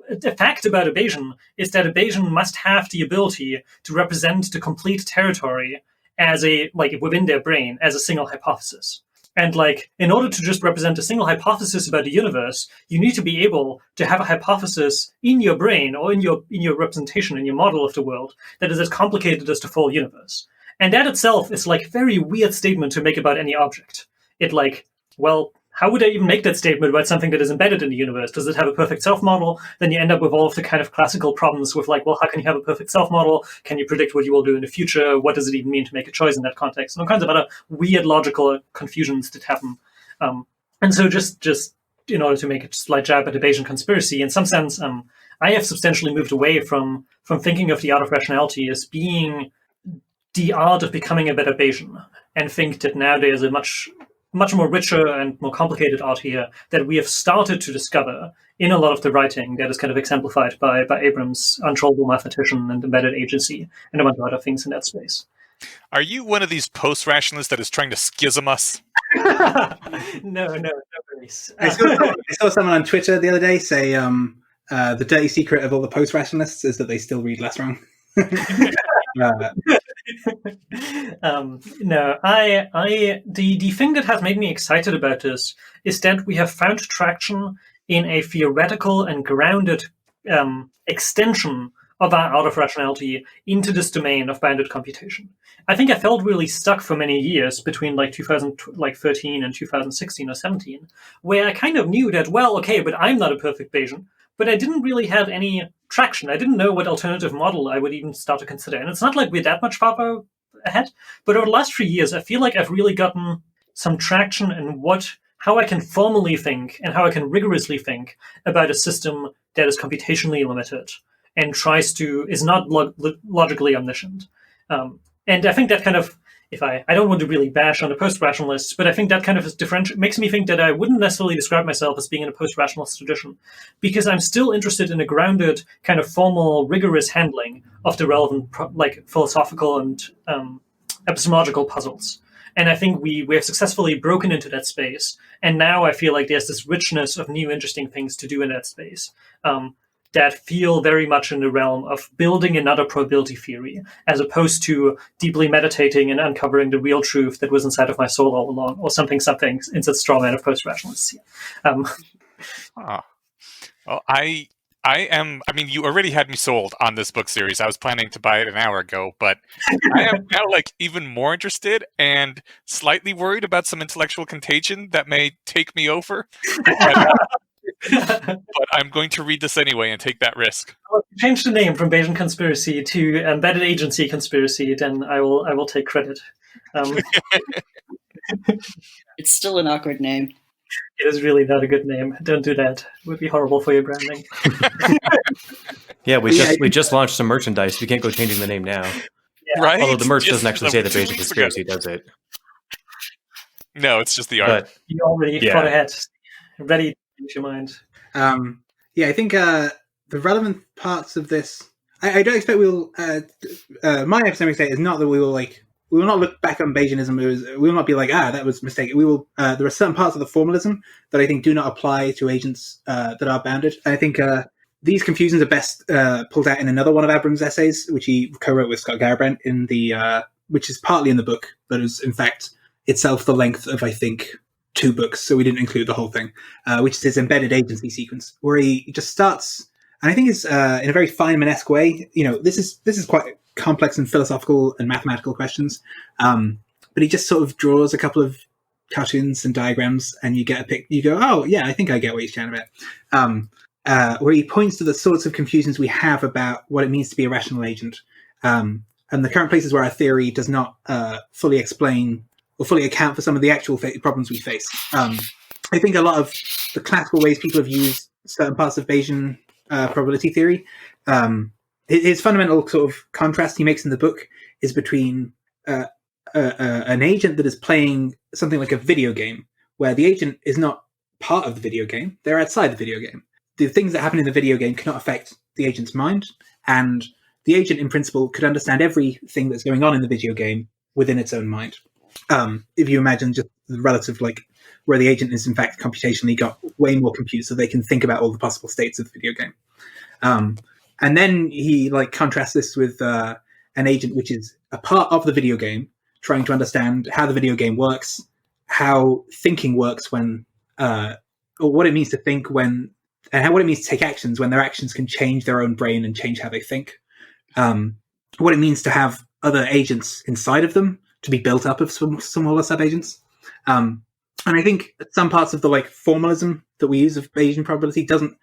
the fact about a Bayesian is that a Bayesian must have the ability to represent the complete territory as within their brain as a single hypothesis. And like, in order to just represent a single hypothesis about the universe, you need to be able to have a hypothesis in your brain or in your representation, in your model of the world, that is as complicated as the full universe. And that itself is like a very weird statement to make about any object. It like, well, how would I even make that statement about something that is embedded in the universe? Does it have a perfect self-model? Then you end up with all of the kind of classical problems with like, well, how can you have a perfect self-model? Can you predict what you will do in the future? What does it even mean to make a choice in that context? And all kinds of other weird logical confusions that happen. And so just in order to make a slight jab at the Bayesian conspiracy, in some sense, I have substantially moved away from thinking of the art of rationality as being the art of becoming a better Bayesian, and think that now there's a much more richer and more complicated art here that we have started to discover in a lot of the writing that is kind of exemplified by Abram's Untrollable Mathematician and Embedded Agency and a bunch of other things in that space. Are you one of these post-rationalists that is trying to schism us? No, Grace. I saw someone on Twitter the other day say the dirty secret of all the post-rationalists is that they still read LessWrong. No, the thing that has made me excited about this is that we have found traction in a theoretical and grounded extension of our out of rationality into this domain of bounded computation. I think I felt really stuck for many years between 2013 and 2016 or 17, where I kind of knew that, well, okay, but I'm not a perfect Bayesian, but I didn't really have any traction. I didn't know what alternative model I would even start to consider. And it's not like we're that much far ahead, but over the last 3 years, I feel like I've really gotten some traction in how I can formally think and how I can rigorously think about a system that is computationally limited and is not logically omniscient. And I think that kind of, I don't want to really bash on the post-rationalists, but I think that kind of makes me think that I wouldn't necessarily describe myself as being in a post-rationalist tradition, because I'm still interested in a grounded, kind of formal, rigorous handling of the relevant, philosophical and epistemological puzzles. And I think we have successfully broken into that space. And now I feel like there's this richness of new, interesting things to do in that space. That feel very much in the realm of building another probability theory, as opposed to deeply meditating and uncovering the real truth that was inside of my soul all along, or something in the straw man of post-rationalists. Well, you already had me sold on this book series. I was planning to buy it an hour ago, but I am now even more interested and slightly worried about some intellectual contagion that may take me over. But I'm going to read this anyway and take that risk. I'll change the name from Bayesian conspiracy to embedded agency conspiracy, then I will take credit. It's still an awkward name. It is really not a good name. Don't do that. It would be horrible for your branding. Yeah, we just launched some merchandise. We can't go changing the name now. Yeah. Right? Although the merch doesn't actually say the Bayesian conspiracy, does it? No, it's just the art. But, you already thought ahead. Ready to change your mind. I think the relevant parts of this, I don't expect we'll. My epistemic state is not that we will not look back on Bayesianism. We will not be like, that was mistaken. We will. There are certain parts of the formalism that I think do not apply to agents that are bounded. I think these confusions are best pulled out in another one of Abram's essays, which he co-wrote with Scott Garbrandt which is partly in the book, but is in fact itself the length of, I think, 2 books, so we didn't include the whole thing, which is his embedded agency sequence, where he just starts, and I think it's in a very Feynman-esque way. This is quite complex and philosophical and mathematical questions, but he just sort of draws a couple of cartoons and diagrams, and you get a pic. You go, oh yeah, I think I get what he's chatting about. Where he points to the sorts of confusions we have about what it means to be a rational agent, and the current places where our theory does not fully explain or fully account for some of the actual problems we face. I think a lot of the classical ways people have used certain parts of Bayesian probability theory, his fundamental sort of contrast he makes in the book is between an agent that is playing something like a video game, where the agent is not part of the video game, they're outside the video game. The things that happen in the video game cannot affect the agent's mind, and the agent, in principle, could understand everything that's going on in the video game within its own mind. If you imagine just the relative, where the agent is in fact computationally got way more compute, so they can think about all the possible states of the video game. And then he contrasts this with an agent which is a part of the video game, trying to understand how the video game works, how thinking works when, or what it means to think when, and what it means to take actions when their actions can change their own brain and change how they think. What it means to have other agents inside of them, to be built up of smaller sub-agents. And I think some parts of the formalism that we use of Bayesian probability doesn't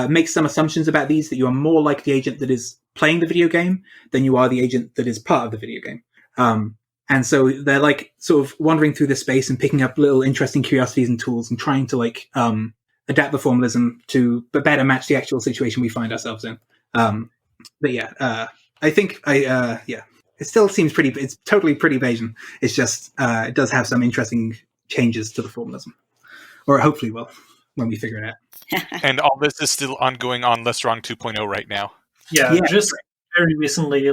make some assumptions about these, that you are more like the agent that is playing the video game than you are the agent that is part of the video game. And so they're sort of wandering through this space and picking up little interesting curiosities and tools and trying to adapt the formalism to better match the actual situation we find ourselves in. But yeah, I think it still seems it's totally pretty Bayesian. It's just, it does have some interesting changes to the formalism. Or it hopefully will, when we figure it out. And all this is still ongoing on LessWrong 2.0 right now. Yeah, just very recently,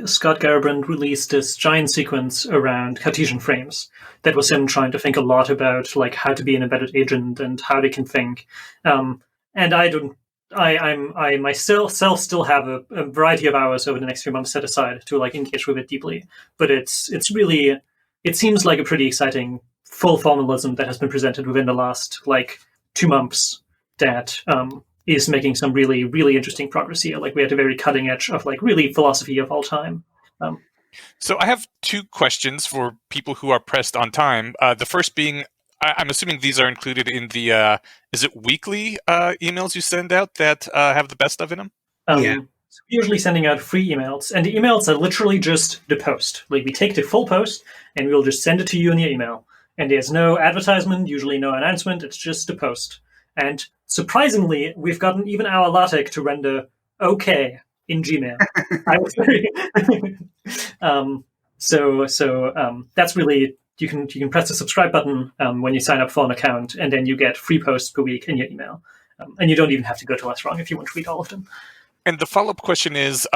Scott Garbrandt released this giant sequence around Cartesian frames. That was him trying to think a lot about how to be an embedded agent and how they can think. And I don't I myself still have a variety of hours over the next few months set aside to like engage with it deeply. But it's really, it seems like a pretty exciting full formalism that has been presented within the last like 2 months that is making some really, really interesting progress here. Like we're at the very cutting edge of like really philosophy of all time. So I have two questions for people who are pressed on time. The first being, I'm assuming these are included in the, is it weekly emails you send out that have the best of in them? Yeah. So we're usually sending out free emails, and the emails are literally just the post. Like we take the full post and we'll just send it to you in your email. And there's no advertisement, usually no announcement, it's just a post. And surprisingly, we've gotten even our LaTeX to render okay in Gmail. I would say. So that's really, you can press the subscribe button when you sign up for an account, and then you get free posts per week in your email. And you don't even have to go to LessWrong if you want to read all of them. And the follow-up question is,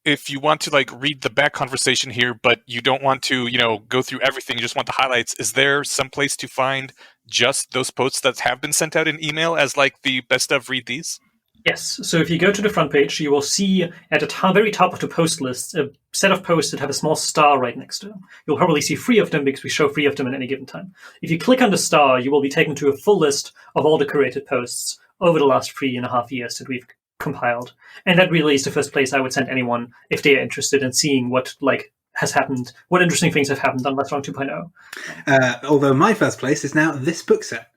if you want to like read the back conversation here, but you don't want to, go through everything, you just want the highlights, is there some place to find just those posts that have been sent out in email as like the best of read these? Yes. So if you go to the front page, you will see at the very top of the post list a set of posts that have a small star right next to them. You'll probably see 3 of them because we show 3 of them at any given time. If you click on the star, you will be taken to a full list of all the curated posts over the last 3.5 years that we've compiled. And that really is the first place I would send anyone if they are interested in seeing what has happened, what interesting things have happened on LessWrong 2.0. Although my first place is now this book set,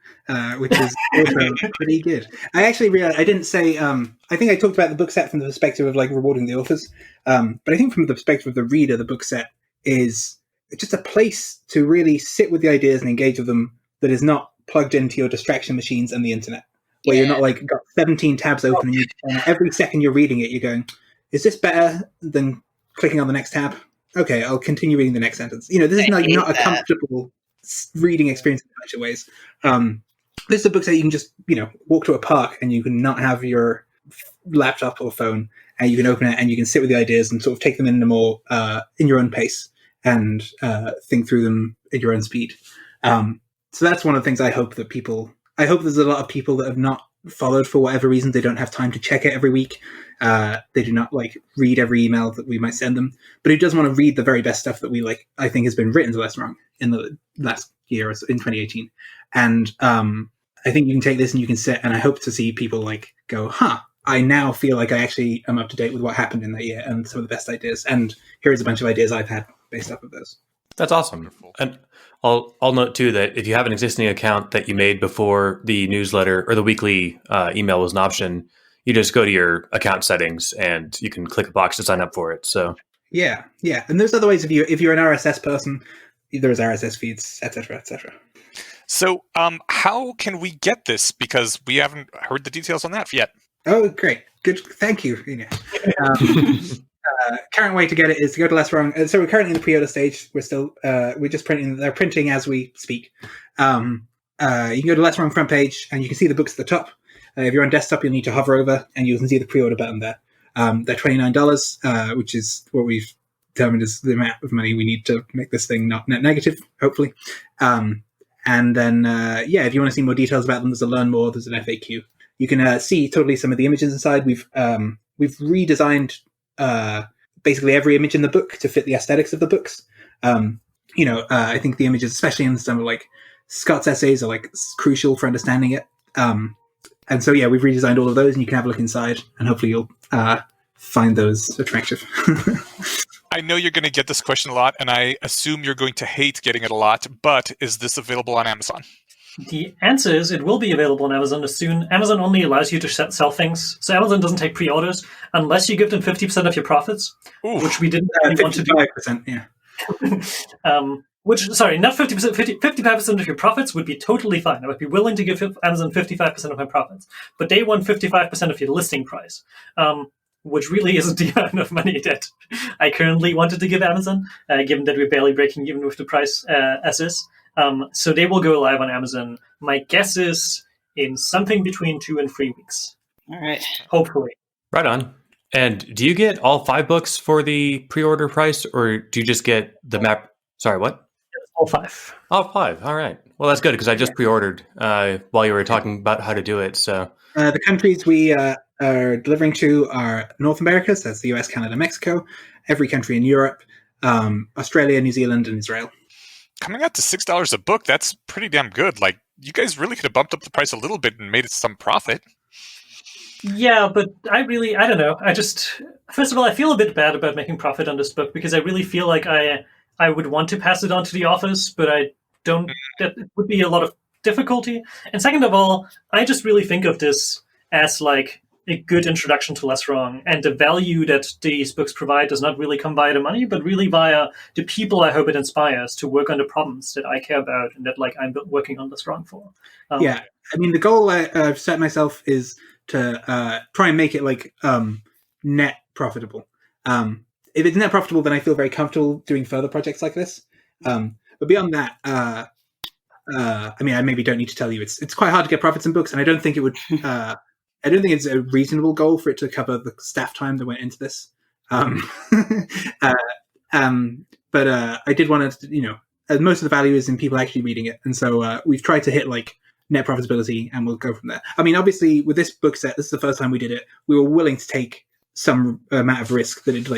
which is also pretty good. I actually realized I didn't say. I think I talked about the book set from the perspective of like rewarding the authors, but I think from the perspective of the reader, the book set is just a place to really sit with the ideas and engage with them that is not plugged into your distraction machines and the internet, where you're not like got 17 tabs open and every second you're reading it, you're going, "Is this better than clicking on the next tab?" Okay, I'll continue reading the next sentence. This is like not a comfortable reading experience in a bunch of ways. This is a book that you can just, walk to a park and you can not have your laptop or phone, and you can open it and you can sit with the ideas and sort of take them in in your own pace and think through them at your own speed. So that's one of the things I hope there's a lot of people that have not followed for whatever reason. They don't have time to check it every week. They do not read every email that we might send them, but who does want to read the very best stuff that we I think has been written to LessWrong in the last year or so, in 2018. And I think you can take this and you can sit, and I hope to see people go, I now feel like I actually am up to date with what happened in that year and some of the best ideas. And here's a bunch of ideas I've had based off of those. That's awesome. Wonderful. And I'll note too that if you have an existing account that you made before the newsletter or the weekly email was an option, you just go to your account settings and you can click a box to sign up for it. So yeah, and there's other ways. If you're an RSS person, there's RSS feeds, etc., etc. So, how can we get this? Because we haven't heard the details on that yet. Oh, great, good, thank you. Current way to get it is to go to LessWrong. So we're currently in the pre-order stage. We're just printing. They're printing as we speak. You can go to LessWrong front page and you can see the books at the top. If you're on desktop, you'll need to hover over and you can see the pre-order button there. They're $29, which is what we've determined is the amount of money we need to make this thing not net negative, hopefully. And then, if you want to see more details about them, there's a learn more. There's an FAQ. You can see totally some of the images inside. We've redesigned basically every image in the book to fit the aesthetics of the books. I think the images, especially in some of Scott's essays, are crucial for understanding it. And so, we've redesigned all of those, and you can have a look inside, and hopefully you'll find those attractive. I know you're going to get this question a lot, and I assume you're going to hate getting it a lot, but is this available on Amazon? The answer is it will be available on Amazon as soon. Amazon only allows you to sell things. So Amazon doesn't take pre-orders unless you give them 50% of your profits, which we didn't really want to do. 55%, yeah. Not 50%, 55% of your profits would be totally fine. I would be willing to give Amazon 55% of my profits, but they want 55% of your listing price, which really isn't the amount of money that I currently wanted to give Amazon, given that we're barely breaking even with the price as is. So they will go live on Amazon. My guess is in something between 2 and 3 weeks. All right. Hopefully. Right on. And do you get all 5 books for the pre-order price, or do you just get the map? Sorry, what? All 5. All 5. All right. Well, that's good because I just pre-ordered while you were talking about how to do it. So the countries we delivering to are North America, so that's the US, Canada, Mexico, every country in Europe, Australia, New Zealand, and Israel. Coming out to $6 a book, that's pretty damn good. Like, you guys really could have bumped up the price a little bit and made it some profit. Yeah, but I don't know. First of all, I feel a bit bad about making profit on this book because I really feel like I would want to pass it on to the office, but I don't. That would be a lot of difficulty. And second of all, I just really think of this as like a good introduction to LessWrong, and the value that these books provide does not really come via the money, but really via the people I hope it inspires to work on the problems that I care about and that like I'm working on LessWrong for. Yeah, I mean, the goal I've set myself is to try and make it like net profitable. If it's net profitable, then I feel very comfortable doing further projects like this. But beyond that, I mean, I maybe don't need to tell you it's quite hard to get profits in books, and I don't think it would. I don't think it's a reasonable goal for it to cover the staff time that went into this. But I did want to, most of the value is in people actually reading it, and so we've tried to hit like net profitability, and we'll go from there. I mean, obviously, with this book set, this is the first time we did it. We were willing to take some amount of risk that it to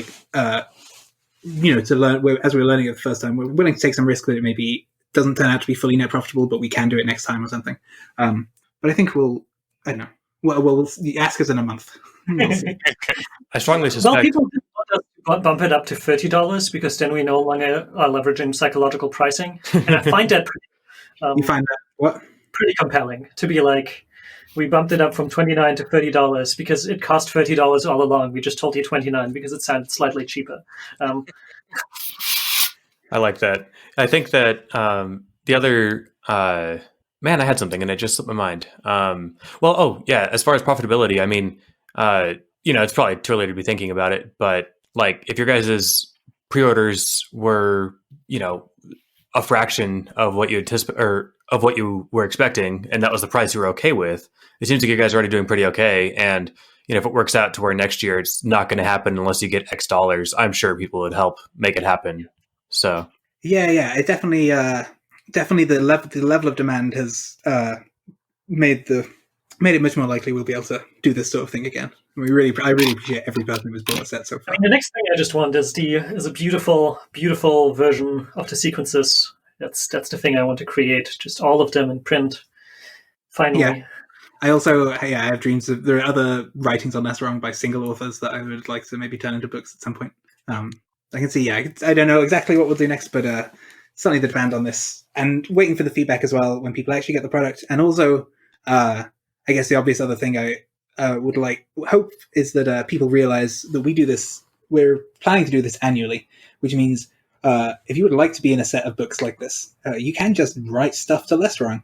learn as we were learning it the first time. We're willing to take some risk that it maybe doesn't turn out to be fully net profitable, but we can do it next time or something. But I think I don't know. Well, ask us in a month. We'll see. I strongly suspect. Well, people do want us to bump it up to $30 because then we no longer are leveraging psychological pricing, and I find that pretty, you find that what? Pretty compelling to be like, we bumped it up from $29 to $30 because it cost $30 all along. We just told you $29 because it sounded slightly cheaper. I like that. I think that the other man, I had something and it just slipped my mind. As far as profitability, I mean, it's probably too early to be thinking about it, but like if your guys' pre-orders were, a fraction of what you anticipate or of what you were expecting, and that was the price you were okay with, it seems like you guys are already doing pretty okay. And if it works out to where next year it's not going to happen unless you get X dollars, I'm sure people would help make it happen. So yeah, it definitely the level of demand has made it much more likely we'll be able to do this sort of thing again. I really appreciate every person who's bought a set so far. The next thing I just want is a beautiful, beautiful version of the sequences. That's the thing I want to create. Just all of them in print. Finally. Yeah. I also I have dreams of there are other writings on LessWrong by single authors that I would like to maybe turn into books at some point. I can see. I don't know exactly what we'll do next, but certainly the demand on this, and waiting for the feedback as well when people actually get the product, and also. I guess the obvious other thing I would hope is that people realize that we do this. We're planning to do this annually, which means if you would like to be in a set of books like this, you can just write stuff to LessWrong,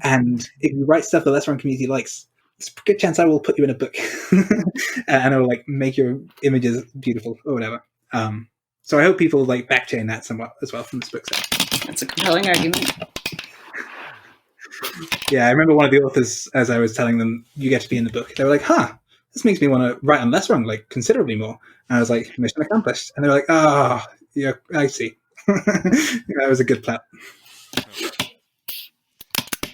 and if you write stuff the LessWrong community likes, it's a good chance I will put you in a book, and I will make your images beautiful or whatever. So I hope people backchain that somewhat as well from this book set. That's a compelling argument. Yeah, I remember one of the authors, as I was telling them, you get to be in the book, they were like, this makes me want to write on LessWrong, considerably more. And I was like, mission accomplished. And they were like, yeah, I see. That was a good plot.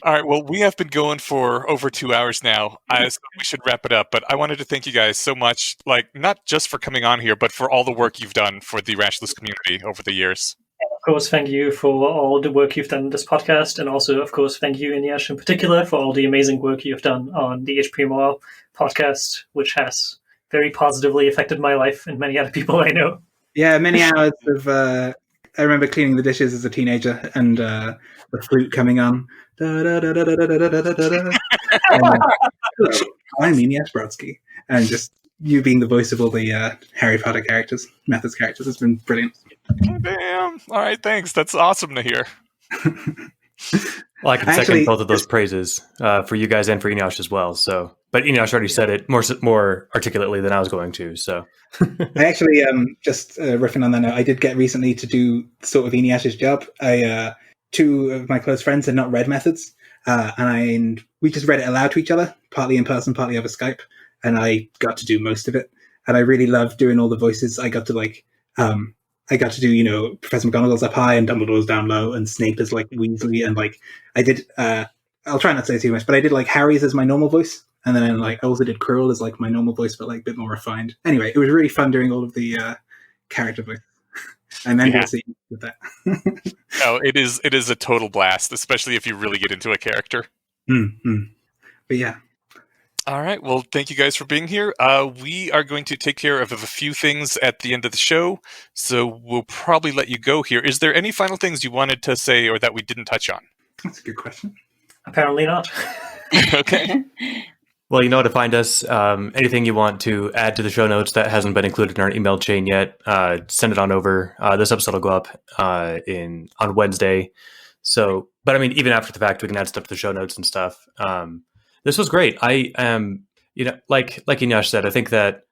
All right, well, we have been going for over 2 hours now, so we should wrap it up. But I wanted to thank you guys so much, not just for coming on here, but for all the work you've done for the Rationalist community over the years. Of course, thank you for all the work you've done in this podcast, and also, of course, thank you, Inyas, in particular, for all the amazing work you've done on the HP More podcast, which has very positively affected my life and many other people I know. Yeah, many hours of... I remember cleaning the dishes as a teenager, and the flute coming on. I'm Inyas Brodsky, and just you being the voice of all the Harry Potter characters, Methods characters, has been brilliant. Oh, damn. All right, thanks. That's awesome to hear. Well, I can second both of those praises for you guys and for Inyas as well. So, but Inyas already said it more articulately than I was going to. So, I actually just riffing on that note, I did get recently to do sort of Inyas's job. Two of my close friends had not read Methods, and we just read it aloud to each other, partly in person, partly over Skype, and I got to do most of it. And I really loved doing all the voices. I got to do, Professor McGonagall's up high and Dumbledore's down low and Snape is Weasley. And I did, I'll try not to say too much, but I did Harry's as my normal voice. And then like I also did Krill as like my normal voice, but like a bit more refined. Anyway, it was really fun doing all of the character voice. And then we'll see with that. No, it is a total blast, especially if you really get into a character. Mm-hmm. But yeah. All right. Well, thank you guys for being here. We are going to take care of a few things at the end of the show, so we'll probably let you go here. Is there any final things you wanted to say or that we didn't touch on? That's a good question. Apparently not. Okay. Well, you know how to find us. Anything you want to add to the show notes that hasn't been included in our email chain yet, send it on over. This episode will go up on Wednesday. So, but I mean, even after the fact, we can add stuff to the show notes and stuff. This was great. I am, like Eneasz said, I think that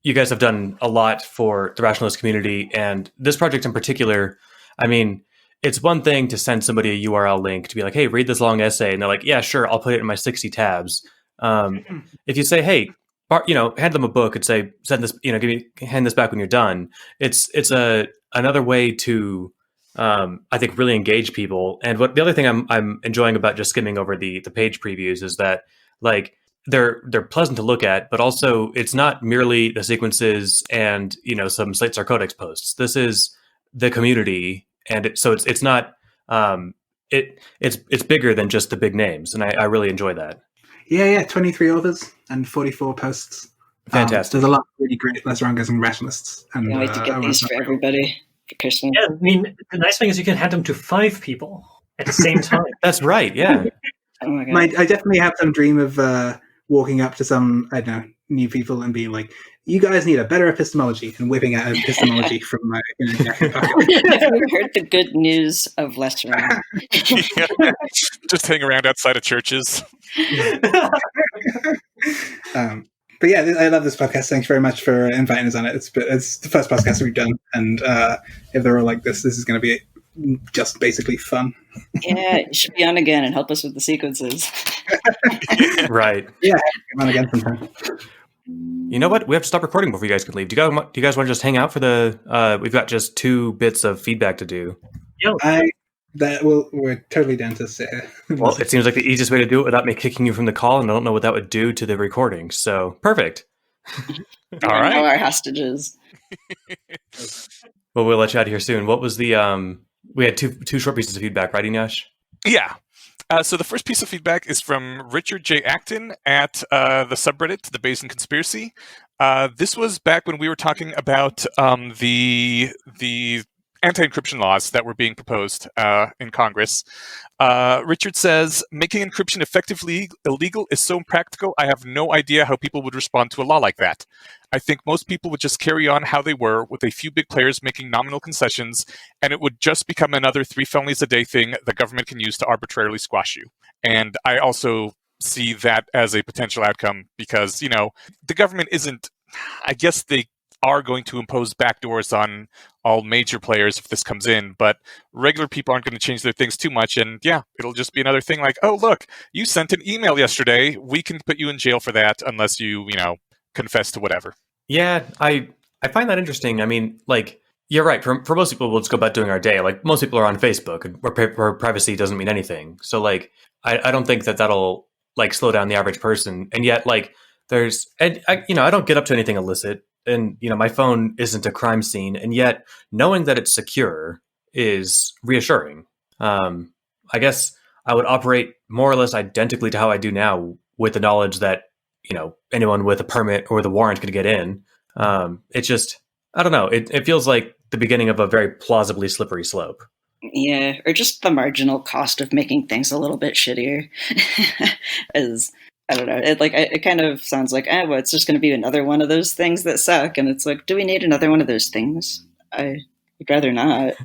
you guys have done a lot for the rationalist community, and this project in particular. I mean, it's one thing to send somebody a URL link to be like, "Hey, read this long essay," and they're like, "Yeah, sure, I'll put it in my 60 tabs." If you say, "Hey," hand them a book and say, "Send this," hand this back when you're done. It's another way to, I think, really engage people. And the other thing I'm enjoying about just skimming over the page previews is that like they're pleasant to look at, but also it's not merely the sequences and some Slate Sarcodex posts. This is the community, and it's not it's bigger than just the big names, and I really enjoy that. Yeah, 23 authors and 44 posts. Fantastic. There's a lot of really great LessWrongers and rationalists. And Can't wait to get these for everybody for Christmas. Yeah, I mean, the nice thing is you can hand them to 5 people at the same time. That's right, yeah. Oh my God. I definitely have some dream of walking up to some, I don't know, new people and being like, "You guys need a better epistemology," and whipping out epistemology from my jacket pocket. Have you heard the good news of LessWrong? Yeah. Just hang around outside of churches. But yeah, I love this podcast. Thanks very much for inviting us on it. It's the first podcast we've done, and if they're all like this is going to be just basically fun. Yeah, you should be on again and help us with the sequences. Right. Yeah, come on again sometime. You know what? We have to stop recording before you guys can leave. Do you guys want to just hang out for the? We've got just 2 bits of feedback to do. Yeah. We're totally down to sit here. Well, it seems like the easiest way to do it without me kicking you from the call, and I don't know what that would do to the recording. So perfect. All right. Know our hostages. Well, we'll let you out of here soon. What was the? We had two short pieces of feedback, right, Eneasz? Yeah. So the first piece of feedback is from Richard J. Acton at the subreddit, the Bayesian Conspiracy. This was back when we were talking about the anti-encryption laws that were being proposed in Congress. Richard says, "Making encryption effectively illegal is so impractical, I have no idea how people would respond to a law like that. I think most people would just carry on how they were, with a few big players making nominal concessions, and it would just become another 3 felonies a day thing the government can use to arbitrarily squash you." And I also see that as a potential outcome because, the government isn't, I guess they are going to impose backdoors on all major players if this comes in, but regular people aren't going to change their things too much, and yeah, it'll just be another thing like, "Oh, look, you sent an email yesterday, we can put you in jail for that unless you, confess to whatever." Yeah, I find that interesting. I mean, like, you're right. For most people, we'll just go about doing our day. Like, most people are on Facebook, where privacy doesn't mean anything. So, like, I don't think that'll, like, slow down the average person. And yet, like, I don't get up to anything illicit. And, my phone isn't a crime scene. And yet, knowing that it's secure is reassuring. I guess I would operate more or less identically to how I do now, with the knowledge that, anyone with a permit or the warrant could get in. It's just, I don't know. It feels like the beginning of a very plausibly slippery slope. Yeah, or just the marginal cost of making things a little bit shittier. I don't know. It kind of sounds like, well, it's just going to be another one of those things that suck. And it's like, do we need another one of those things? I would rather not.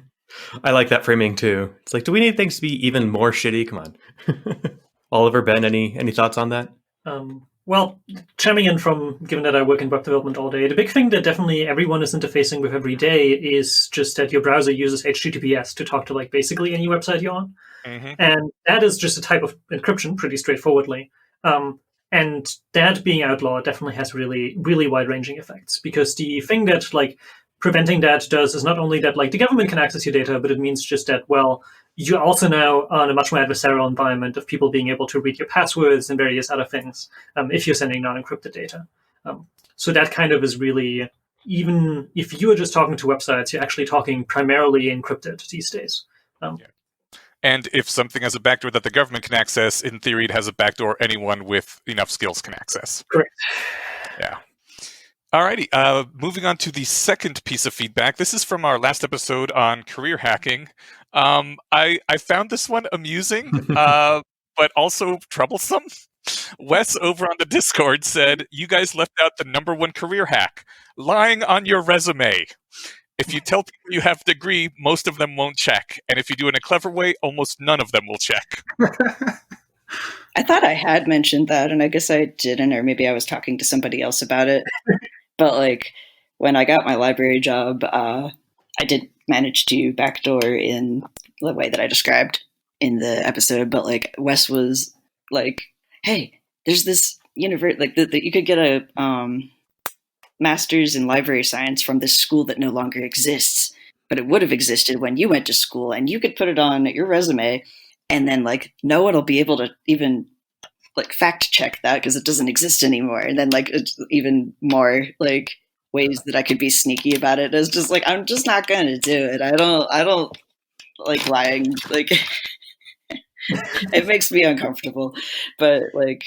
I like that framing too. It's like, do we need things to be even more shitty? Come on. Oliver, Ben, any thoughts on that? Well, chiming in from, given that I work in web development all day, the big thing that definitely everyone is interfacing with every day is just that your browser uses HTTPS to talk to, like, basically any website you're on. Mm-hmm. And that is just a type of encryption, pretty straightforwardly. And that being outlawed definitely has really, really wide-ranging effects, because the thing that, like, preventing that does is not only that, like, the government can access your data, but it means just that, well, you're also now on a much more adversarial environment of people being able to read your passwords and various other things if you're sending non-encrypted data. So that kind of is really, even if you are just talking to websites, you're actually talking primarily encrypted these days. And if something has a backdoor that the government can access, in theory, it has a backdoor anyone with enough skills can access. Correct. Yeah. Alrighty. Moving on to the second piece of feedback. This is from our last episode on career hacking. I found this one amusing, but also troublesome. Wes over on the Discord said, "You guys left out the number one career hack: lying on your resume. If you tell people you have a degree, most of them won't check. And if you do it in a clever way, almost none of them will check." I thought I had mentioned that, and I guess I didn't, or maybe I was talking to somebody else about it. But like when I got my library job, I did manage to backdoor in the way that I described in the episode. But like Wes was like, "Hey, there's this university, like you could get a master's in library science from this school that no longer exists, but it would have existed when you went to school, and you could put it on your resume, and then like no one will be able to even like fact check that because it doesn't exist anymore." And then like it's even more like ways that I could be sneaky about it is just like, I'm just not going to do it. I don't like lying. Like it makes me uncomfortable, but like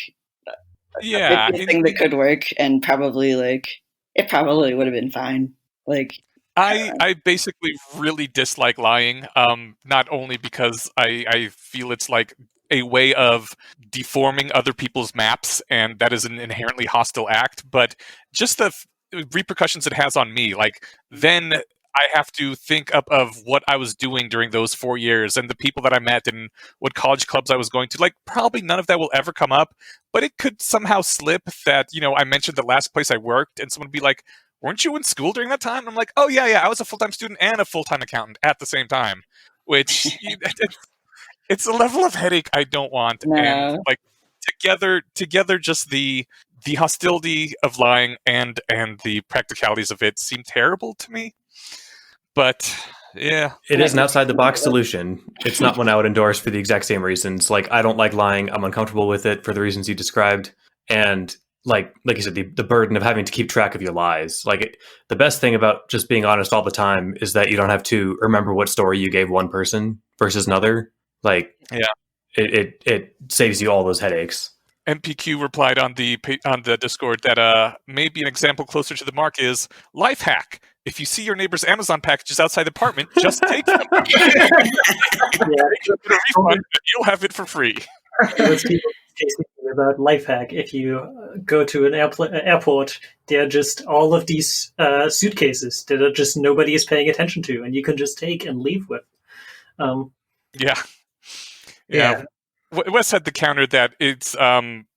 Yeah, it's a thing that could work, and probably like it probably would have been fine. Like I basically really dislike lying, not only because I feel it's like a way of deforming other people's maps, and that is an inherently hostile act, but just the repercussions it has on me. Like, then I have to think up of what I was doing during those 4 years and the people that I met and what college clubs I was going to. Like, probably none of that will ever come up, but it could somehow slip that, I mentioned the last place I worked, and someone would be like, "Weren't you in school during that time?" And I'm like, "Oh, yeah, I was a full-time student and a full-time accountant at the same time," which it's a level of headache I don't want. No. And like together, just the hostility of lying and the practicalities of it seem terrible to me. But yeah, it is an outside the box solution. It's not one I would endorse for the exact same reasons. Like, I don't like lying. I'm uncomfortable with it for the reasons you described. And like you said, the burden of having to keep track of your lies. Like, the best thing about just being honest all the time is that you don't have to remember what story you gave one person versus another. Like, yeah, it saves you all those headaches. MPQ replied on the Discord that maybe an example closer to the mark is life hack. If you see your neighbor's Amazon packages outside the apartment, just take them. You'll have it for free. Let's keep about life hack. If you go to an airport, there are just all of these suitcases that are just nobody is paying attention to, and you can just take and leave with. Yeah. Wes had the counter that it's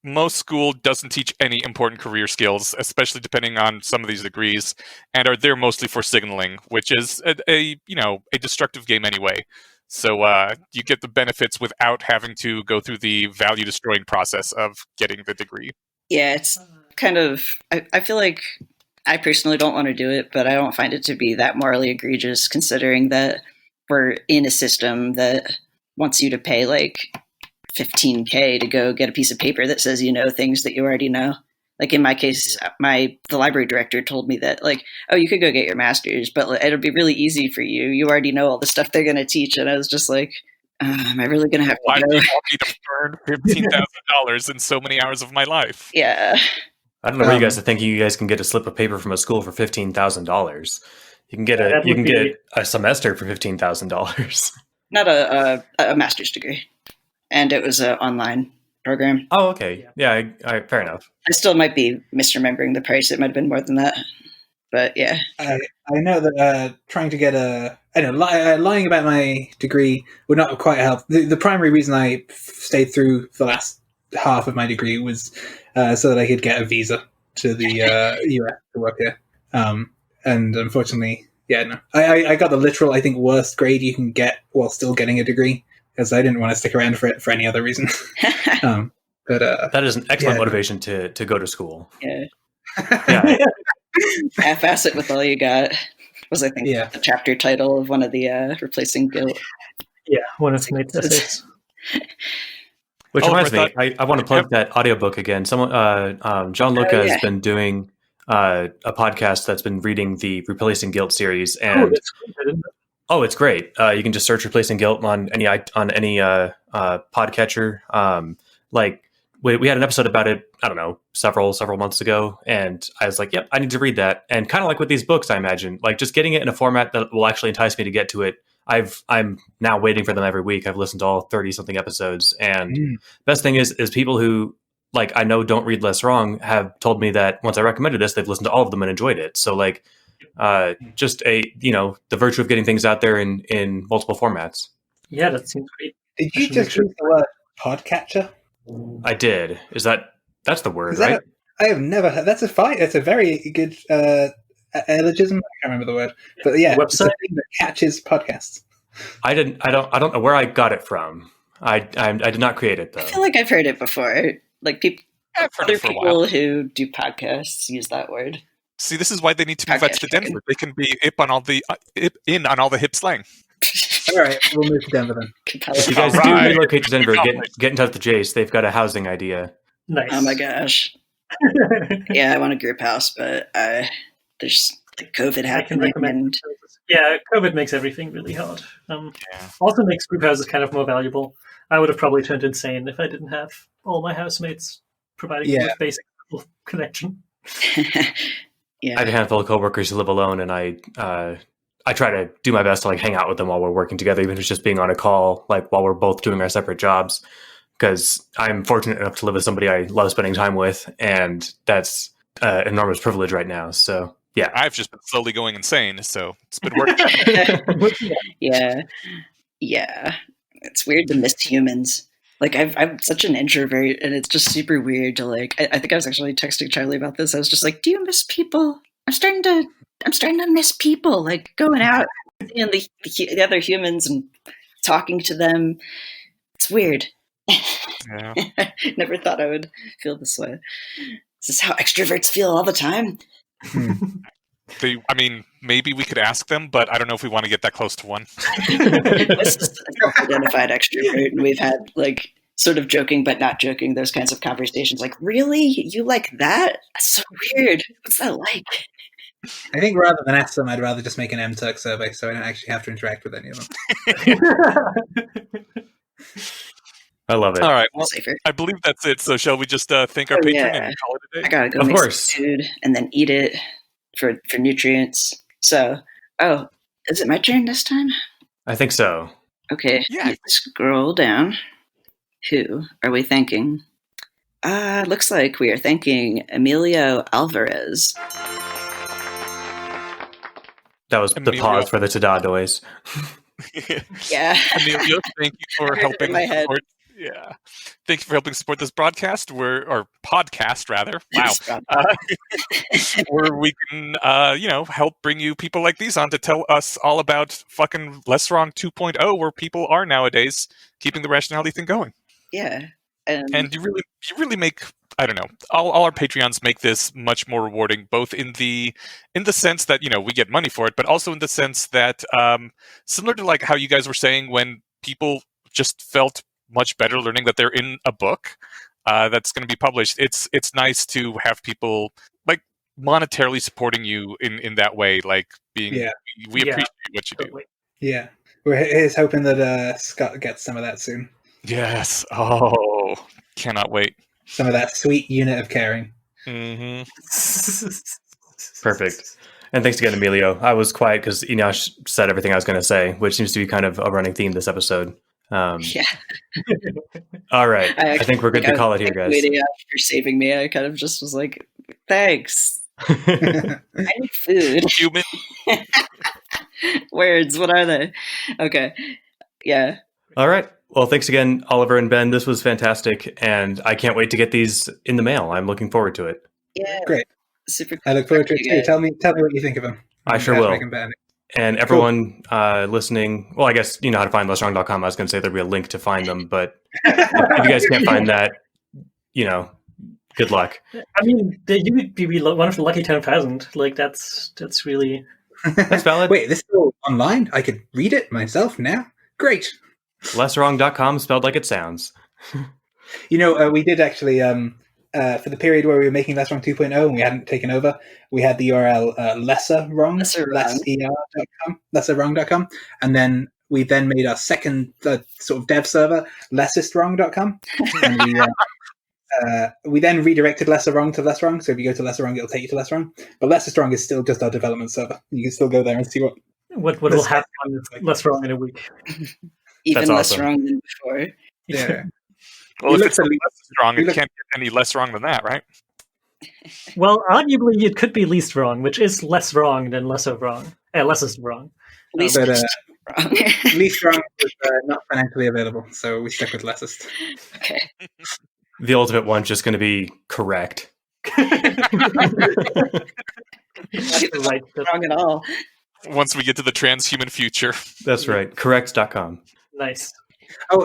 most school doesn't teach any important career skills, especially depending on some of these degrees, and are there mostly for signaling, which is a destructive game anyway. So you get the benefits without having to go through the value destroying process of getting the degree. Yeah, it's kind of. I feel like I personally don't want to do it, but I don't find it to be that morally egregious, considering that we're in a system that wants you to pay like $15,000 to go get a piece of paper that says things that you already know. Like in my case, the library director told me that like, oh, you could go get your master's, but it'll be really easy for you. You already know all the stuff they're going to teach. And I was just like, am I really going to have to Why go? do you want me to burn $15,000 in so many hours of my life? Yeah. I don't know where you guys are thinking you guys can get a slip of paper from a school for $15,000. You can get a semester for $15,000. Not a master's degree. And it was an online program. Oh, okay. Yeah, fair enough. I still might be misremembering the price. It might have been more than that. But yeah. I know that trying to get lying about my degree would not quite help. The primary reason I stayed through the last half of my degree was so that I could get a visa to the US to work here. And unfortunately, no. I got the literal, I think, worst grade you can get while still getting a degree, because I didn't want to stick around for it for any other reason. But that is an excellent motivation to go to school. Yeah. Yeah. Half-ass it with all you got was, I think, the chapter title of one of the Replacing Guilt. Yeah, one of Nate's essays. Which Oliver, reminds me, I want to plug that audiobook again. Someone, John Luca has been doing a podcast that's been reading the Replacing Guilt series, and that's good, isn't it? oh, it's great. You can just search "Replacing Guilt" on any podcatcher. Like we had an episode about it, I don't know, several months ago, and I was like, "Yep, I need to read that." And kind of like with these books, I imagine, like just getting it in a format that will actually entice me to get to it. I'm now waiting for them every week. I've listened to all 30 something episodes, and best thing is people who like I know don't read LessWrong have told me that once I recommended this, they've listened to all of them and enjoyed it. So like. Just the virtue of getting things out there in multiple formats. Yeah, that seems great. Did you just use the word podcatcher? I did. That's the word, right? I have never heard. That's a fight. It's a very good elygism. I can't remember the word, but yeah, it's a thing that catches podcasts. I don't know where I got it from. I did not create it though. I feel like I've heard it before. Like other people who do podcasts use that word. See, this is why they need to move out to Denver. They can be in on all the hip slang. All right, we'll move to Denver then. If you guys do relocate to Denver, get in touch with Jace. They've got a housing idea. Nice. Oh my gosh. Yeah, I want a group house, but there's like COVID happening. I can recommend. Yeah, COVID makes everything really hard. Also makes group houses kind of more valuable. I would have probably turned insane if I didn't have all my housemates providing me with basic connection. Yeah. I have a handful of coworkers who live alone, and I try to do my best to like hang out with them while we're working together, even if it's just being on a call, like while we're both doing our separate jobs. Because I'm fortunate enough to live with somebody I love spending time with, and that's an enormous privilege right now. So yeah, I've just been slowly going insane, so it's been working. Yeah. It's weird to miss humans. Like I'm such an introvert, and it's just super weird to like. I think I was actually texting Charlie about this. I was just like, "Do you miss people? I'm starting to miss people. Like going out and the other humans and talking to them. It's weird. Yeah. Never thought I would feel this way. Is this how extroverts feel all the time? Maybe we could ask them, but I don't know if we want to get that close to one. This is a self-identified extrovert, and we've had like sort of joking but not joking those kinds of conversations. Like, really, you like that? That's so weird. What's that like? I think rather than ask them, I'd rather just make an MTurk survey, so I don't actually have to interact with any of them. I love it. All right, well, Safer. I believe that's it. So shall we just thank our patron and call it a day? I gotta go make some food and then eat it for nutrients. So, is it my turn this time? I think so. Okay, yeah. Scroll down. Who are we thanking? Looks like we are thanking Emilio Alvarez. That was the pause for the ta-da noise. Yeah. Emilio, thank you for helping support. Yeah. Thank you for helping support this broadcast, or podcast rather. Wow. Where we can, help bring you people like these on to tell us all about fucking LessWrong 2.0, where people are nowadays keeping the rationality thing going. Yeah. And you really make, I don't know, all our Patreons make this much more rewarding, both in the sense that, we get money for it, but also in the sense that, similar to like how you guys were saying when people just felt much better learning that they're in a book that's going to be published. It's nice to have people like monetarily supporting you in that way, like being. Yeah. We appreciate what you do. Yeah, we're hoping that Scott gets some of that soon. Yes. Oh, cannot wait. Some of that sweet unit of caring. Mm-hmm. Perfect. And thanks again, Emilio. I was quiet because Enosh said everything I was going to say, which seems to be kind of a running theme this episode. Yeah. All right. I think we're good to call it here, guys. Waiting for saving me. I kind of just was like, thanks. I need food. Human. Words. What are they? Okay. Yeah. All right. Well, thanks again, Oliver and Ben. This was fantastic, and I can't wait to get these in the mail. I'm looking forward to it. Yeah. Great. Super. I look forward to it too. Tell me what you think of them. I sure will. And everyone listening, well, I guess you know how to find LessWrong.com. I was going to say there'll be a link to find them, but if you guys can't find that, good luck. I mean, you would be one of the lucky 10,000. Like that's really that's valid. Wait, this is all online? I could read it myself now. Great. LessWrong.com spelled like it sounds. We did actually, for the period where we were making LessWrong 2.0 and we hadn't taken over, we had the URL LessWrong, LessWrong.com, and then we then made our second sort of dev server, LessWrong.com, and we then redirected LessWrong to LessWrong. So if you go to LessWrong, it'll take you to LessWrong. But LessWrong is still just our development server. You can still go there and see what will happen on LessWrong in a week. Even That's less awesome. wrong than before. Yeah. Well, We if looked it's at less wrong, it looked- can't get any less wrong than that, right? Well, arguably, it could be least wrong, which is less wrong than less of wrong. Less is wrong. Least But wrong. least wrong was not financially available, so we stuck with lessest. Okay. The ultimate one's just going to be correct. Right. Wrong at all. Once we get to the transhuman future. That's right. Correct.com. Nice. Oh,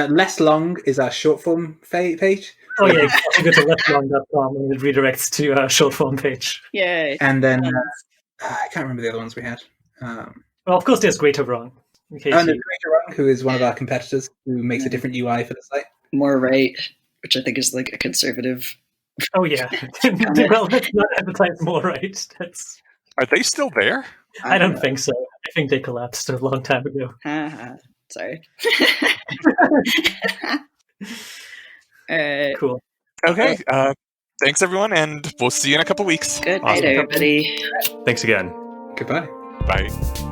less long is our short form page. Oh yeah, you go to lesswrong.com and it redirects to a short form page. Yay. And then I can't remember the other ones we had. Well, of course, there's greater wrong. In case And you... Greater Wrong, who is one of our competitors, who makes a different UI for the site. More right, which I think is like a conservative. Oh yeah. Well, let's not advertise more, right? That's... Are they still there? I don't think so. I think they collapsed a long time ago. Sorry. Cool. Okay. Thanks, everyone, and we'll see you in a couple weeks. Good night, Awesome. everybody. Thanks again. Goodbye. Bye.